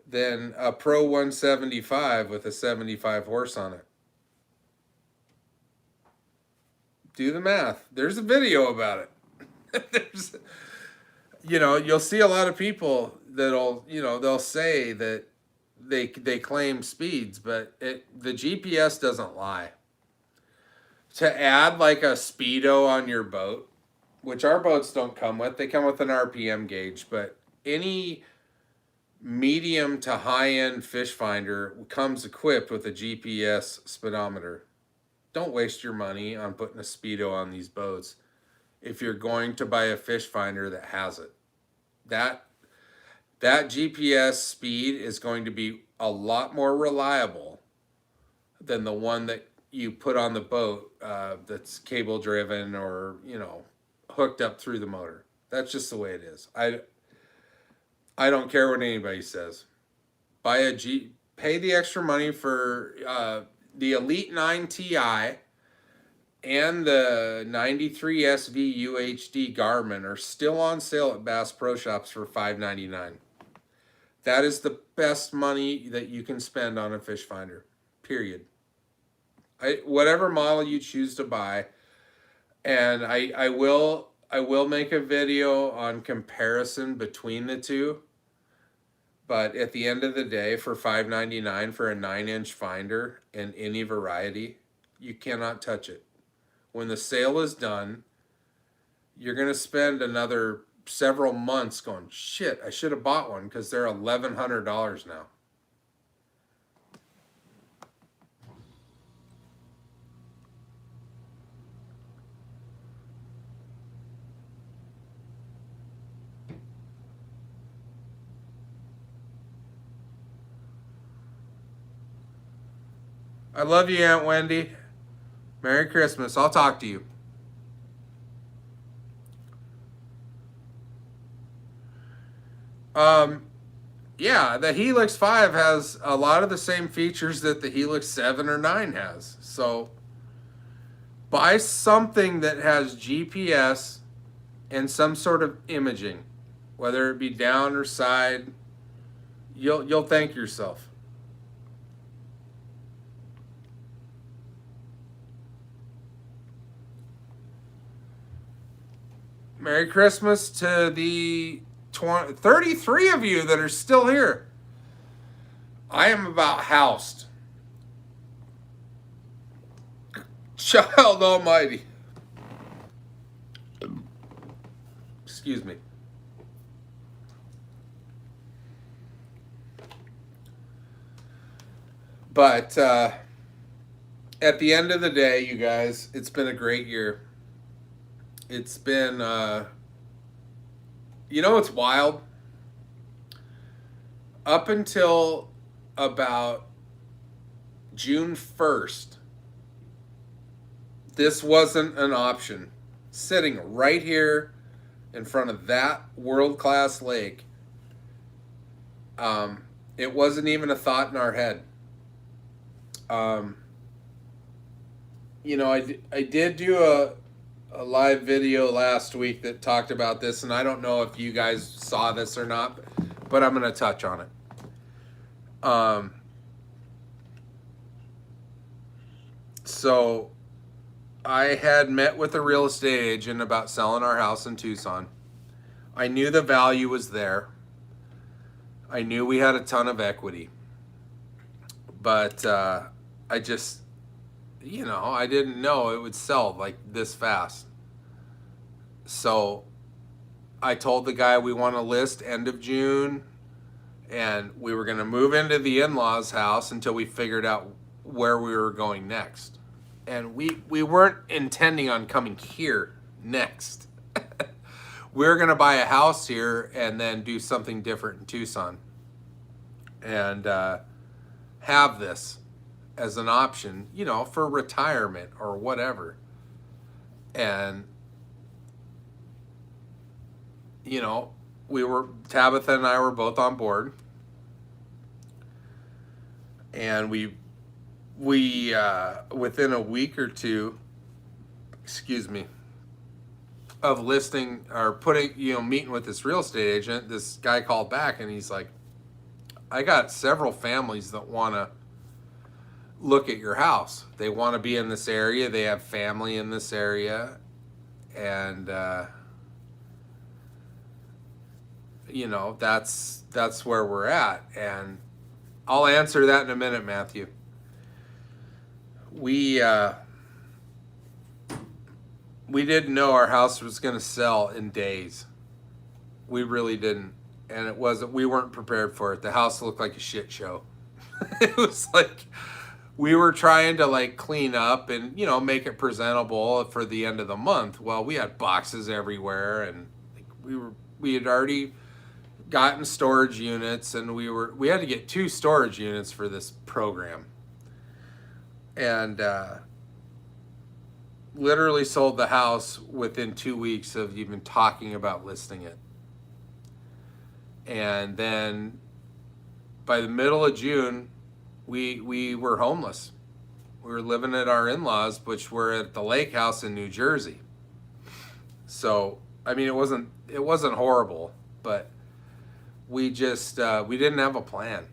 than a Pro 175 with a 75 horse on it. Do the math. There's a video about it. You'll see a lot of people that'll, they'll say that they claim speeds, but the GPS doesn't lie. To add like a speedo on your boat, which our boats don't come with, they come with an RPM gauge, but any medium to high-end fish finder comes equipped with a GPS speedometer. Don't waste your money on putting a speedo on these boats if you're going to buy a fish finder that has it. That GPS speed is going to be a lot more reliable than the one that you put on the boat that's cable driven or hooked up through the motor. That's just the way it is. I don't care what anybody says. Pay the extra money for the Elite 9 Ti and the 93 SV UHD Garmin are still on sale at Bass Pro Shops for $5.99. That is the best money that you can spend on a fish finder, period. Whatever model you choose to buy, and I will make a video on comparison between the two. But at the end of the day, for $5.99 for a 9-inch finder in any variety, you cannot touch it. When the sale is done, you're going to spend another several months going, shit, I should have bought one, because they're $1,100 now. I love you, Aunt Wendy. Merry Christmas. I'll talk to you. Yeah, the Helix 5 has a lot of the same features that the Helix 7 or 9 has. So buy something that has GPS and some sort of imaging, whether it be down or side. You'll thank yourself. Merry Christmas to the 33 of you that are still here. I am about housed. Child almighty. Excuse me. But at the end of the day, you guys, it's been a great year. It's been, it's wild. Up until about June 1st, this wasn't an option. Sitting right here in front of that world-class lake, it wasn't even a thought in our head. I did do a live video last week that talked about this, and I don't know if you guys saw this or not, but I'm going to touch on it. So I had met with a real estate agent about selling our house in Tucson. I knew the value was there. I knew we had a ton of equity. But I just, I didn't know it would sell like this fast. So I told the guy we want to list end of June, and we were going to move into the in-laws house until we figured out where we were going next. And we weren't intending on coming here next. We were going to buy a house here and then do something different in Tucson. And have this as an option, for retirement or whatever. And, Tabitha and I were both on board. And we within a week or two, of listing or putting, meeting with this real estate agent, this guy called back and he's like, I got several families that want to look at your house. They want to be in this area. They have family in this area. And, that's where we're at. And I'll answer that in a minute, Matthew. We didn't know our house was going to sell in days. We really didn't. And we weren't prepared for it. The house looked like a shit show. It was like, we were trying to clean up and, make it presentable for the end of the month. Well, we had boxes everywhere, and we had already gotten storage units, and we had to get 2 storage units for this program. And literally sold the house within 2 weeks of even talking about listing it. And then by the middle of June, we were homeless. We were living at our in-laws, which were at the lake house in New Jersey. So, I mean, it wasn't horrible, but we just, we didn't have a plan.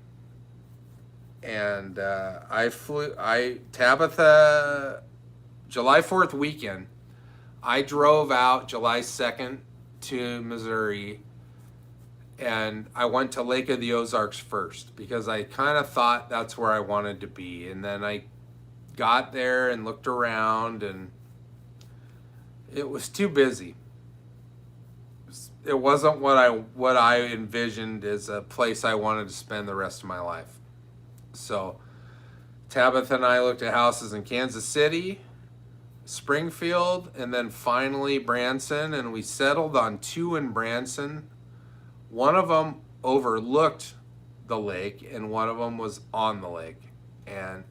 And Tabitha, July 4th weekend, I drove out July 2nd to Missouri, and I went to Lake of the Ozarks first because I kind of thought that's where I wanted to be. And then I got there and looked around, and it was too busy. It wasn't what I envisioned as a place I wanted to spend the rest of my life. So Tabitha and I looked at houses in Kansas City, Springfield, and then finally Branson, and we settled on 2 in Branson. One of them overlooked the lake, and one of them was on the lake. And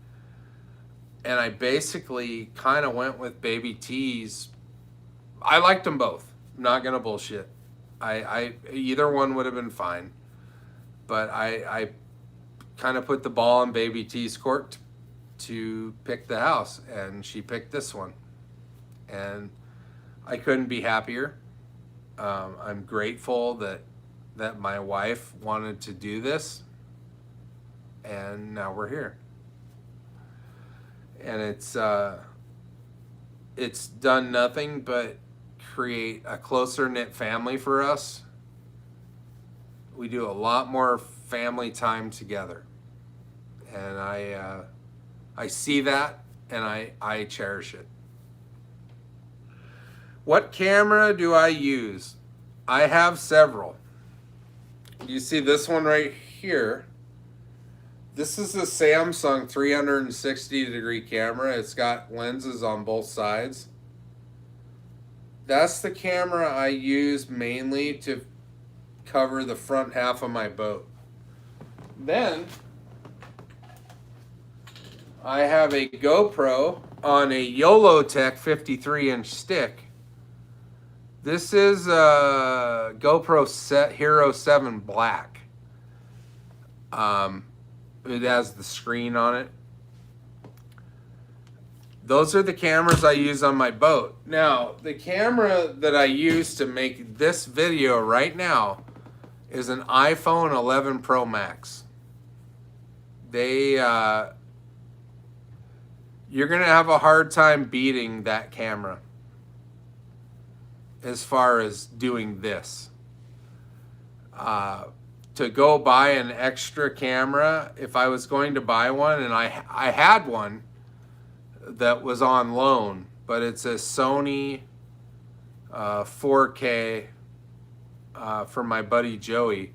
I basically kind of went with Baby T's. I liked them both. I'm not gonna bullshit. I either one would have been fine, but I kind of put the ball in Baby T's court to pick the house, and she picked this one, and I couldn't be happier. I'm grateful that my wife wanted to do this, and now we're here. And it's done nothing but create a closer knit family for us. We do a lot more family time together, and I see that, and I cherish it. What camera do I use? I have several. You see this one right here. This is a Samsung 360-degree camera. It's got lenses on both sides. That's the camera I use mainly to cover the front half of my boat. Then I have a GoPro on a YOLOTech 53-inch stick. This is a GoPro Hero 7 Black. It has the screen on it. Those are the cameras I use on my boat. Now, the camera that I use to make this video right now is an iPhone 11 Pro Max. you're going to have a hard time beating that camera as far as doing this. To go buy an extra camera, if I was going to buy one, and I had one that was on loan, but it's a Sony 4K from my buddy Joey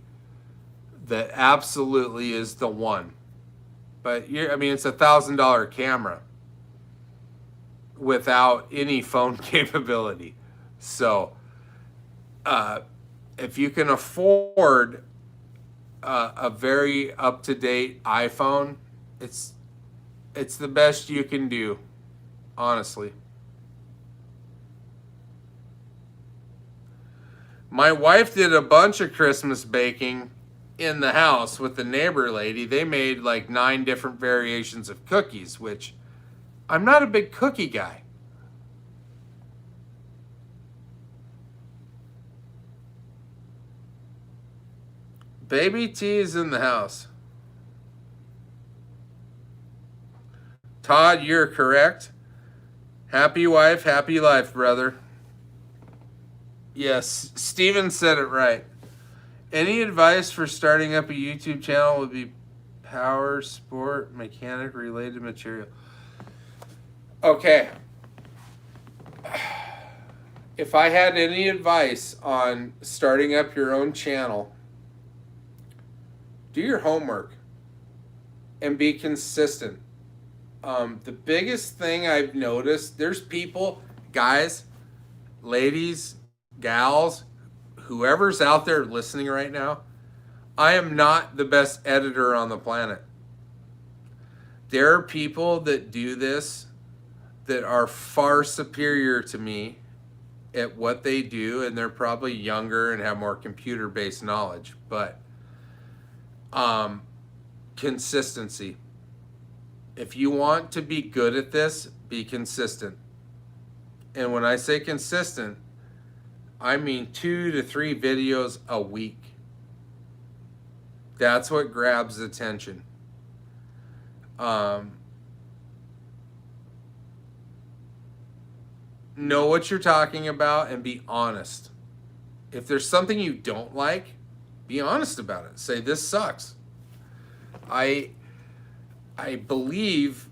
that absolutely is the one. But I mean, it's $1,000 camera without any phone capability. So if you can afford a very up-to-date iPhone, it's the best you can do, honestly. My wife did a bunch of Christmas baking in the house with the neighbor lady. They made like 9 different variations of cookies, which I'm not a big cookie guy. Baby T is in the house. Todd, you're correct. Happy wife, happy life, brother. Yes, Steven said it right. Any advice for starting up a YouTube channel would be power, sport, mechanic related material. Okay. If I had any advice on starting up your own channel, do your homework and be consistent. The biggest thing I've noticed, there's people, guys, ladies, gals, whoever's out there listening right now, I am not the best editor on the planet. There are people that do this that are far superior to me at what they do, and they're probably younger and have more computer-based knowledge. But consistency. If you want to be good at this, be consistent. And when I say consistent, I mean 2 to 3 videos a week. That's what grabs attention. Know what you're talking about and be honest. If there's something you don't like, be honest about it. Say, this sucks. I believe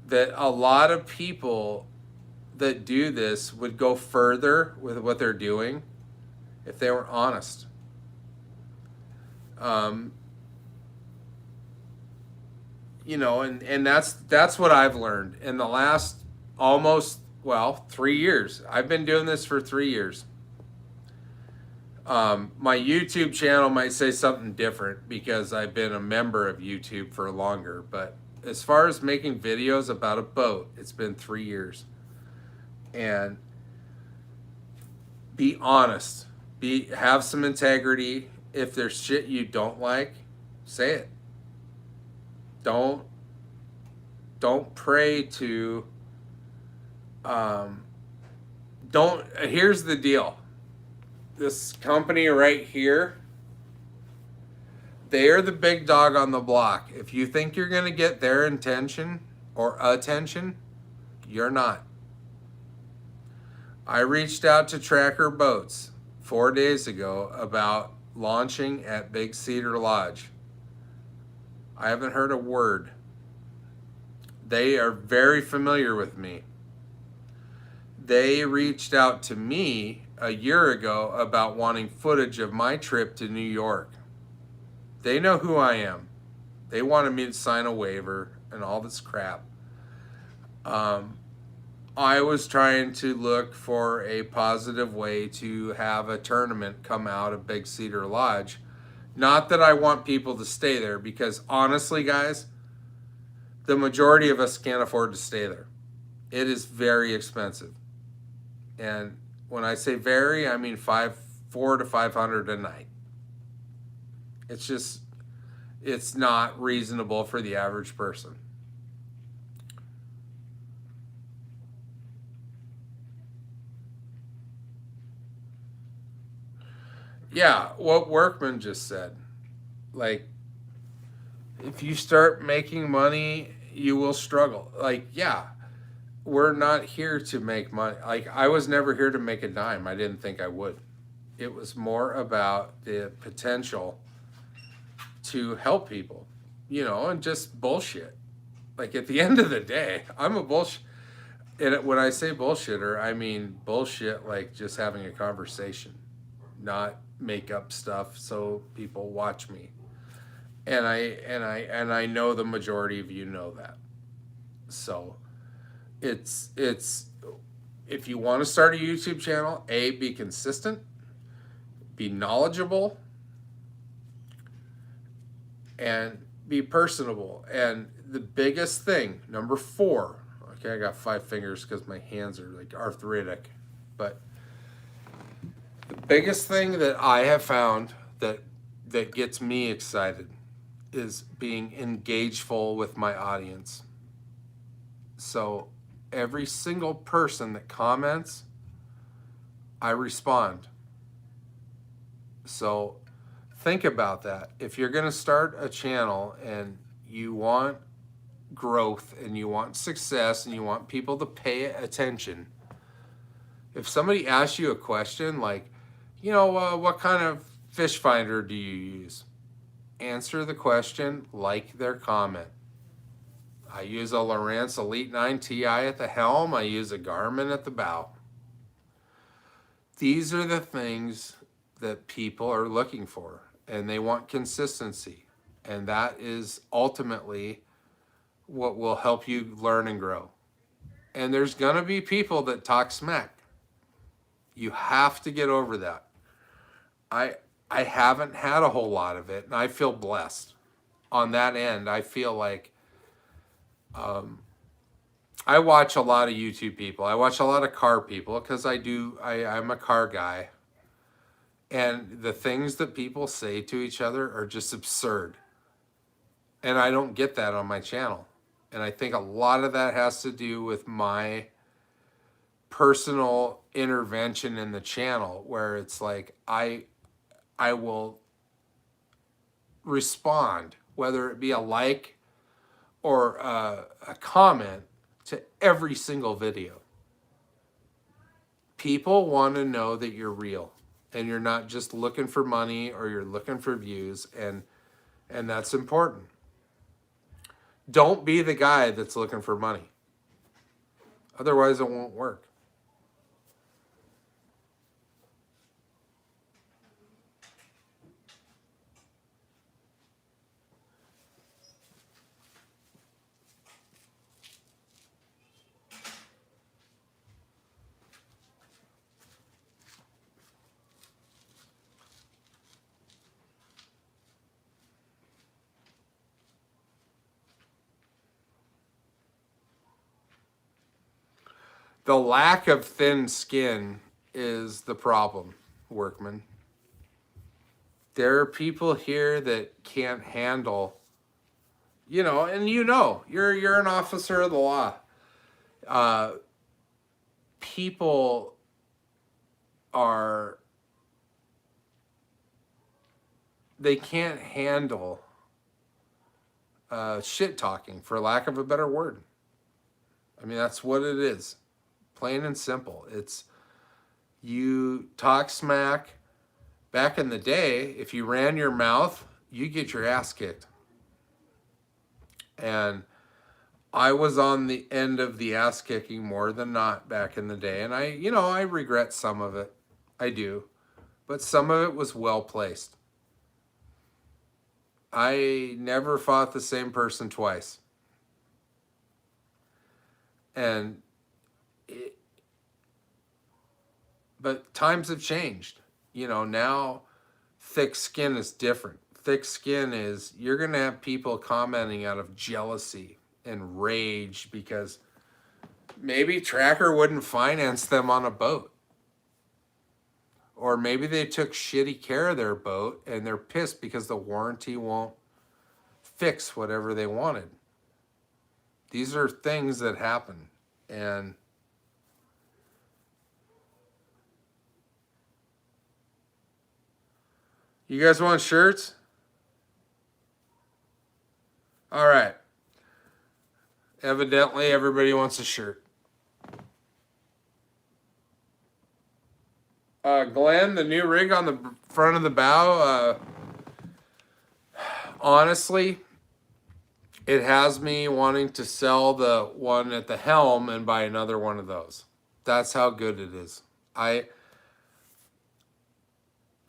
that a lot of people that do this would go further with what they're doing if they were honest. You know, and that's what I've learned in the last almost, 3 years. I've been doing this for 3 years. My YouTube channel might say something different because I've been a member of YouTube for longer, but as far as making videos about a boat, it's been 3 years. And be honest. Have some integrity. If there's shit you don't like, say it. Don't pray to here's the deal. This company right here, they are the big dog on the block. If you think you're going to get their attention or attention, you're not. I reached out to Tracker Boats 4 days ago about launching at Big Cedar Lodge. I haven't heard a word. They are very familiar with me. They reached out to me a year ago about wanting footage of my trip to New York. They know who I am. They wanted me to sign a waiver and all this crap. I was trying to look for a positive way to have a tournament come out of Big Cedar Lodge. Not that I want people to stay there, because honestly, guys, the majority of us can't afford to stay there. It is very expensive. And when I say very, I mean $400 to $500 a night. It's not reasonable for the average person. Yeah, what Workman just said. Like, if you start making money you will struggle. Like, yeah, we're not here to make money. Like, I was never here to make a dime. I didn't think I would. It was more about the potential to help people, and just bullshit. Like, at the end of the day, I'm a bullshit. And when I say bullshitter, I mean bullshit like just having a conversation, not make up stuff so people watch me. And I know the majority of you know that. So it's if you want to start a YouTube channel, be consistent, be knowledgeable, and be personable. And the biggest thing, number 4, okay, I got 5 fingers because my hands are like arthritic, but the biggest thing that I have found that gets me excited is being engageful with my audience. So every single person that comments, I respond. So think about that. If you're going to start a channel and you want growth and you want success and you want people to pay attention, if somebody asks you a question like, what kind of fish finder do you use? Answer the question like their comment. I use a Lowrance Elite 9 Ti at the helm. I use a Garmin at the bow. These are the things that people are looking for, and they want consistency. And that is ultimately what will help you learn and grow. And there's going to be people that talk smack. You have to get over that. I haven't had a whole lot of it, and I feel blessed. On that end, I feel like I watch a lot of YouTube people. I watch a lot of car people because I'm a car guy. And the things that people say to each other are just absurd. And I don't get that on my channel. And I think a lot of that has to do with my personal intervention in the channel, where it's like I will respond, whether it be a like or a comment, to every single video. People want to know that you're real and you're not just looking for money or you're looking for views, and that's important. Don't be the guy that's looking for money. Otherwise, it won't work. The lack of thin skin is the problem, Workman. There are people here that can't handle, and you're an officer of the law. People they can't handle shit talking, for lack of a better word. I mean, that's what it is. Plain and simple. It's, you talk smack. Back in the day, if you ran your mouth, you get your ass kicked. And I was on the end of the ass kicking more than not back in the day. And I regret some of it. I do. But some of it was well placed. I never fought the same person twice. But times have changed. Now thick skin is different. Thick skin is, you're going to have people commenting out of jealousy and rage because maybe Tracker wouldn't finance them on a boat. Or maybe they took shitty care of their boat and they're pissed because the warranty won't fix whatever they wanted. These are things that happen. And you guys want shirts? All right. Evidently, everybody wants a shirt. Glenn, the new rig on the front of the bow, honestly, it has me wanting to sell the one at the helm and buy another one of those. That's how good it is. And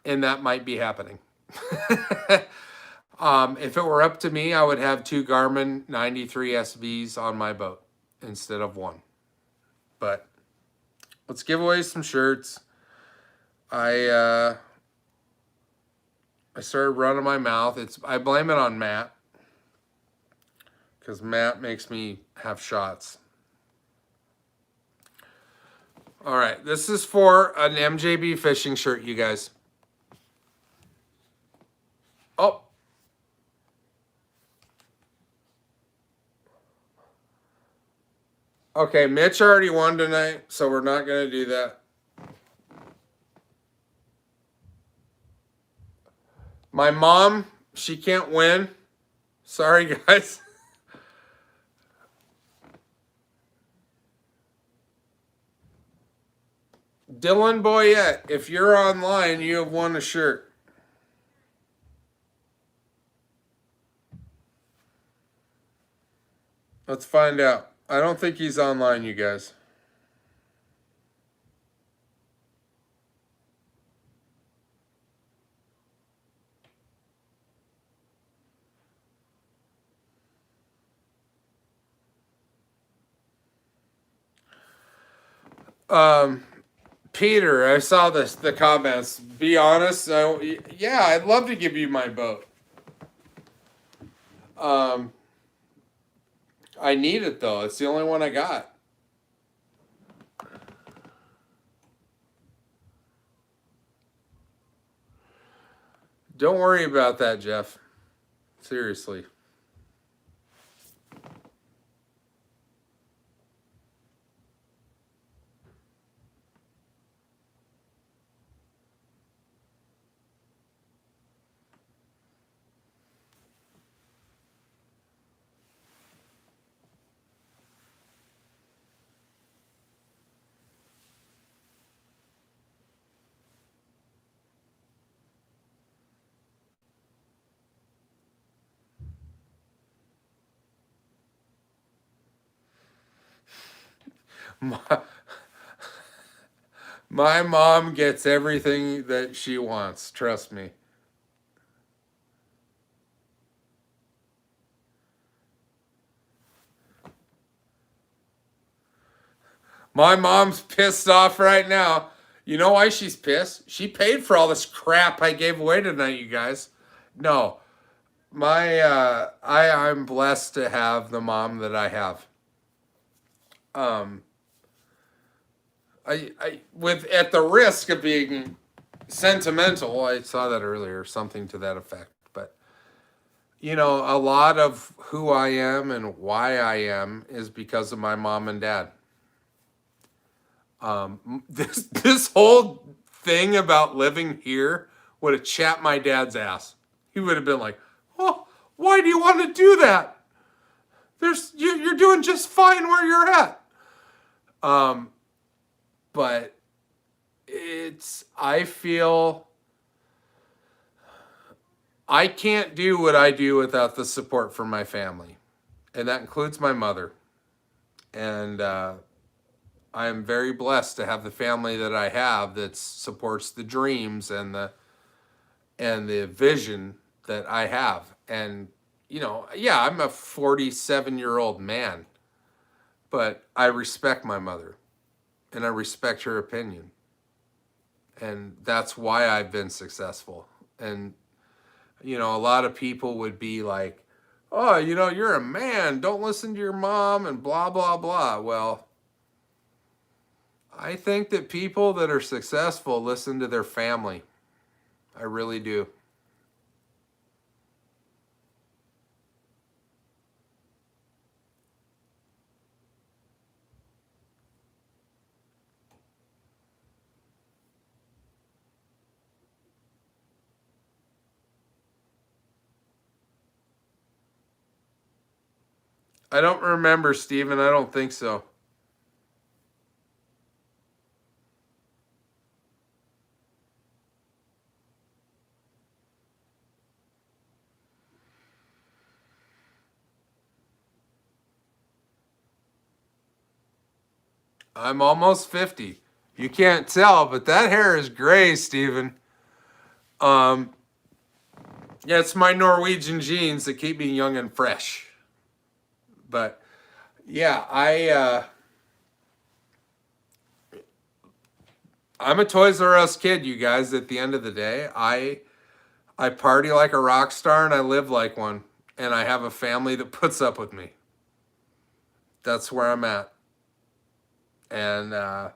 that might be happening. If it were up to me, I would have 2 Garmin 93 SVs on my boat instead of one. But let's give away some shirts. I started running my mouth. I blame it on Matt, because Matt makes me have shots. All right, this is for an MJB fishing shirt, you guys. Oh. Okay, Mitch already won tonight, so we're not going to do that. My mom, she can't win. Sorry, guys. Dylan Boyette, if you're online, you have won a shirt. Let's find out. I don't think he's online, you guys. Peter, I saw the comments. Be honest. Yeah, I'd love to give you my boat. I need it though. It's the only one I got. Don't worry about that, Jeff. Seriously. My mom gets everything that she wants. Trust me. My mom's pissed off right now. You know why she's pissed? She paid for all this crap I gave away tonight, you guys. No. I'm blessed to have the mom that I have. With at the risk of being sentimental, I saw that earlier, something to that effect. But you know, a lot of who I am and why I am is because of my mom and dad. This whole thing about living here would have chapped my dad's ass. He would have been like, "Oh, why do you want to do that? You're doing just fine where you're at." But I feel I can't do what I do without the support from my family, and that includes my mother. And I am very blessed to have the family that I have that supports the dreams and the vision that I have. And you know, yeah, I'm a 47-year-old man, but I respect my mother and I respect her opinion. And that's why I've been successful. And you know, a lot of people would be like, "Oh, you know, you're a man. Don't listen to your mom," and blah, blah, blah. Well, I think that people that are successful listen to their family. I really do. I don't remember, Steven. I don't think so. I'm almost 50. You can't tell, but that hair is gray, Steven. Yeah, it's my Norwegian genes that keep me young and fresh. But yeah, I'm a Toys R Us kid, you guys. At the end of the day, I party like a rock star and I live like one, and I have a family that puts up with me. That's where I'm at, and I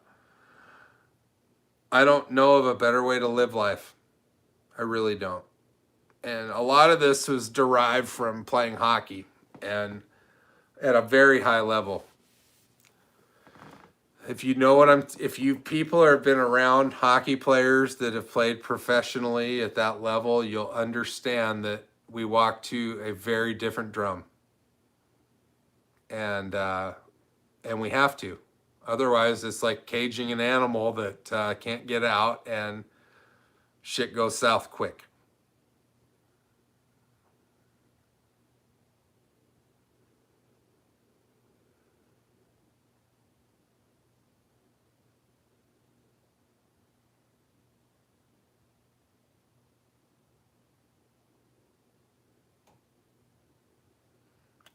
don't know of a better way to live life. I really don't. And a lot of this was derived from playing hockey and at a very high level. If you know what if you people have been around hockey players that have played professionally at that level, you'll understand that we walk to a very different drum. And we have to. Otherwise, it's like caging an animal that can't get out, and shit goes south quick.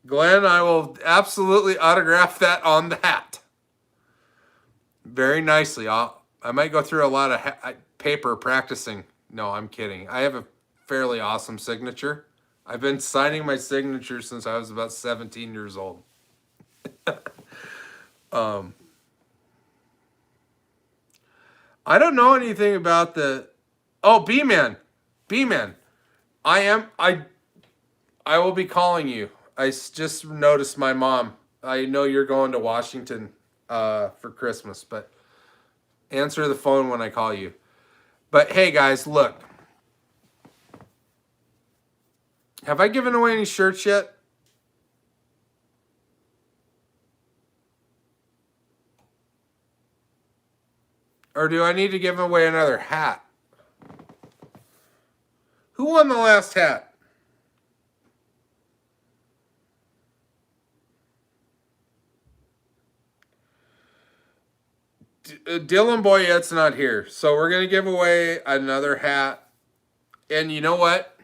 Glenn, I will absolutely autograph that on the hat. Very nicely. I might go through a lot of paper practicing. No, I'm kidding. I have a fairly awesome signature. I've been signing my signature since I was about 17 years old. I don't know anything about B-Man. B-Man. I will be calling you. I just noticed my mom. I know you're going to Washington for Christmas, but answer the phone when I call you. But hey, guys, look. Have I given away any shirts yet? Or do I need to give away another hat? Who won the last hat? Dylan Boyette's not here. So we're going to give away another hat. And you know what?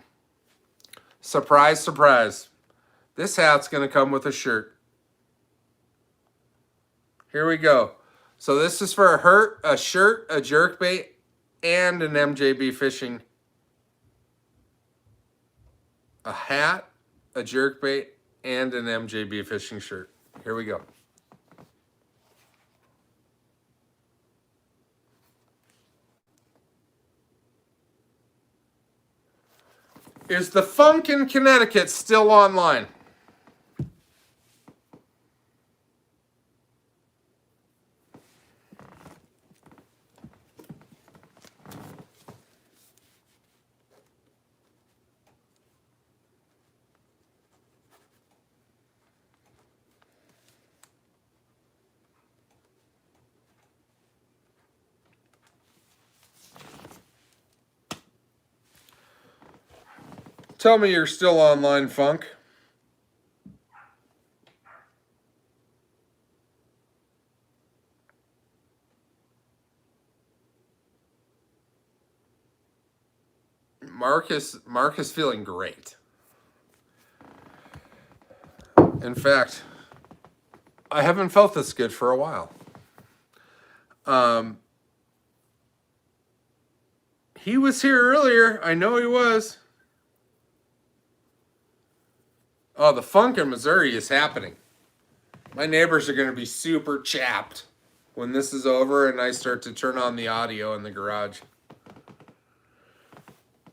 Surprise, surprise. This hat's going to come with a shirt. Here we go. So this is for a shirt, a jerkbait, and an MJB Fishing. A hat, a jerkbait, and an MJB Fishing shirt. Here we go. Is the Funk in Connecticut still online? Tell me you're still online, Funk. Mark is feeling great. In fact, I haven't felt this good for a while. He was here earlier. I know he was. Oh, the Funk in Missouri is happening. My neighbors are going to be super chapped when this is over and I start to turn on the audio in the garage.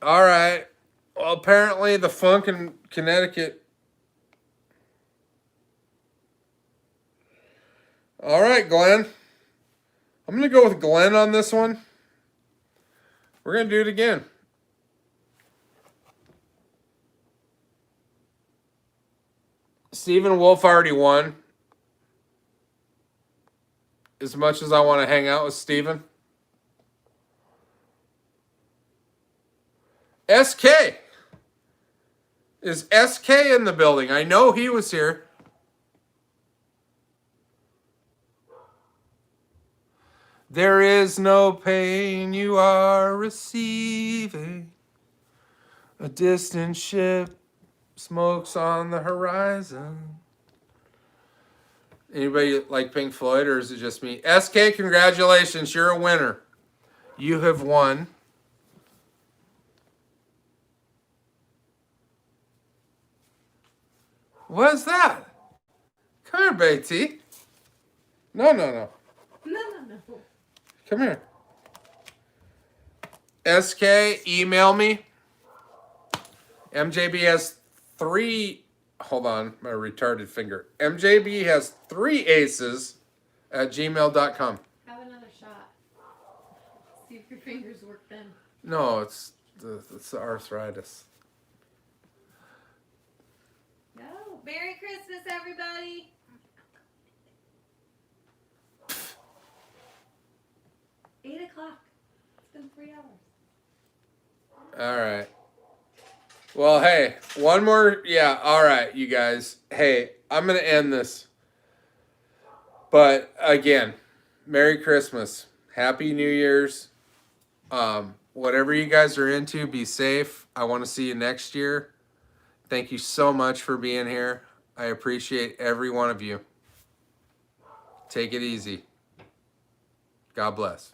All right. Well, apparently the Funk in Connecticut. All right, Glenn. I'm going to go with Glenn on this one. We're going to do it again. Stephen Wolf already won. As much as I want to hang out with Stephen. SK. Is SK in the building? I know he was here. There is no pain you are receiving. A distant ship smokes on the horizon. Anybody like Pink Floyd, or is it just me? SK, congratulations. You're a winner. You have won. What is that? Come here, Betty. No. No. Come here. SK, email me. MJB has 3. Hold on, my retarded finger. MJB has 3 aces at gmail.com. Have another shot. See if your fingers work then. No, it's the arthritis. No. Merry Christmas, everybody. $8 o'clock. It's been 3 hours. All right. Well, hey, one more. Yeah, all right, you guys. Hey, I'm going to end this. But again, Merry Christmas. Happy New Year's. Whatever you guys are into, be safe. I want to see you next year. Thank you so much for being here. I appreciate every one of you. Take it easy. God bless.